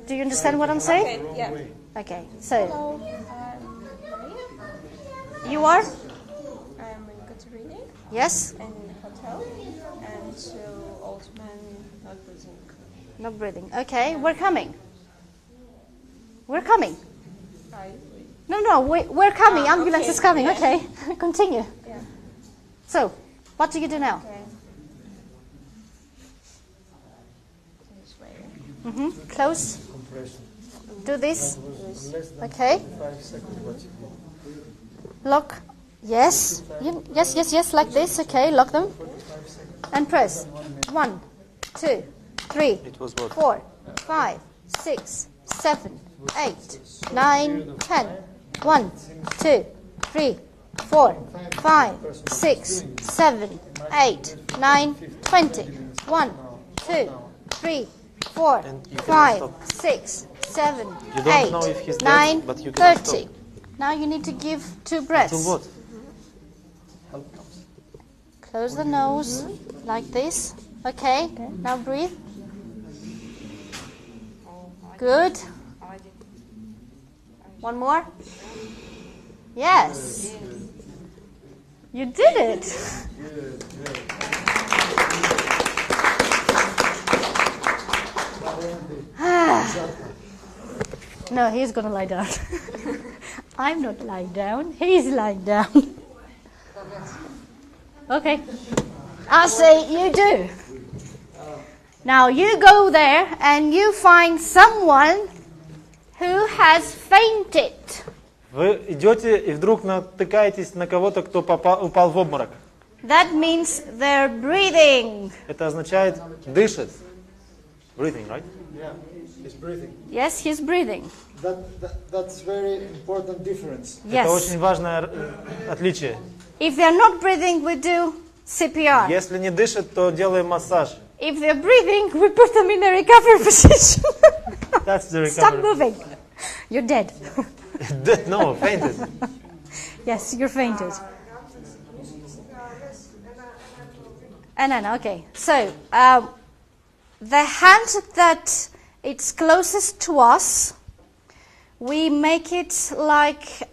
Do you understand what I'm saying? Okay, yeah. Okay. So Hello, I'm Maria. you are. I'm in Katerina Yes. and in a hotel, and two old men not breathing. Not breathing. Okay. We're coming. We're coming. Hi. No. We're coming. Ambulance okay. is coming. Yeah. Okay. Continue. Yeah. So, what do you do now? Okay. This way. Close. compression. Do this. Less than Okay. 5 seconds. What you do. Lock. Yes. Yes. Like this. Okay. Lock them. 45 seconds. And press. 1, 2, 3, It was what? 4, 5, 6, 7, 8, 9, 10. 1, 2, 3, 4, 5, 6, 7, 8, 9, 20. 1, 2, 3, 4, And you cannot 5, stop. 6, 7, You don't 8, know if he's dead, 9, but you cannot 30. stop. Now you need to give 2 To breaths. what? Close the nose like this. Okay. Now breathe. Good. One more. Yes. You did it. No, he's going to lie down. I'm not lying down. He's lying down. Okay. I say you do. Now you go there and you find someone who has fainted. Вы идете и вдруг натыкаетесь на кого-то, кто упал в обморок. That means they're breathing. Это означает дышит. Breathing, right? Yeah, he's breathing. Yes, he's breathing. That's very important difference. Yes. Это очень важное отличие. If they're not breathing, we do CPR. Если не дышит, то делаем массаж. If they're breathing, we put them in a recovery position. That's the recovery. Stop moving. You're dead. No, fainted. Yes, you're fainted. No, okay. So, the hand that it's closest to us, we make it like...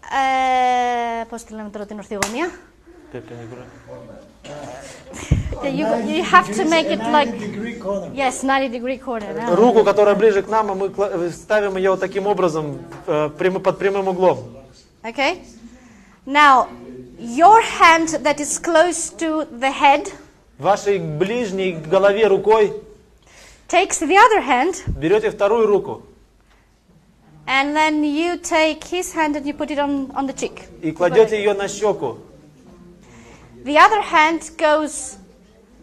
πώς τη λέμε τώρα την ορθή γωνία? You have to make it like... 90-degree corner. Yes, 90-degree corner. No. Руку, которая ближе к нам, мы ставим ее вот таким образом, под прямым углом. Okay? Now, your hand that is close to the head Вашей ближней к голове рукой takes the other hand, берете вторую руку and then you take his hand and you put it on the cheek. и кладете ее на щеку. The other hand goes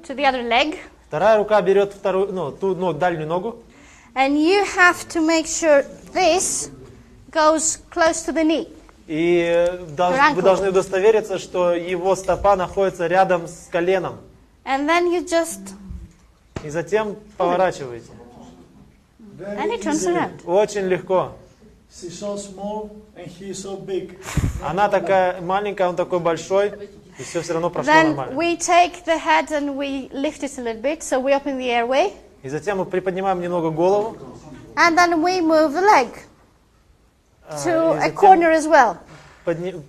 to the other leg, Вторая рука берет вторую, ту дальнюю ногу. and you have to make sure this goes close to the knee. И вы должны удостовериться, что его стопа находится рядом с коленом. And then you just... И затем поворачиваете. And it turns around. Очень легко. She's so small and he's so big. Она такая маленькая, он такой большой, и все равно прошло Then нормально. we take the head and we lift it a little bit, so we open the airway. И затем мы приподнимаем немного голову. And then we move the leg to и a затем corner as well.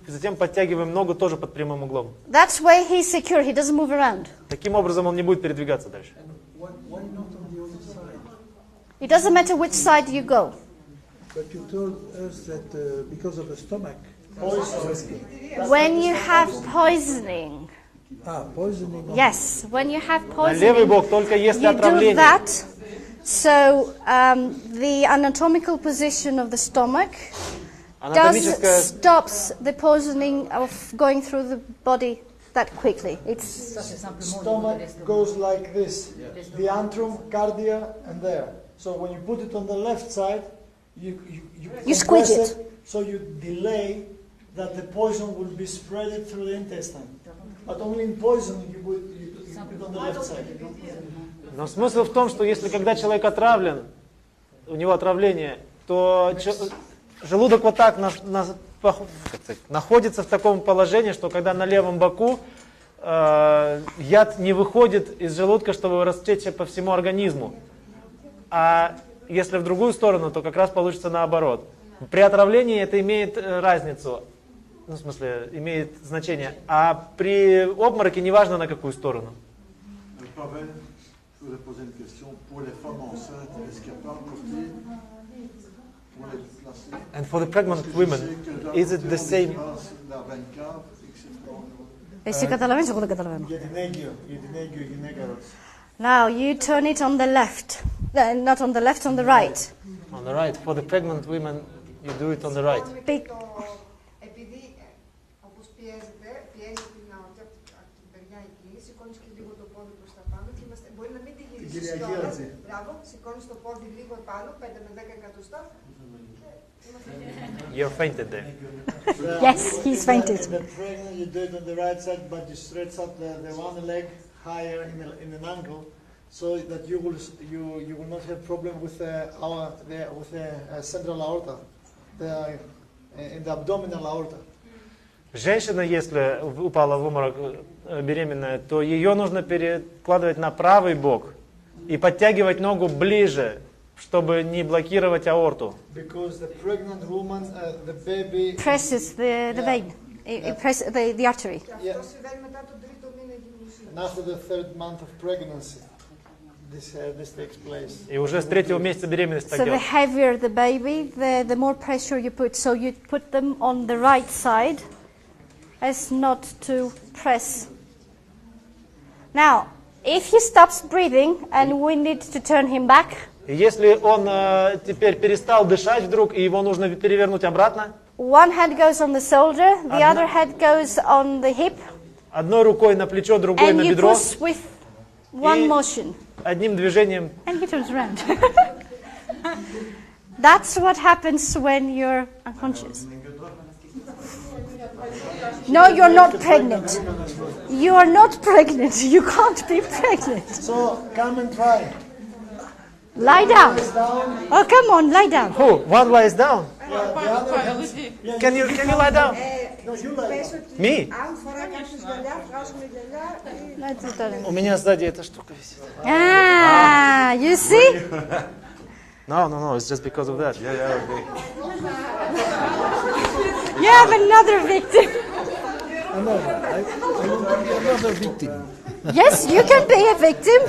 Затем подтягиваем ногу тоже под прямым углом. That's why he's secure, he doesn't move around. Таким образом он не будет передвигаться дальше. Why not on the other side? It doesn't matter which side you go. But you told us that because of the stomach. When you have poisoning, Poisoning. yes, when you have На левый poisoning, бок только если you do отравление. that. So the anatomical position of the stomach Анатомическая stops the poisoning of going through the body that quickly. It's Stomach goes like this. The antrum, cardia, and there. So when you put it on the left side, you squeeze compress it. so you delay that the poison will be spread through the intestine. But only in poison you put on the left side. Но смысл в том, что если когда человек отравлен, у него отравление, то желудок вот так находится в таком положении, что когда на левом боку яд не выходит из желудка, чтобы растечься по всему организму. А если в другую сторону, то как раз получится наоборот. При отравлении это имеет разницу, ну, в смысле, имеет значение. А при обмороке неважно на какую сторону. Pavel, je voudrais poser une question. Pour les femmes enceintes, est-ce qu'il n'y a pas un côté pour les placer? And for the pregnant women, is it the same? Εσύ καταλαβαίνεις, εγώ δεν καταλαβαίνω. Για την έγκυο γυναίκα ρώτησε. Now you turn it on the left. Not on the left, on the right. On the right. For the pregnant women, you do it on the right. Επειδή όπως πιέζει την αόρτα από την περιά εκεί, σηκώνεις και λίγο το πόδι προς τα πάνω και μπορεί να μην τη γυρίσεις κιόλας. Μπράβο, σηκώνεις το πόδι λίγο επάνω, 5 με 10 εκατοστά. You're fainted there. Yes, he's fainted. The pregnant, you do it on the right side, but you stretch up the one leg higher in an angle, so that you will not have problem with the central aorta, in the abdominal aorta. Женщина, если упала в обморок беременная, то ее нужно перекладывать на правый бок и подтягивать ногу ближе, чтобы не блокировать аорту. Because the pregnant woman, the baby presses the vein, presses the artery. Yeah. And after the 3rd month of pregnancy, this takes place. И уже с 3-го месяца беременности так So the делать. heavier the baby, the more pressure you put. So you put them on the right side, as not to press. Now, if he stops breathing and we need to turn him back. И если он теперь перестал дышать вдруг, и его нужно перевернуть обратно, one hand goes on the shoulder, the other hand goes on the hip. Одной рукой на плечо, другой на бедро. And you push with one motion. Одним движением. And he turns around. That's what happens when you're unconscious. No, you're not pregnant. You are not pregnant. You can't be pregnant. So come and try. Lie down. Oh, come on, lie down. Who? One lies down. Yeah, Can you lie down? No, you lie down. Me? У меня сзади эта штука висит. Ah, you see? No, it's just because of that. Yeah, okay. You have another victim. Another victim. Yes, you can be a victim.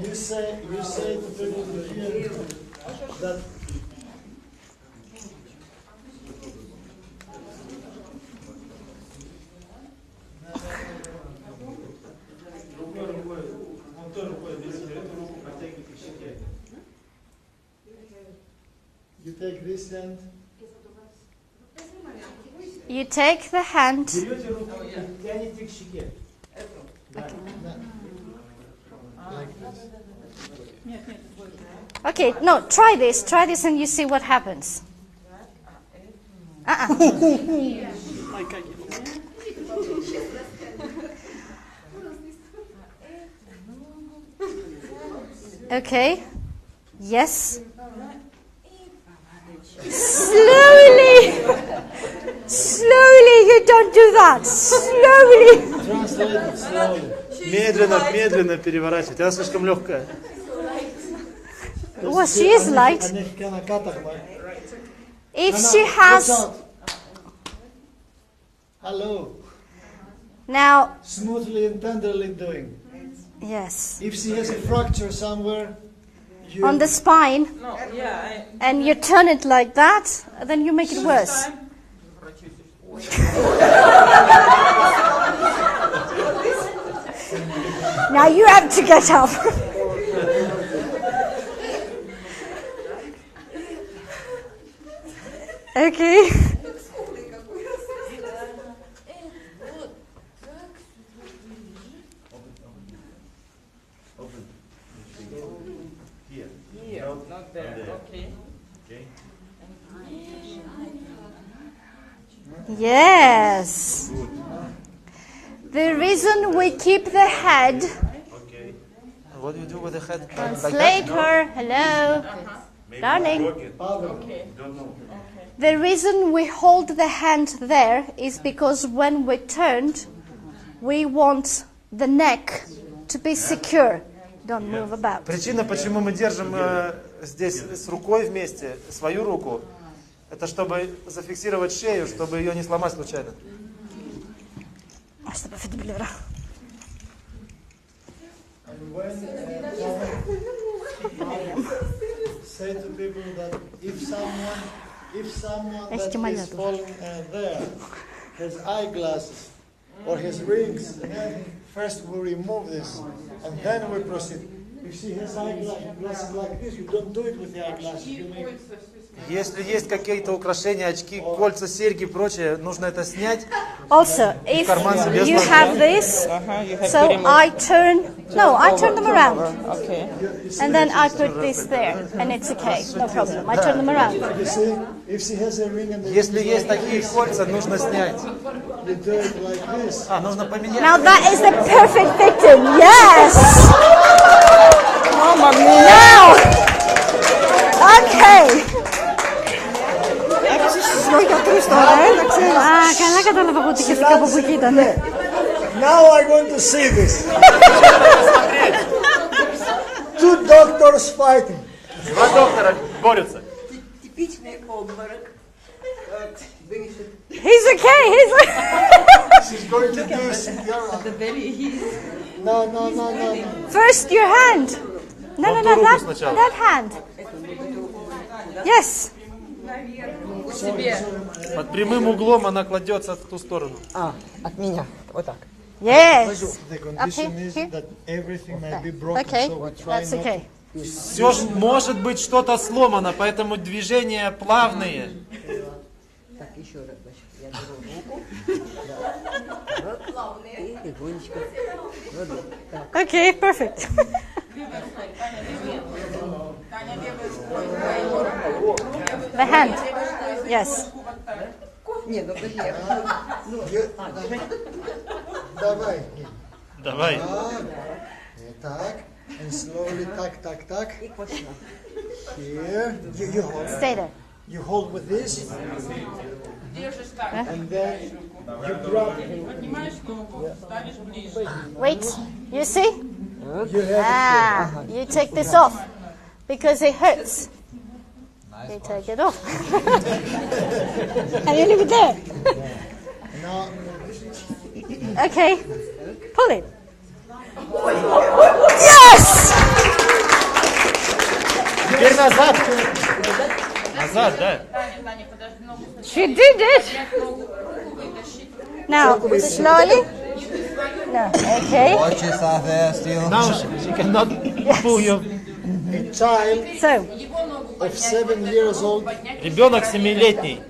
You say to people here that you take this hand. You take the hand. Okay, no, try this and you see what happens. Okay, yes. Slowly, you don't do that. Slowly. Translate slowly. Медленно переворачивать. Она слишком легкая. Well, she is light. If she has... Hello. Now... Smoothly and tenderly doing. Yes. If she has a fracture somewhere... On the spine, and you turn it like that, then you make it worse. Now you have to get up. Okay. Yes. The reason we keep the head. Okay. And what do you do with the head? Translator, hello. Darling. Okay. Don't know. The reason we hold the hand there is because when we turned, we want the neck to be secure. Don't move about. Причина, почему мы держим здесь с рукой вместе, свою руку, это чтобы зафиксировать шею, чтобы ее не сломать случайно. And when say to people that if someone that is falling there has eyeglasses or has rings and everything, first we remove this and then we proceed. If she has eyeglasses like this, you don't do it with the eyeglasses. You make Если есть какие-то украшения, очки, кольца, серьги и прочее, нужно это снять. Also, if you have this, so I turn them around. Okay. And then I put this there, and it's okay, no problem. I turn them around. Если есть такие кольца, нужно снять. Нужно поменять. Now that is the perfect victim, yes! Now! Okay! Now I want to see this. Two doctors fighting. Два доктора борются. Типичный обморок. He's okay, She's going to do CPR. The belly. No. First your hand. No, that hand. Yes. Под прямым углом она кладется в ту сторону. От меня. Вот так. Yes. The condition is that everything may be broken. Okay, So we try that's not okay. Все же может быть что-то сломано, поэтому движения плавные. Так, еще раз. Я беру руку. И легонечко. Okay, perfect. The hand. Yes. Не, ну подожди. Давай. Давай. Так. And slowly, так. Here. You hold. Stay there. You hold with this. And then you grab. Wait, you see? You have You take this off because it hurts. You take it off. And you leave it there. Now. Okay, pull it. Yes! Теперь назад. Назад, да. She did it. Now, slowly. No, okay. Watches are there still. Now she cannot pull you. A child So, of 7 years old Ребенок 7-летний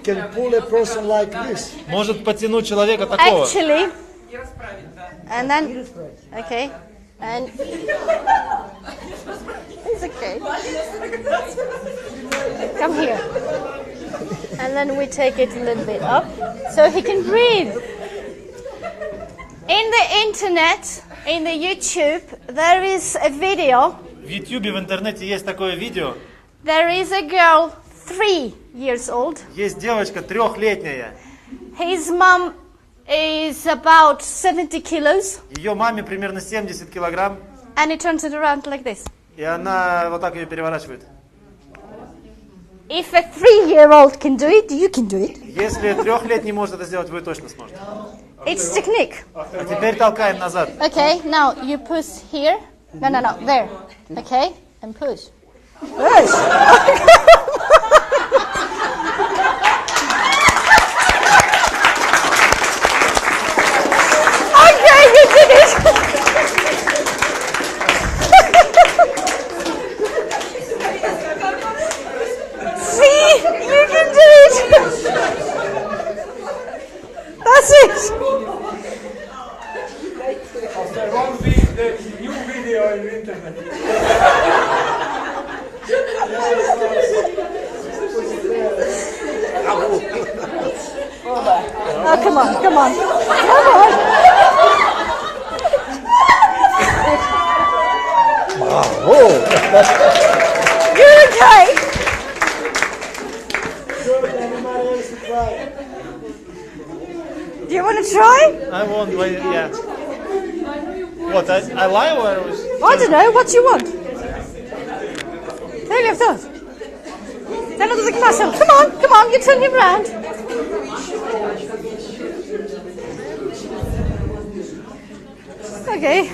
can pull a person like this. может потянуть человека такого. actually, and then, okay, and it's okay. Come here. And then we take it a little bit up so he can breathe. In the internet, in the YouTube, there is a video. В YouTube, в интернете есть такое видео. There is a girl 3 years old. Есть девочка 3-летняя. His mom is about 70 kilos. Ее маме примерно 70 килограмм. And he turns it around like this. И она вот так ее переворачивает. If a 3-year-old can do it, you can do it. Если 3-летний может это сделать, вы точно сможете. It's technique. А теперь толкаем назад. Okay, now you push here. No, there. Okay, and push. Push. Okay, you did it. See, you can do it. That's it. After 1 week, the new video on the internet. Oh, come on, come on. Come on. You're okay. Do you want to try? I want, yeah. What, I lie or? I don't know, what do you want? There you go. Then I'll do the class. Come on, you turn him round. Okay.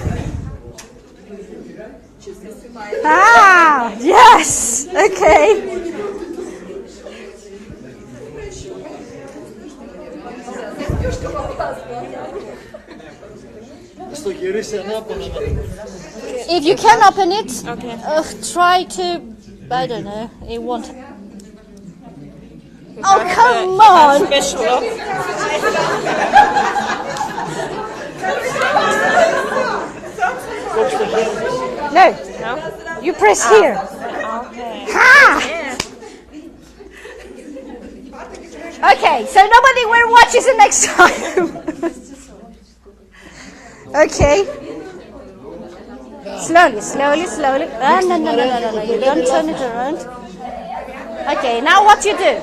Ah, yes. Okay. If you can open it, try to, I don't know, it won't. Oh, come on! No, you press here. Okay. Ha! Okay, so nobody will watch it the next time. Okay. Slowly. No, you don't turn it around. Okay, now what you do?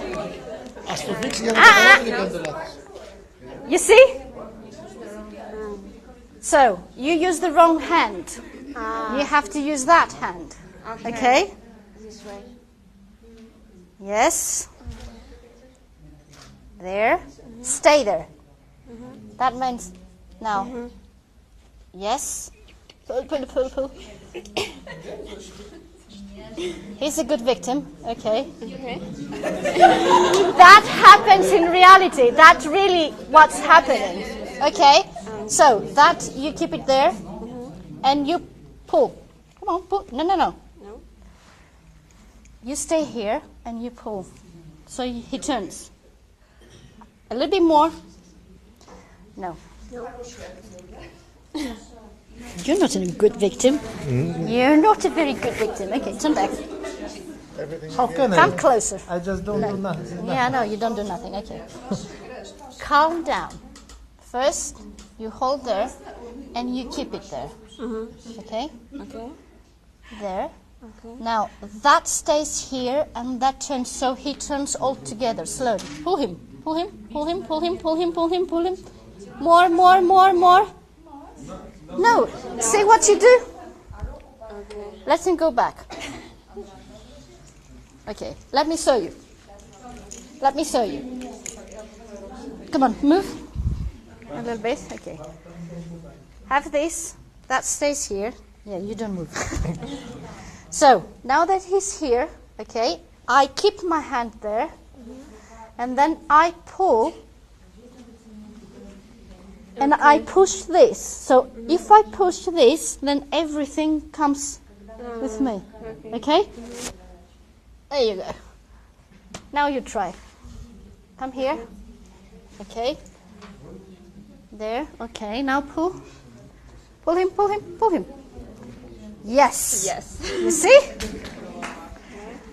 You see? So, you use the wrong hand. You have to use that hand. Okay? This way. Yes. There. Stay there. That means now. Yes. Pull. He's a good victim. Okay. That happens in reality. That's really what's happening. Okay. So that you keep it there, and you pull. Come on, pull. No. You stay here and you pull. So he turns. A little bit more. No. You're not a good victim. You're not a very good victim. Okay, turn back. How can Come closer. I just don't do nothing. Yeah, no, you don't do nothing. Okay. Calm down. First, you hold there, and you keep it there. Okay? Okay. There. Okay. Now, that stays here, and that turns, so he turns all together, slowly. Pull him. More. No, see what you do? Okay. Let him go back. Okay, let me show you. Come on, move. A little bit, okay. Have this, that stays here. Yeah, you don't move. So, now that he's here, okay, I keep my hand there, and then I pull, and I push this. So, if I push this, then everything comes with me. Okay? There you go. Now you try. Come here. Okay. There. Okay, now pull. Pull him. Yes. You see?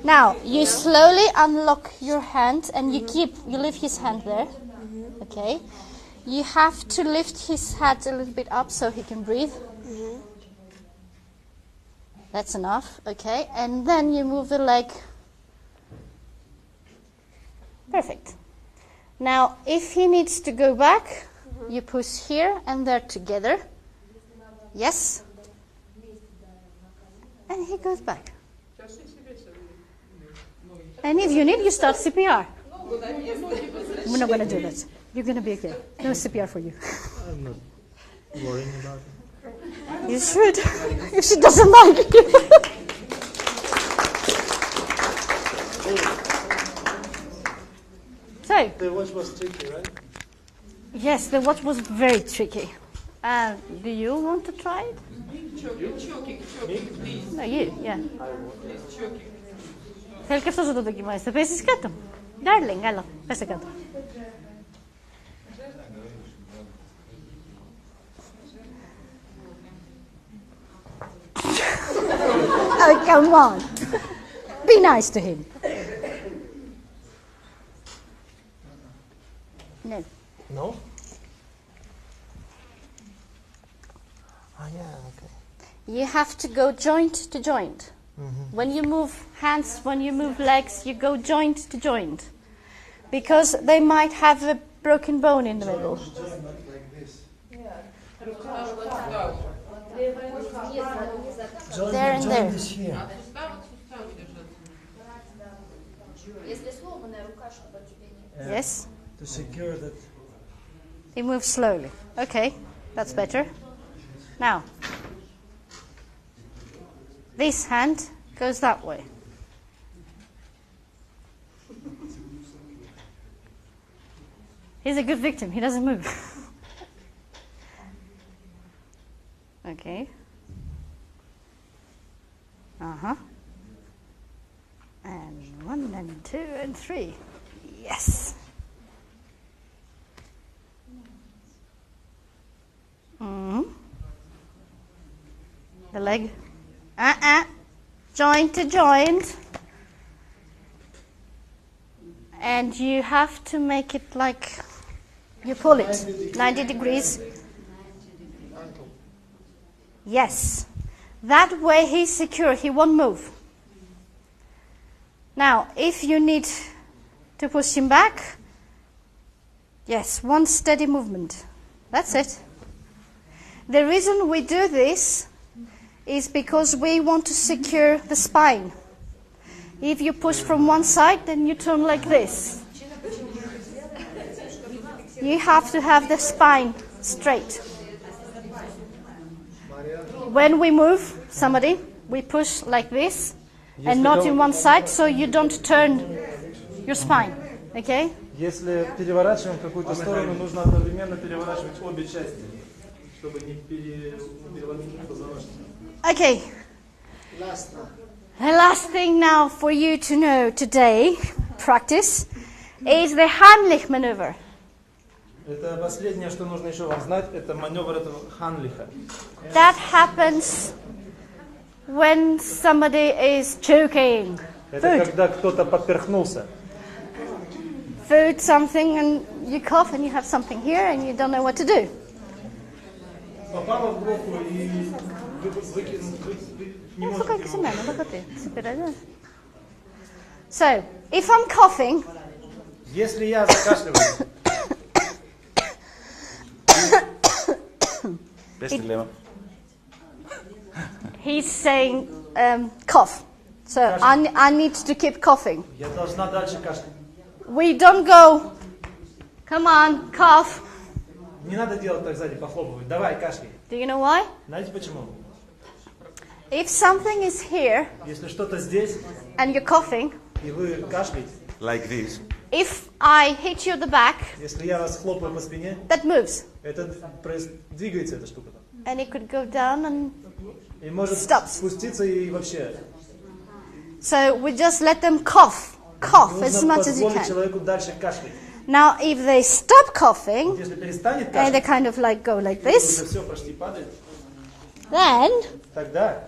Now, you slowly unlock your hand and you leave his hand there. Okay. You have to lift his head a little bit up so he can breathe. That's enough. Okay. And then you move the leg. Perfect. Now, if he needs to go back, you push here and there together. Yes. And he goes back. And if you need, you start CPR. We're not going to do that. You're going to be okay. No CPR for you. I'm not worrying about it. You should. If she doesn't like you. So. The watch was tricky, right? Yes, the watch was very tricky. Do you want to try it? Choking, please. No, you, yeah. Θέλει και αυτός να το δοκιμάσει. Θα πέσεις κάτω. Darling, έλα, πέσε κάτω. Oh, come on. Be nice to him. No. No? Oh, yeah, okay. You have to go joint to joint. Mm-hmm. When you move hands, when you move legs, you go joint to joint. Because they might have a broken bone in the middle. There and there. Is here. Yes. To secure that. He moves slowly. Okay, that's better. Now, this hand goes that way. He's a good victim. He doesn't move. Okay. Uh-huh. And 1 and 2 and 3. Yes. Mm-hmm. The leg. Joint to joint. And you have to make it like you pull it 90 degrees. Yes. That way he's secure, he won't move. Now, if you need to push him back, yes, one steady movement. That's it. The reason we do this is because we want to secure the spine. If you push from one side, then you turn like this. You have to have the spine straight. When we move somebody, we push like this and not in one side, so you don't turn your spine. Okay? Если переворачиваем какую-то сторону, нужно одновременно переворачивать обе части, чтобы не переломить позвоночник. Okay. The last thing now for you to know today, practice, is the Heimlich maneuver. Это последнее, что нужно еще вам знать, это маневр этого Ханлиха. That happens when somebody is choking. Это когда кто-то поперхнулся. Food, something, and you cough and you have something here and you don't know what to do. Попало в глотку и не можете. So, if I'm coughing, если я закашливаюсь, he's saying cough. So I need to keep coughing. я должна дальше кашлять. We don't go, come on, cough. Не надо делать так сзади, похлопывать. Давай, кашляй. Do you know why? Знаете почему? If something is here, если что-то здесь, and you're coughing, и вы кашляете, like this. If I hit you in the back, если я вас хлопаю по спине, that moves. Это двигается эта штука. And it could go down and и может stops. спуститься и вообще. So we just let them cough as much as you can. Человеку дальше кашлять. Now, if they stop coughing, если перестанет and they kind of like go like this, все почти падает, then тогда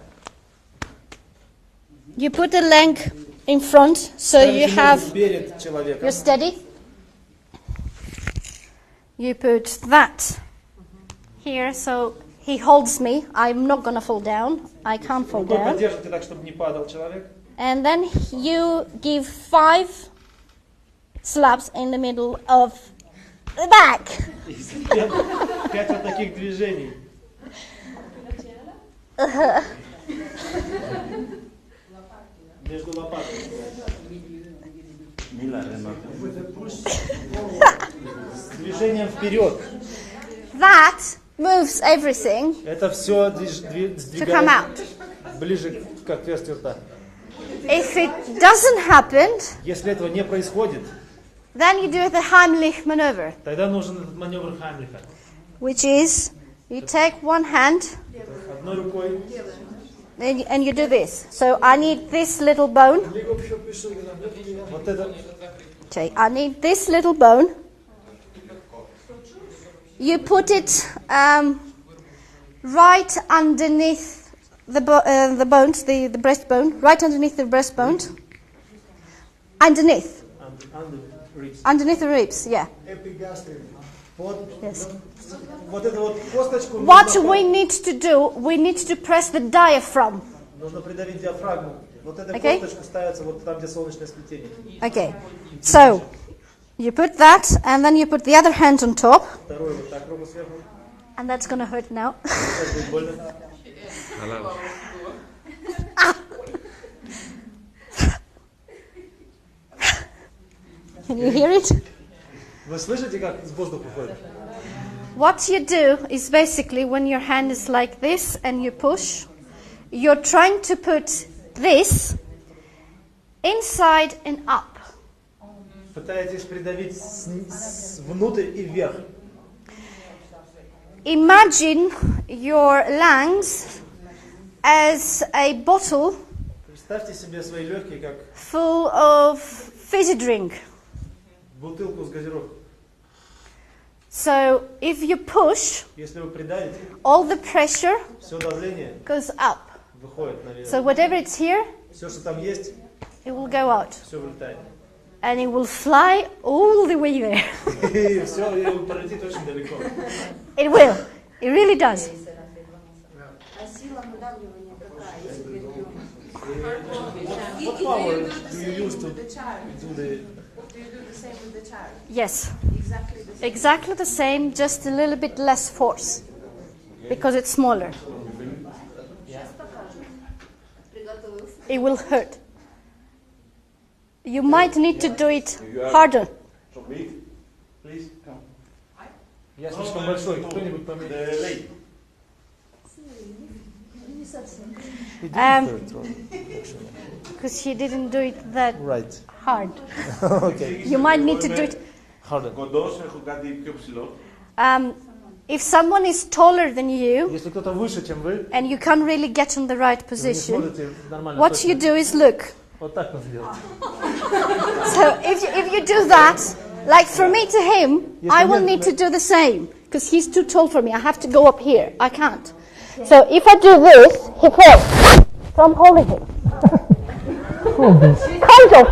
you put the leg in front, so you have, you're steady. You put that here, so he holds me. I'm not going to fall down. I can't fall down. поддержите так, чтобы не падал человек. And then you give 5 slaps in the middle of the back. 5 вот таких движений. Между лопатками. Движением вперед. That moves everything Это все to come out. двигает ближе к отверстию рта. If it doesn't happen, Если этого не происходит, then you do the Heimlich maneuver, тогда нужен этот маневр Хаймлиха. which is you take one hand Одной рукой and you do this. So I need this little bone. вот это. Okay, I need this little bone. You put it right underneath the bones, the breastbone, right underneath the breastbone. Underneath. Underneath the ribs, yeah. Epigastrium. Yes. Вот эту вот косточку What we need to do, we need to press the diaphragm. нужно придавить диафрагму. Вот эта Okay. косточка ставится вот там, где солнечное сплетение. Okay. So, you put that, and then you put the other hand on top. Второй вот так ровно сверху. And that's going to hurt now. Сейчас будет больно. Can you hear it? Вы слышите, как воздух уходит? What you do is basically when your hand is like this and you push, you're trying to put this inside and up. Пытаетесь придавить внутрь и вверх. Imagine your lungs as a bottle Представьте себе свои легкие как full of fizzy drink. бутылку с газировкой. So if you push, Если вы придавите, all the pressure все давление goes up. выходит наверх. So whatever it's here, Все, что там есть, it will go out. все вылетает. And it will fly all the way there. И все, и полетит очень далеко. It will. It really does. What power do you use to do the... Yes. Exactly the same, just a little bit less force. Because it's smaller. It will hurt. You might need to do it harder. Please come. Я слишком большой, кто-нибудь поменяет. Because he didn't do it that Right. hard. Okay. You might need to do it. Harder. Κοντός, έχω κάτι πιο ψηλό. If someone is taller than you Если кто-то выше, чем вы, and you can't really get in the right вы не position, смотрите нормально. what you do is look. Вот так надо делать. So if you do that, like from me to him, I will need to do the same because he's too tall for me. I have to go up here. I can't. So if I do this, he falls. So I'm holding him. Kind of.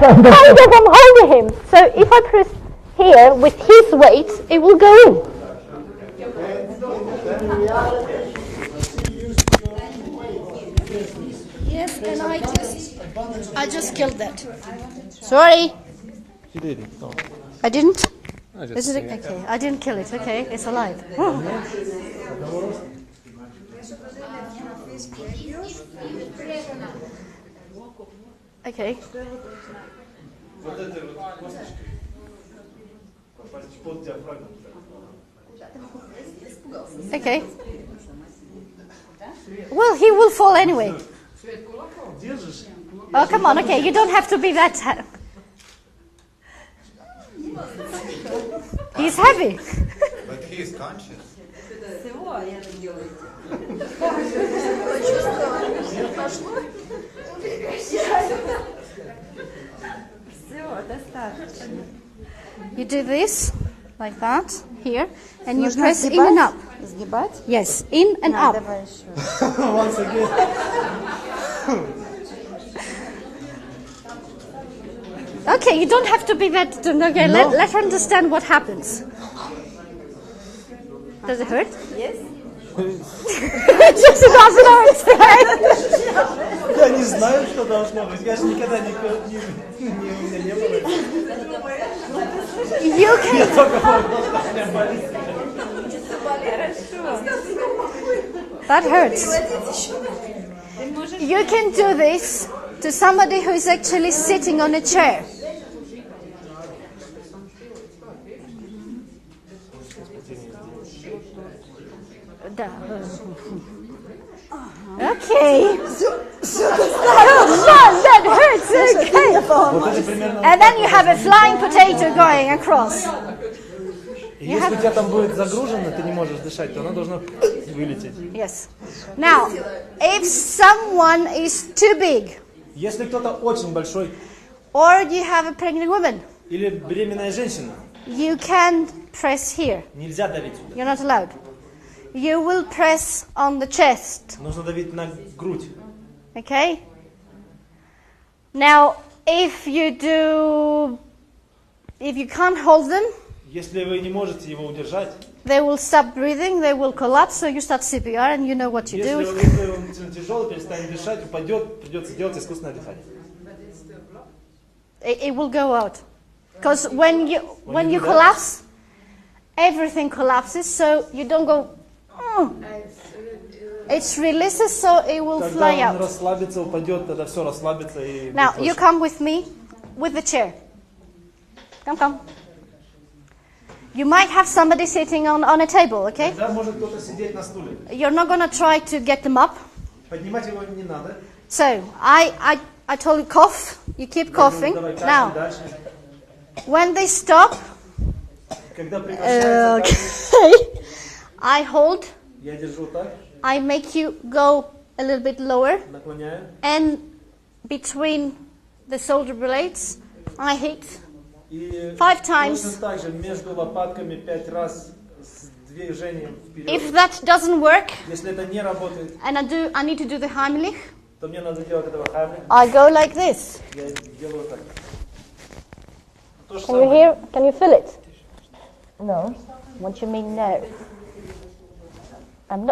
I'm holding him. So if I press here with his weight, it will go in. Yes, and I just killed that. Sorry. You did it. No. I didn't? I just Is it okay? I didn't kill it. Okay, it's alive. Oh. Okay. Вот этой вот косточкой попасть под диафрагму. Okay. Well, he will fall anyway. Держишь. Oh, come on. Okay, you don't have to be that. He's heavy. But he is conscious. You do this, like that, here, and you press in and up. Сгибать? Yes, in and up. Давай еще. Once again. Okay, you don't have to be that. Okay, let's understand what happens. Does it hurt? Yes. It just doesn't hurt. Я не знаю, что должно быть. Я же никогда у меня не было. You can. Я только пробовал, у меня болит. That hurts. You can do this to somebody who is actually sitting on a chair. Okay. That hurts. Okay. And then you have a flying potato going across. Если у тебя там будет загружено, ты не можешь дышать, то оно должно вылететь. Yes. Now, if someone is too big, Если кто-то очень большой, or you have a pregnant woman, или беременная женщина, you can press here. нельзя давить сюда. You're not allowed. You will press on the chest. Нужно давить на грудь. Okay? Now, if you can't hold them, Если вы не можете его удержать, they will stop breathing, they will collapse, so you start CPR and you know what you do. если он тяжелый, перестанет дышать, упадет, придется делать искусственное дыхание. It will go out. Because when you collapse, everything collapses, so you don't go, it releases, so it will fly Когда он out. расслабится, упадет, тогда все расслабится и Now, будет you проще. come with me with the chair. Come. You might have somebody sitting on a table, okay? Тогда может кто-то сидеть на стуле. You're not going to try to get them up. Поднимать его не надо. So, I told you cough, you keep coughing. Давай, кашляй Now, дальше. when they stop, Когда прекращается okay, I hold, я держу так, I make you go a little bit lower, наклоняю. and between the shoulder blades, I hit И 5 times. точно так же между лопатками 5 раз с движением вперед. If that doesn't work, Если это не работает, and I need to do the Heimlich, то мне надо делать этого Heimlich. I go like this. Я делаю так. То же Can you самое. hear? Can you feel it? No. What do you mean no?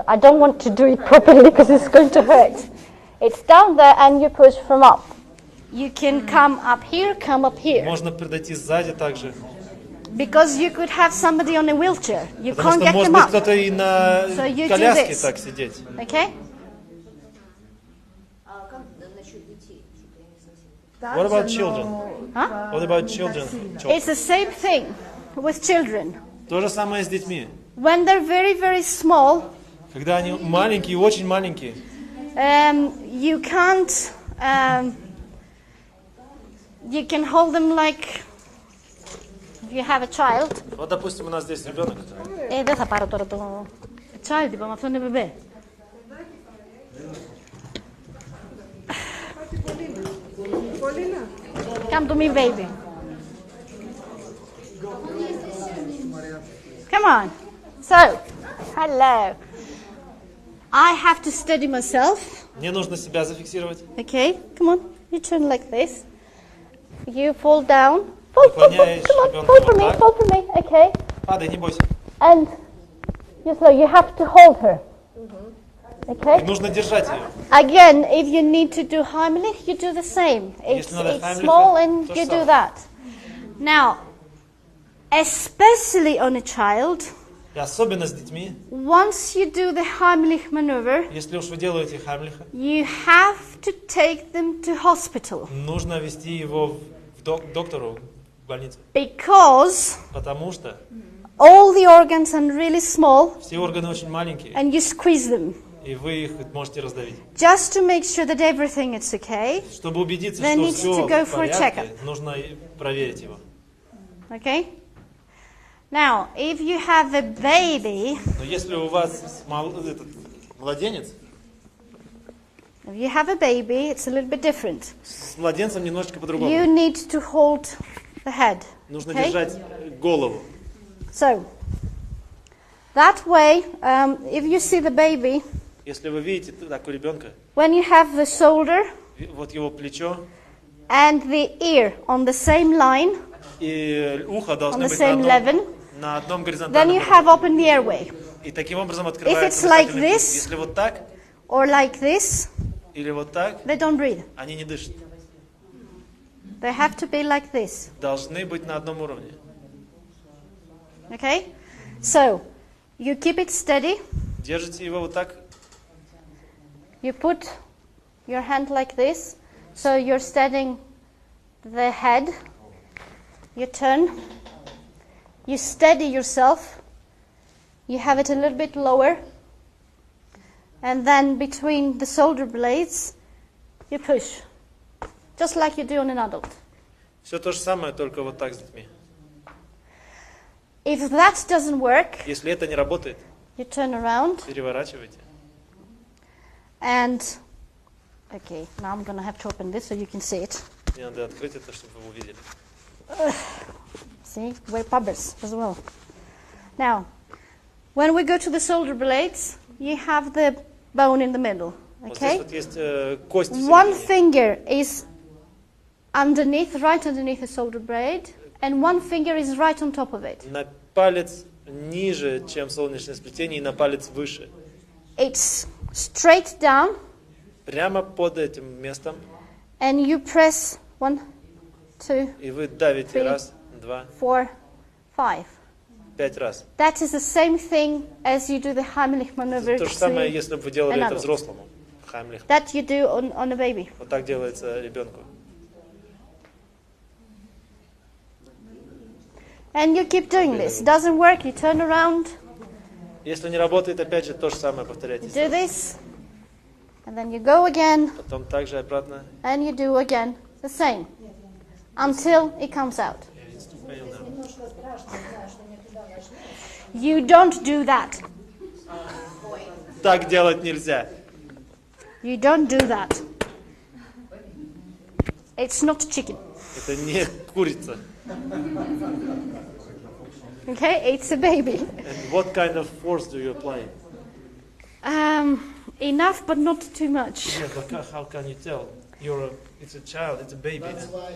I don't want to do it properly because it's going to hurt. It's down there and you push from up. You can come up here, come up here. Можно подойти сзади также. Because you could have somebody on a wheelchair. You Потому can't что get может them быть up. кто-то и на So you do коляске this. так сидеть. Okay? What about children? Huh? What about children? It's the same thing with children. То же самое с детьми. When they're very, very small, Когда они маленькие, очень маленькие, you can't. You can hold them like if you have a child. вот допустим у нас здесь ребенок. Δεν θα πάρω τώρα το child, είπαμε, αυτό είναι μπεμπέ. Come to me, baby. Come on. So, hello. I have to steady myself. Мне нужно себя зафиксировать. Okay, come on. You turn like this. You fall down. Fall, Наклоняешь come on, ребенка fall for вот me, так. fall for me. Okay. Падай, не бойся. And you slow. You have to hold her. Okay. Нужно держать ее. Again, if you need to do Heimlich, you do the same. It's Если надо Heimlich, small and то же you do самое. that. Now, especially on a child, И особенно с детьми, once you do the Heimlich maneuver, если уж вы делаете Heimlich, you have to take them to hospital. нужно вести его к доктору в больницу. Because Потому что all the organs are really small все органы очень маленькие, and you squeeze them. и вы их можете раздавить. Just to make sure that everything is okay, Чтобы убедиться, They что need все to go в for a порядке, нужно проверить его. okay? Now, if you have a baby, Но если у вас младенец, if you have a baby, it's a little bit different. с младенцем немножечко по-другому. You need to hold the head. Нужно okay? держать голову. So, that way, if you see the baby, Если вы видите такого ребенка, when you have the shoulder вот его плечо and the ear on the same line, и ухо on должны the быть same level, на одном then горизонтальном you уровне. have opened the airway. И таким образом If открывается it's like дыхательный путь. this, Если вот так or like this, или вот так, they don't breathe. они не дышат. They have to be like this. Должны быть на одном уровне. Okay? So, you keep it steady. Держите его вот так. You put your hand like this. So you're steadying the head. You turn. You steady yourself. You have it a little bit lower. And then between the shoulder blades, you push. Just like you do on an adult. Все то же самое, только вот так с детьми. If that doesn't work, Если это не работает, you turn around. переворачивайте. And, okay, now I'm going to have to open this so you can see it. Мне надо открыть это, чтобы вы увидели. See, we're pubbers as well. Now, when we go to the shoulder blades, you have the bone in the middle. Вот здесь Okay? вот есть кость в One середине. finger is underneath, right underneath the shoulder blade, and one finger is right on top of it. На палец ниже, чем солнечное сплетение, и на палец выше. It's straight down. Прямо под этим местом. And you press 1, 2, И вы давите 3, раз, два, 4, 5. 5 раз. That is the same thing as you do the Heimlich maneuver. То же самое, если бы вы делали an это adult. взрослому. Heimlich. That you do on a baby. Вот так делается ребенку. And you keep doing this. Doesn't work, you turn around. Если не работает, опять же, то же самое повторяйте. You do this. And then you go again. Потом также обратно. And you do again the same. Until it comes out. You don't do that. Так делать нельзя. You don't do that. It's not chicken. Это не курица. Okay, it's a baby. And what kind of force do you apply? Enough, but not too much. Yeah, but how can you tell? It's a child, it's a baby. That's why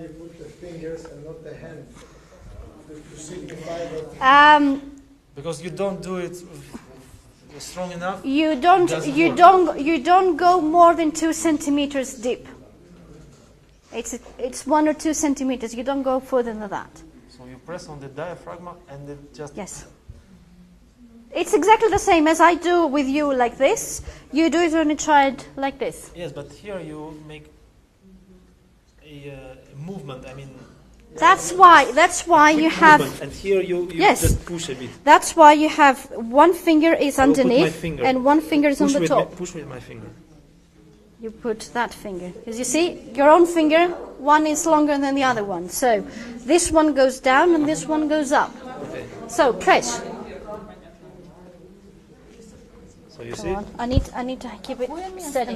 you put the fingers and not the hand. To signify that. Because you don't do it strong enough. You don't go more than 2 centimeters deep. It's 1 or 2 centimeters. You don't go further than that. So you press on the diaphragm and it just... Yes. It's exactly the same as I do with you like this. You do it when a child like this. Yes, but here you make a movement. I mean... That's why you have... And here you yes, just push a bit. That's why you have one finger is underneath and one finger is on the top. Push with my finger. You put that finger. As you see, your own finger, one is longer than the other one. So this one goes down and this one goes up. Okay. So press. So you see? I need to keep it steady.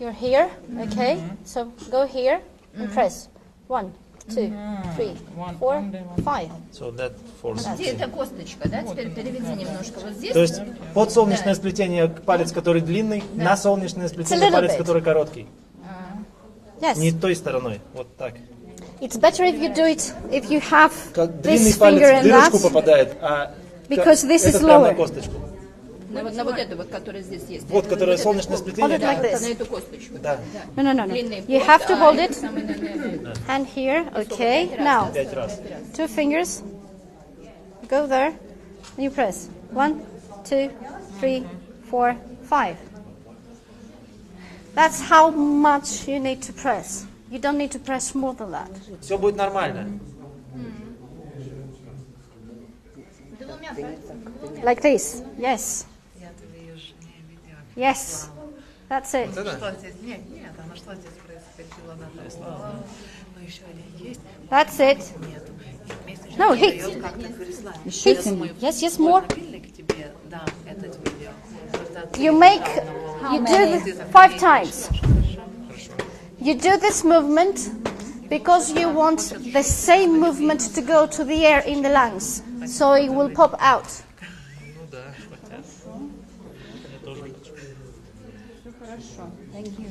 You're here, okay? So go here and press. 1, 2, 3, 4, 5. So that force. Где эта косточка, да? Теперь переведи немножко. Вот здесь. То есть под солнечное сплетение палец, который длинный, на солнечное сплетение палец, который короткий. Yes. Не той стороной, вот так. It's better if you do it if you have Длинный this палец finger в and дырочку that, попадает, а because this is этот прямо на lower. косточку. На вот эту вот, которая здесь есть. Вот, которая солнечное сплетение. Hold it like this. На эту косточку. Да. No. You have to hold it. And here, okay. Now, 5 раз. 2 fingers. Go there. And you press. 1, 2, 3, 4, 5. That's how much you need to press. You don't need to press more than that. Все будет нормально. Like this. Yes. Yes. That's it. That's it. No, hit. Hit. Yes, more. You do this 5 times. You do this movement because you want the same movement to go to the air in the lungs, so it will pop out. Thank you.